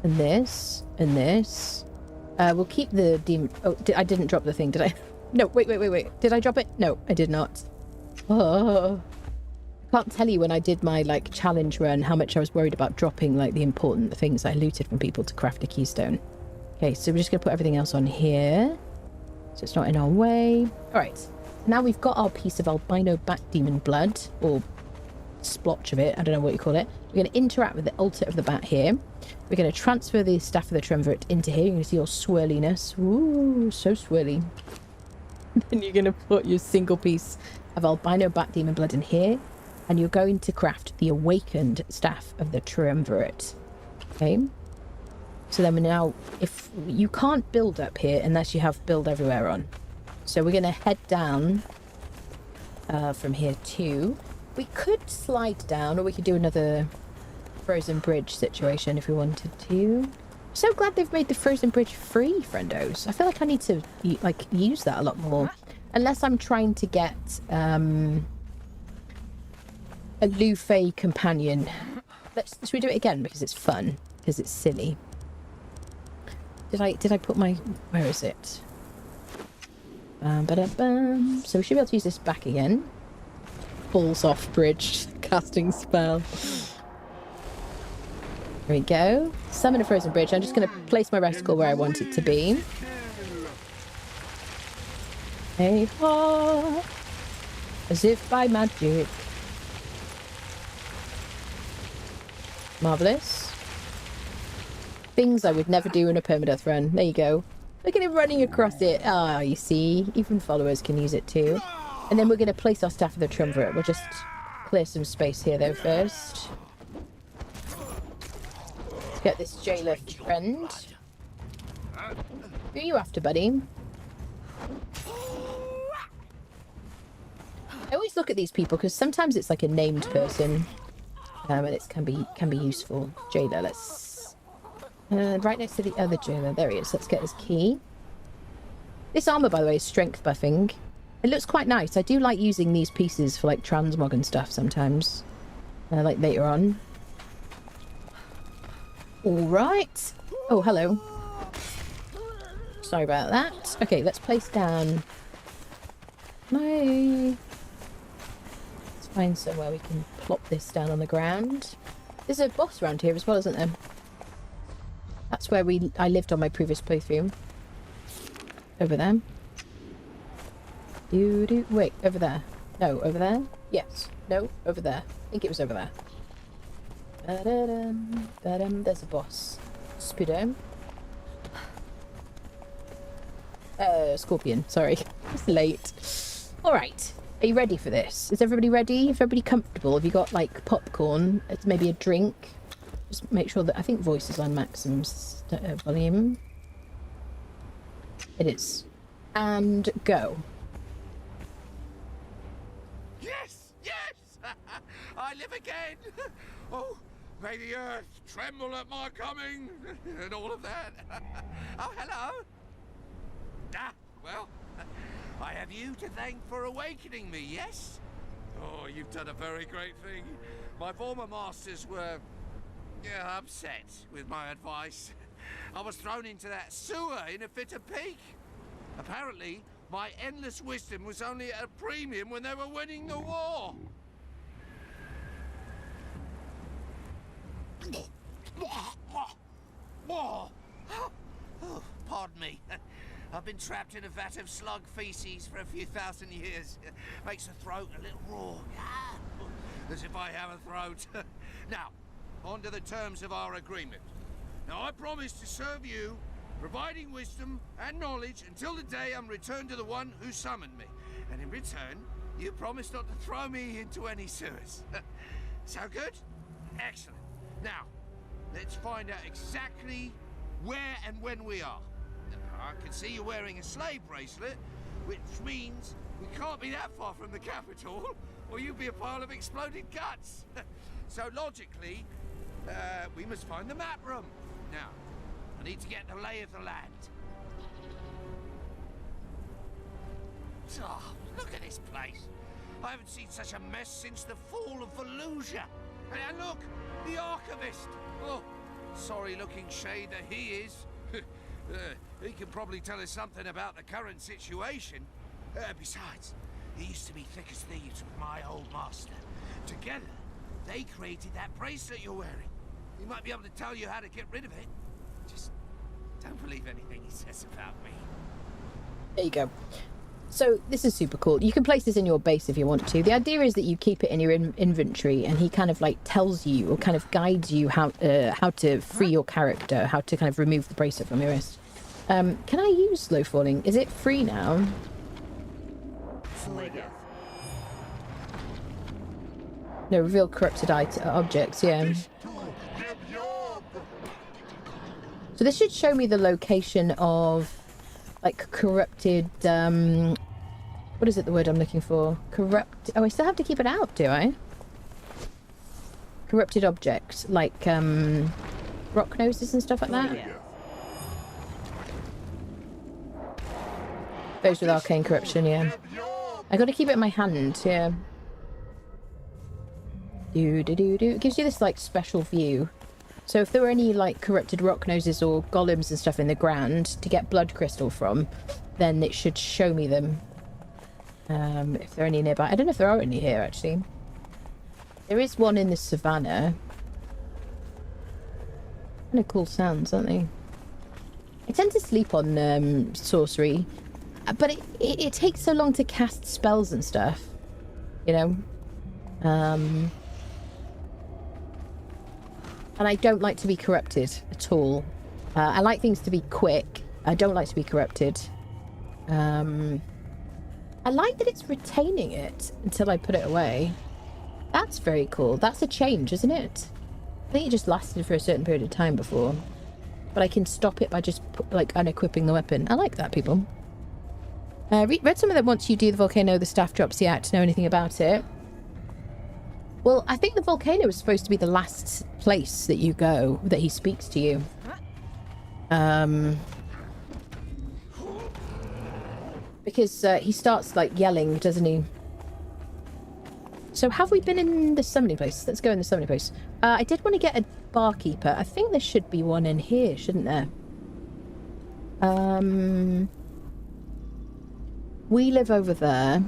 Speaker 2: And this. And this. We'll keep the demon... Oh, I didn't drop the thing, did I? No, wait. Did I drop it? No, I did not. Oh. I can't tell you when I did my, like, challenge run how much I was worried about dropping, like, the important things I looted from people to craft a keystone. Okay, so we're just going to put everything else on here. So it's not in our way. All right. Now we've got our piece of albino bat demon blood, or splotch of it, I don't know what you call it. We're going to interact with the altar of the bat here. We're going to transfer the Staff of the Triumvirate into here. You're going to see your swirliness. Ooh, so swirly. Then you're going to put your single piece of albino bat demon blood in here, and you're going to craft the awakened Staff of the Triumvirate. Okay? So then we're now, if you can't build up here unless you have build everywhere on. So we're going to head down from here too. We could slide down, or we could do another frozen bridge situation if we wanted to. I'm so glad they've made the frozen bridge free, friendos. I feel like I need to like use that a lot more. Unless I'm trying to get a Lufey companion. Should we do it again because it's fun? Because it's silly. Did I put my... Where is it? So we should be able to use this back again. Falls off bridge casting spell. There we go. Summon a frozen bridge. I'm just going to place my reticle where I want it to be. Hey ha! As if by magic. Marvellous. Things I would never do in a permadeath run. There you go. Look at him running across it. Ah, you see. Even followers can use it too. And then we're going to place our Staff of the Triumvirate. We'll just clear some space here though first. Let's get this jailer friend. Who are you after, buddy? I always look at these people because sometimes it's like a named person. And it can be useful. Jailer, let's... right next to the other jailer. There he is. Let's get his key. This armor, by the way, is strength buffing. It looks quite nice. I do like using these pieces for like transmog and stuff sometimes. Like later on. Alright. Oh, hello. Sorry about that. Okay, let's place down... Let's find somewhere we can plop this down on the ground. There's a boss around here as well, isn't there? That's where I lived on my previous playthrough. Over there. Wait, over there. No, over there? Yes. No, over there. I think it was over there. There's a boss. Speedo. Scorpion, sorry. It's late. Alright. Are you ready for this? Is everybody ready? Is everybody comfortable? Have you got like popcorn? It's maybe a drink? Just make sure that... I think voice is on maximum volume. It is. And go.
Speaker 4: Yes! Yes! I live again! Oh, may the earth tremble at my coming! And all of that. Oh, hello! Ah, well, I have you to thank for awakening me, yes? Oh, you've done a very great thing. My former masters were, yeah, upset with my advice. I was thrown into that sewer in a fit of pique. Apparently, my endless wisdom was only at a premium when they were winning the war. Oh, pardon me. I've been trapped in a vat of slug feces for a few thousand years. Makes the throat a little raw. As if I have a throat. Now, on to the terms of our agreement. Now, I promise to serve you, providing wisdom and knowledge until the day I'm returned to the one who summoned me. And in return, you promise not to throw me into any sewers. Sound good? Excellent. Now, let's find out exactly where and when we are. I can see you're wearing a slave bracelet, which means we can't be that far from the capital, or you'd be a pile of exploded guts. So logically, we must find the map room. Now, I need to get the lay of the land. Oh, look at this place. I haven't seen such a mess since the fall of Fallujah. And look, the archivist. Oh, sorry-looking shade that he is. He can probably tell us something about the current situation. Besides, he used to be thick as thieves with my old master. Together, they created that bracelet you're wearing. He might be able to tell you how to get rid of it. Just don't believe anything he says about me.
Speaker 2: There you go. So this is super cool. You can place this in your base if you want to. The idea is that you keep it in your inventory, and he kind of like tells you or kind of guides you how to free your character, how to kind of remove the bracelet from your wrist. Can I use slow falling? Is it free now? No, reveal corrupted objects, yeah. So this should show me the location of like corrupted, what is it, the word I'm looking for? Oh, I still have to keep it out, do I? Corrupted objects, like rock noses and stuff like that?
Speaker 1: Yeah.
Speaker 2: Those with arcane corruption, yeah. I gotta keep it in my hand, yeah. It gives you this like special view. So if there were any like corrupted rock noses or golems and stuff in the ground to get blood crystal from, then it should show me them. If there are any nearby. I don't know if there are any here actually. There is one in the savannah. Kind of cool sounds, aren't they? I tend to sleep on sorcery, but it takes so long to cast spells and stuff, you know. And I don't like to be corrupted at all. I like things to be quick. I don't like to be corrupted. I like that it's retaining it until I put it away. That's very cool. That's a change, isn't it? I think it just lasted for a certain period of time before. But I can stop it by just like unequipping the weapon. I like that, people. Read something that once you do the volcano, the staff drops the act to know anything about it. Well, I think the volcano is supposed to be the last place that you go, that he speaks to you. Because he starts, like, yelling, doesn't he? So have we been in the summoning place? Let's go in the summoning place. I did want to get a barkeeper. I think there should be one in here, shouldn't there? We live over there.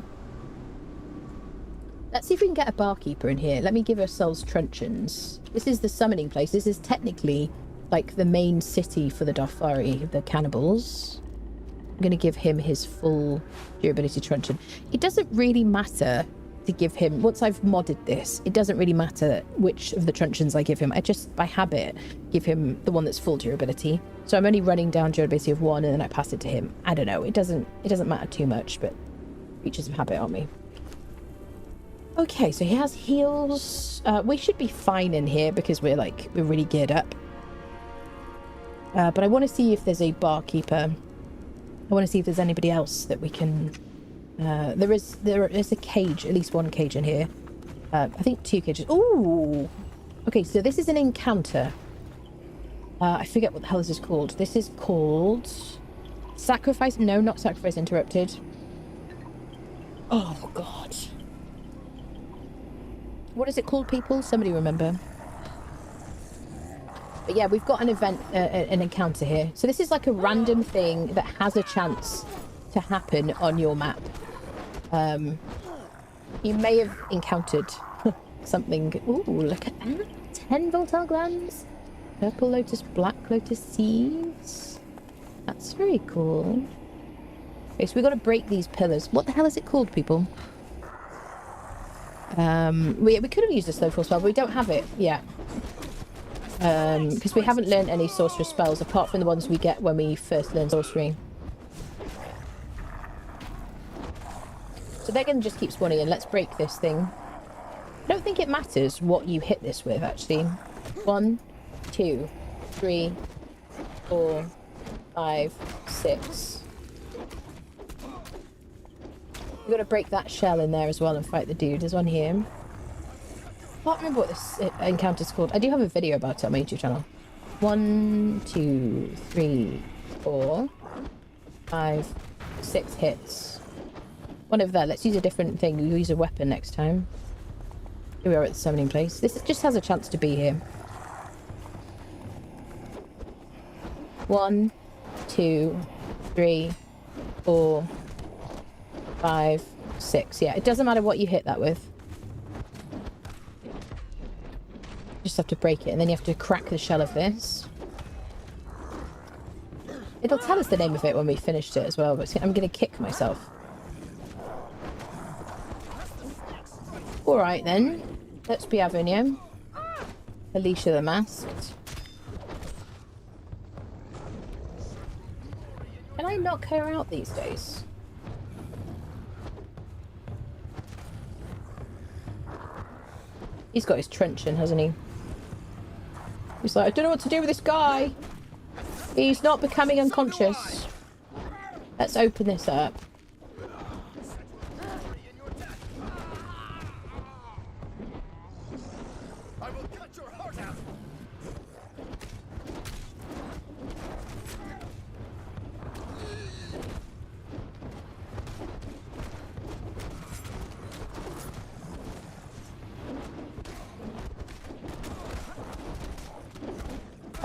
Speaker 2: Let's see if we can get a barkeeper in here. Let me give ourselves truncheons. This is the summoning place. This is technically like the main city for the Darfari, the cannibals. I'm going to give him his full durability truncheon. It doesn't really matter to give him, once I've modded this, it doesn't really matter which of the truncheons I give him. I just, by habit, give him the one that's full durability. So I'm only running down durability of one and then I pass it to him. I don't know. It doesn't matter too much, but creatures of habit, aren't we? Okay, so he has heals. We should be fine in here because we're really geared up. But I want to see if there's a barkeeper. I want to see if there's anybody else that we can... there is a cage, at least one cage in here. I think 2 cages. Ooh! Okay, so this is an encounter. I forget what the hell this is called. This is called... Sacrifice? No, not Sacrifice Interrupted. Oh, God. What is it called, people? Somebody remember. But yeah, we've got an event, an encounter here. So this is like a random thing that has a chance to happen on your map. You may have encountered something. Ooh, look at that. 10 voltile glands. Purple lotus, black lotus seeds. That's very cool. Okay, so we've got to break these pillars. What the hell is it called, people? We could have used a slow fall spell, but we don't have it yet. Because we haven't learned any sorcerer spells apart from the ones we get when we first learn sorcery. So they're going to just keep spawning in. Let's break this thing. I don't think it matters what you hit this with, actually. 1, 2, 3, 4, 5, 6. We've got to break that shell in there as well and fight the dude. There's one here. I can't remember what this encounter's called. I do have a video about it on my YouTube channel. 1, 2, 3, 4, 5, 6 hits. One over there. Let's use a different thing. We'll use a weapon next time. Here we are at the summoning place. This just has a chance to be here. 1, 2, 3, 4, 5, 6. Yeah, it doesn't matter what you hit that with. You just have to break it, and then you have to crack the shell of this. It'll tell us the name of it when we finished it as well, but I'm going to kick myself. Alright then. Let's be having you. Alicia the Masked. Can I knock her out these days? He's got his truncheon, hasn't he? He's like, I don't know what to do with this guy. He's not becoming unconscious. Let's open this up.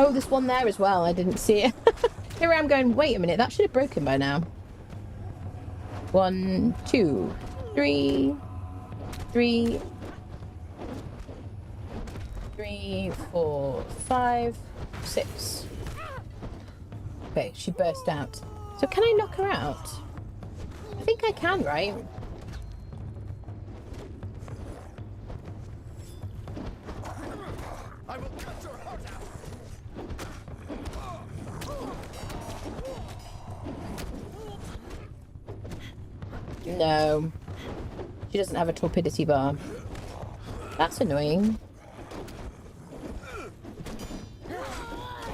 Speaker 2: Oh, there's one there as well. I didn't see it. Here I am going, wait a minute, that should have broken by now. 1, 2, 3, 3, 4, 5, 6. Okay, she burst out. So can I knock her out? I think I can, right?
Speaker 4: I will cut your heart out.
Speaker 2: No. She doesn't have a torpidity bar. That's annoying.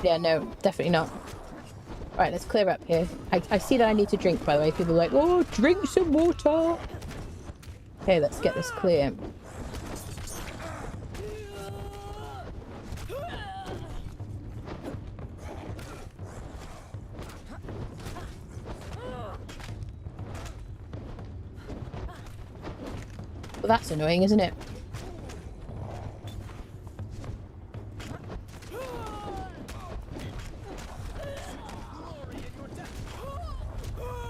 Speaker 2: Yeah, no, definitely not. Right, let's clear up here. I see that I need to drink, by the way. People are like, oh, drink some water. Okay, let's get this clear. Well, that's annoying, isn't it?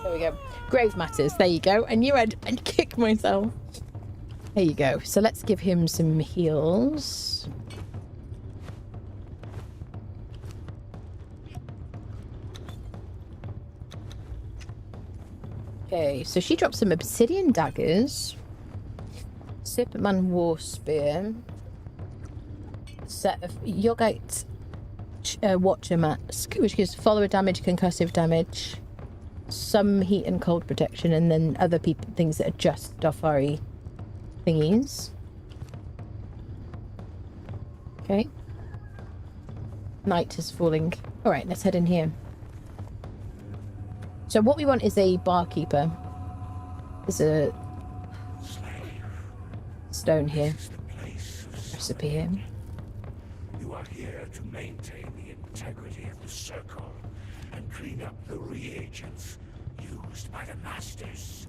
Speaker 2: There we go. Grave matters. There you go. I knew I'd kick myself. There you go. So let's give him some heals. Okay, so she dropped some obsidian daggers. Superman War Spear. Set of Yogite Watcher Mask, which gives follower damage, concussive damage, some heat and cold protection, and then other things that adjust Dofari thingies. Okay. Night is falling. Alright, let's head in here. So what we want is a barkeeper. There's a stone here. Recipe here.
Speaker 5: You are here to maintain the integrity of the circle and clean up the reagents used by the masters.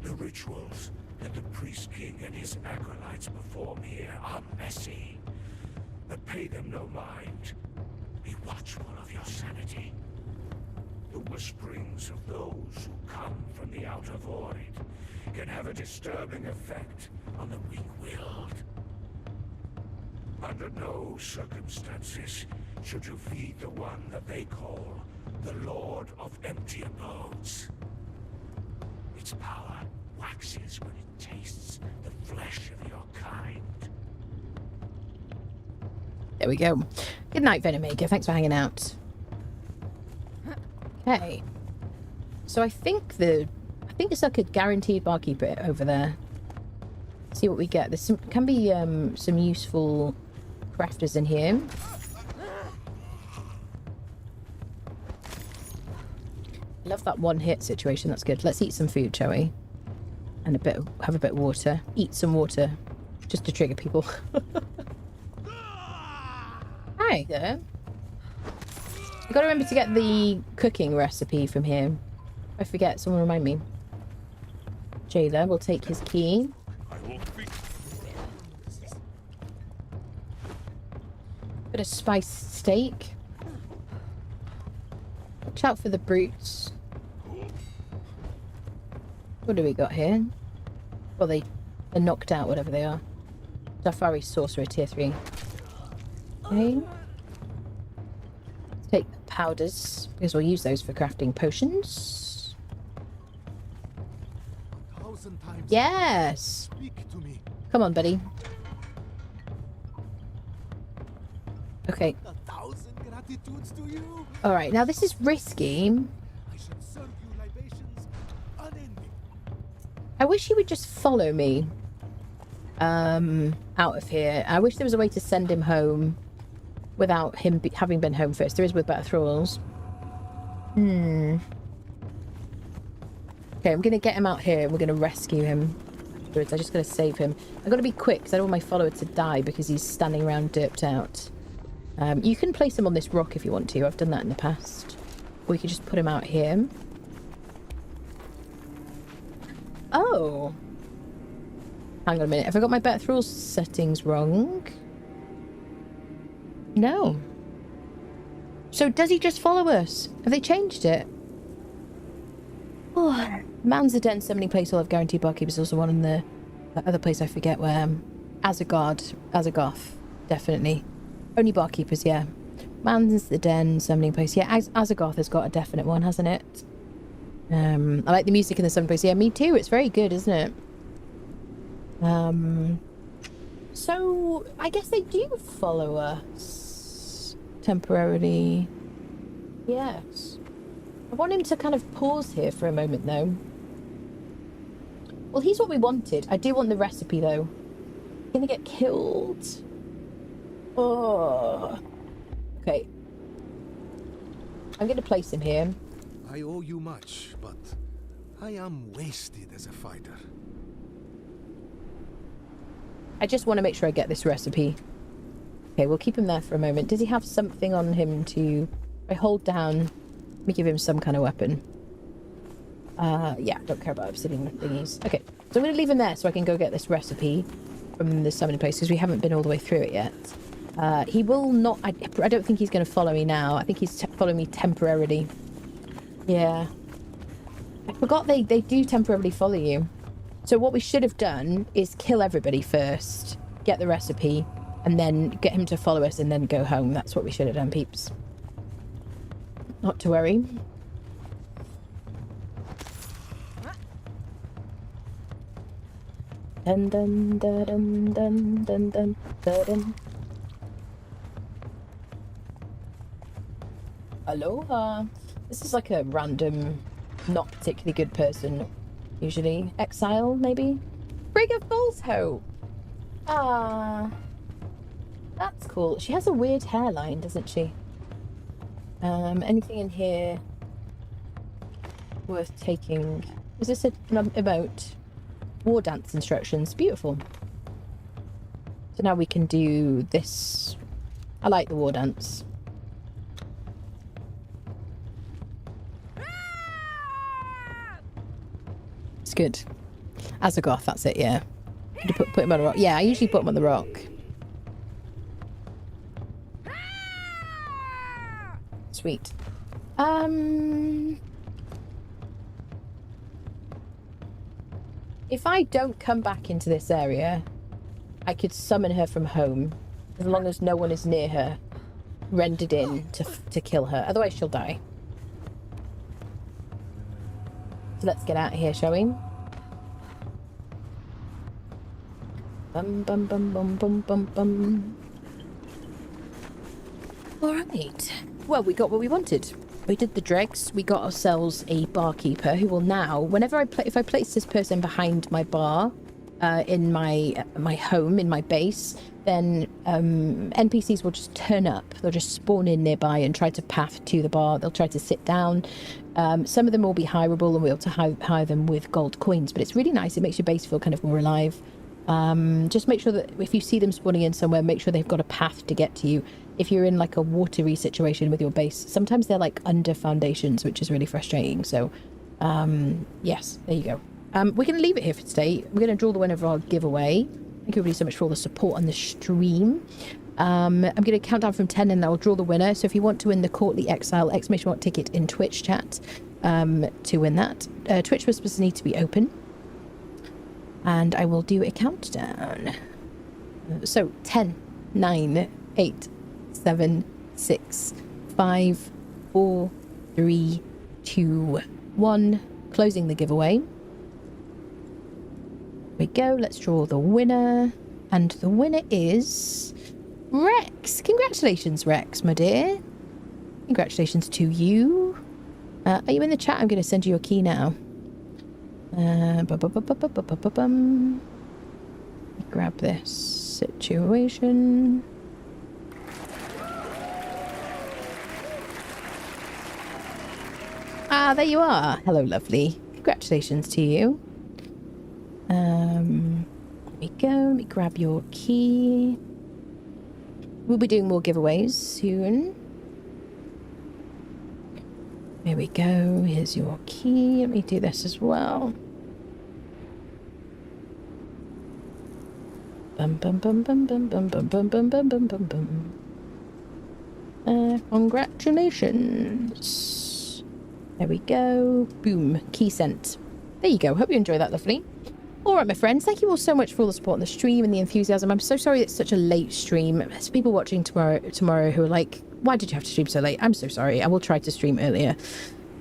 Speaker 5: The rituals that the priest king and his acolytes perform here are messy. But pay them no mind. Be watchful of your sanity. The whisperings of those who come from the outer void can have a disturbing effect on the weak-willed. Under no circumstances should you feed the one that they call the Lord of Empty Abodes. Its power waxes when it tastes the flesh of your kind.
Speaker 2: There we go. Good night, Venommaker. Thanks for hanging out. Okay. So I think it's like a guaranteed barkeeper over there. See what we get. There's can be some useful crafters in here. Love that one hit situation. That's good. Let's eat some food, shall we? And have a bit of water. Eat some water, just to trigger people. Hi there. I've got to remember to get the cooking recipe from here. If I forget, someone remind me. Jailer will take his key. Bit of spiced steak. Watch out for the brutes. What do we got here? Well, they're knocked out, whatever they are. Safari Sorcerer Tier 3. Okay. Let's take the powders, because we'll use those for crafting potions. Yes! Come on, buddy. Okay. Alright, now this is risky. I wish he would just follow me out of here. I wish there was a way to send him home without him having been home first. There is with better thralls. Okay, I'm going to get him out here and we're going to rescue him afterwards. I just got to save him. I've got to be quick because I don't want my follower to die because he's standing around derped out. You can place him on this rock if you want to. I've done that in the past. Or you could just put him out here. Oh. Hang on a minute. Have I got my Better Thralls settings wrong? No. So does he just follow us? Have they changed it? Oh, Man's the Den summoning place will have guaranteed barkeepers. Also one in the other place I forget where. Azagoth. Definitely. Only barkeepers, yeah. Man's the Den summoning place. Yeah, Azagoth has got a definite one, hasn't it? I like the music in the summoning place. Yeah, me too. It's very good, isn't it? So I guess they do follow us temporarily. Yes. I want him to kind of pause here for a moment, though. Well, he's what we wanted. I do want the recipe, though. He's gonna get killed. Oh. Okay. I'm gonna place him here.
Speaker 7: I owe you much, but I am wasted as a fighter.
Speaker 2: I just want to make sure I get this recipe. Okay, we'll keep him there for a moment. Does he have something on him to... If I hold down, let me give him some kind of weapon. Yeah, don't care about obsidian thingies. Okay, so I'm going to leave him there so I can go get this recipe from the summoning place because we haven't been all the way through it yet. He will not... I don't think he's going to follow me now. I think he's following me temporarily. Yeah. I forgot they do temporarily follow you. So what we should have done is kill everybody first, get the recipe, and then get him to follow us and then go home. That's what we should have done, peeps. Not to worry. Dun dun dun dun dun dun dun dun. Aloha. This is like a random, not particularly good person. Usually. Exile, maybe? Brig of False Hope! Ah. That's cool. She has a weird hairline, doesn't she? Anything in here worth taking? Is this an emote? War dance instructions. Beautiful. So now we can do this. I like the war dance. It's good. Azagoth, that's it, yeah. You put him on a rock. Yeah, I usually put him on the rock. Sweet. If I don't come back into this area, I could summon her from home, as long as no one is near her, rendered in to kill her. Otherwise, she'll die. So let's get out of here, shall we? Bum bum bum bum bum bum bum. All right. Well, we got what we wanted. We did the Dreggs. We got ourselves a barkeeper who will now, whenever if I place this person behind my bar, in my home, in my base, then NPCs will just turn up. They'll just spawn in nearby and try to path to the bar. They'll try to sit down. Some of them will be hireable and we'll be able to hire them with gold coins. But it's really nice. It makes your base feel kind of more alive. Just make sure that if you see them spawning in somewhere, make sure they've got a path to get to you. If you're in like a watery situation with your base, sometimes they're like under foundations, which is really frustrating. So yes, there you go. We're going to leave it here for today. We're going to draw the winner of our giveaway. Thank you everybody so much for all the support on the stream. I'm going to count down from 10 and I'll draw the winner. So if you want to win the Courtly Exile ! Ticket in Twitch chat to win that, Twitch whispers need to be open. And I will do a countdown. So 10, 9, 8, 7, 6, 5, 4, 3, 2, 1. Closing the giveaway. Here we go. Let's draw the winner. And the winner is Rex. Congratulations, Rex, my dear. Congratulations to you. Are you in the chat? I'm going to send you a key now. Grab this situation. Ah, there you are. Hello, lovely. Congratulations to you. There we go. Let me grab your key. We'll be doing more giveaways soon. There we go. Here's your key. Let me do this as well. Bum bum bum bum bum bum bum bum bum bum bum bum bum. Congratulations. There we go. Boom. Key sent. There you go. Hope you enjoy that, lovely. All right, my friends. Thank you all so much for all the support on the stream and the enthusiasm. I'm so sorry it's such a late stream. There's people watching tomorrow who are like, why did you have to stream so late? I'm so sorry. I will try to stream earlier.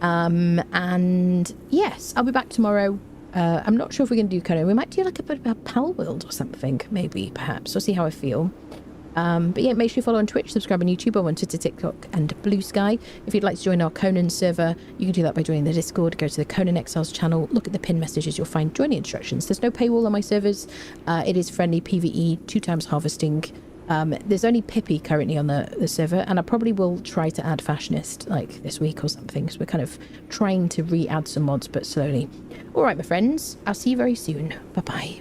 Speaker 2: And yes, I'll be back tomorrow. I'm not sure if we're going to do Conan. We might do like a bit of a Pal World or something, maybe, perhaps. We'll see how I feel. But yeah, make sure you follow on Twitch, subscribe on YouTube, I'm on Twitter, TikTok, and Blue Sky. If you'd like to join our Conan server, you can do that by joining the Discord. Go to the Conan Exiles channel, look at the pinned messages, you'll find joining instructions. There's no paywall on my servers. It is friendly PvE, 2x harvesting. There's only Pippi currently on the server, and I probably will try to add Fashionist like this week or something. So we're kind of trying to re-add some mods, but slowly. All right, my friends, I'll see you very soon. Bye-bye.